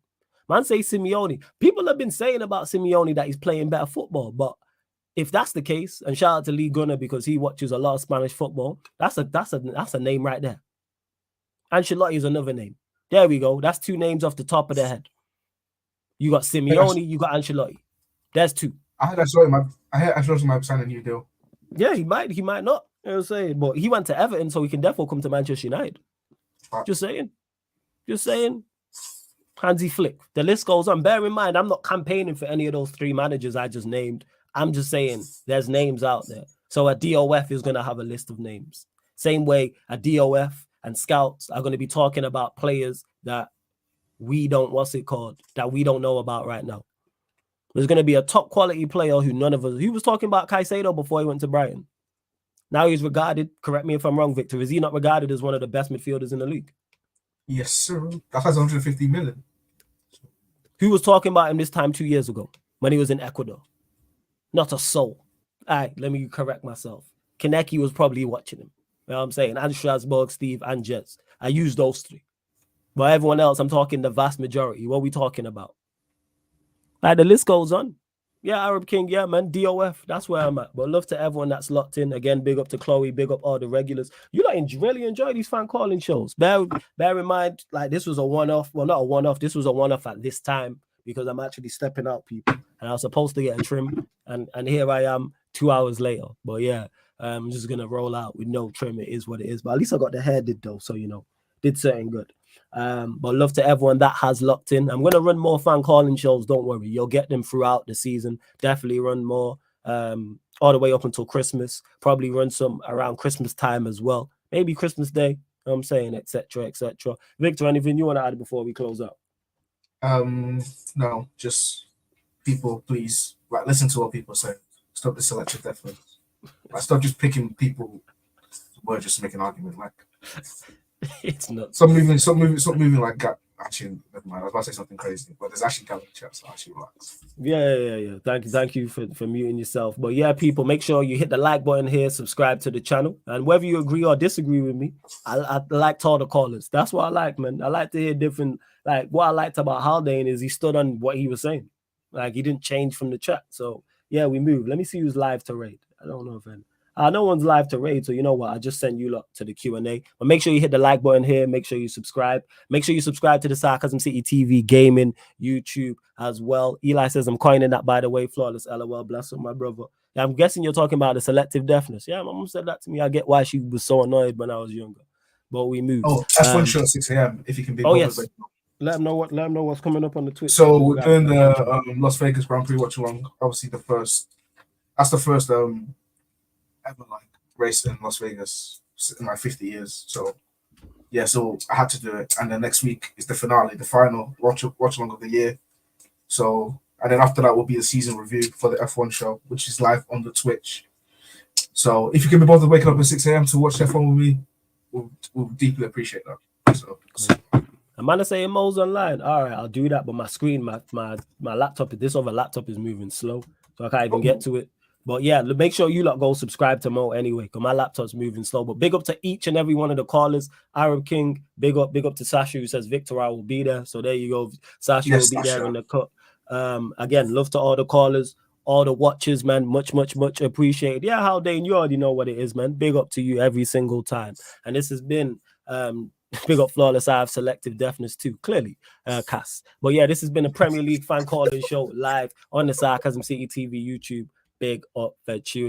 Man say Simeone. People have been saying about Simeone that he's playing better football, but if that's the case, and shout out to Lee Gunner because he watches a lot of Spanish football, that's a name right there. Ancelotti is another name. There we go. That's 2 names off the top of their head. You got Simeone, you got Ancelotti. There's 2. I heard Ancelotti might sign a new deal. Yeah, he might not. You know what I'm saying? But he went to Everton, so he can definitely come to Manchester United. Right. Just saying. Hansi Flick. The list goes on. Bear in mind, I'm not campaigning for any of those 3 managers I just named. I'm just saying there's names out there. So a DOF is going to have a list of names. Same way a DOF and scouts are going to be talking about players that we don't know about right now. There's going to be a top quality player who none of us, he was talking about Caicedo before he went to Brighton. Now he's regarded, correct me if I'm wrong, Victor, is he not regarded as one of the best midfielders in the league? Yes, sir. That has 150 million. Who was talking about him this time 2 years ago when he was in Ecuador? Not a soul. All right, let me correct myself. Kaneki was probably watching him. You know what I'm saying? And Strasbourg, Steve, and Jets. I use those 3. But everyone else, I'm talking the vast majority. What are we talking about? Like, the list goes on. Yeah, Arab King, yeah, man, DOF, that's where I'm at. But love to everyone that's locked in. Again, big up to Chloe, big up all the regulars. You really enjoy these fan calling shows. Bear in mind, like, this was a one-off. Well, not a one-off. This was a one-off at this time because I'm actually stepping out, people. And I was supposed to get a trim. And here I am 2 hours later. But yeah, I'm just going to roll out with no trim. It is what it is. But at least I got the hair did, though. So, did something good. But love to everyone that has locked in. I'm going to run more fan calling shows. Don't worry. You'll get them throughout the season. Definitely run more all the way up until Christmas. Probably run some around Christmas time as well. Maybe Christmas Day. You know what I'm saying, etc., etc. Victor, anything you want to add before we close out? No, just people, please, listen to what people say. Stop the selective deafness. Stop just picking people word just to make an argument. It's not. Stop moving like Gap. Actually, never mind. I was about to say something crazy, but there's actually Gap in chat, so actually relax. Yeah. Thank you for muting yourself. But yeah, people, make sure you hit the like button here, subscribe to the channel, and whether you agree or disagree with me, I like all the callers. That's what I like, man. I like to hear different. Like, what I liked about Haldane is he stood on what he was saying. Like, he didn't change from the chat. So yeah, we move. Let me see who's live to raid. I don't know if any. No one's live to raid, so you know what? I just sent you lot to the Q&A. But make sure you hit the like button here. Make sure you subscribe. Make sure you subscribe to the Sarcasm City TV gaming YouTube as well. Eli says, I'm coining that, by the way. Flawless, LOL. Bless up, my brother. Yeah, I'm guessing you're talking about the selective deafness. Yeah, my mom said that to me. I get why she was so annoyed when I was younger. But we moved. Oh, that's one show at 6 a.m. if you can be. Oh, yes. Let them know what's coming up on the Twitch. So we're doing the Las Vegas Grand Prix watch along. Obviously, the first ever race in Las Vegas in 50 years. So yeah, so I had to do it. And then next week is the finale, the final watch along of the year. So, and then after that will be a season review for the F1 show, which is live on the Twitch. So if you can be bothered waking up at 6 a.m. to watch F1 with me, we'll deeply appreciate that. So I'm gonna say Mo's online. All right, I'll do that. But my screen, my laptop, this other laptop is moving slow, so I can't even get to it. But yeah, make sure you lot go subscribe to Mo anyway, because my laptop's moving slow. But big up to each and every one of the callers. Arab King, big up to Sasha, who says Victor, I will be there. So there you go. Sasha will be there in the cut. Again, love to all the callers, all the watchers, man. Much appreciated. Yeah, Haldane, you already know what it is, man. Big up to you every single time. And this has been big up Flawless. I have selective deafness too, clearly, Cass. But yeah, this has been a Premier League fan calling show live on the Sarcasm City TV YouTube. Big up for you.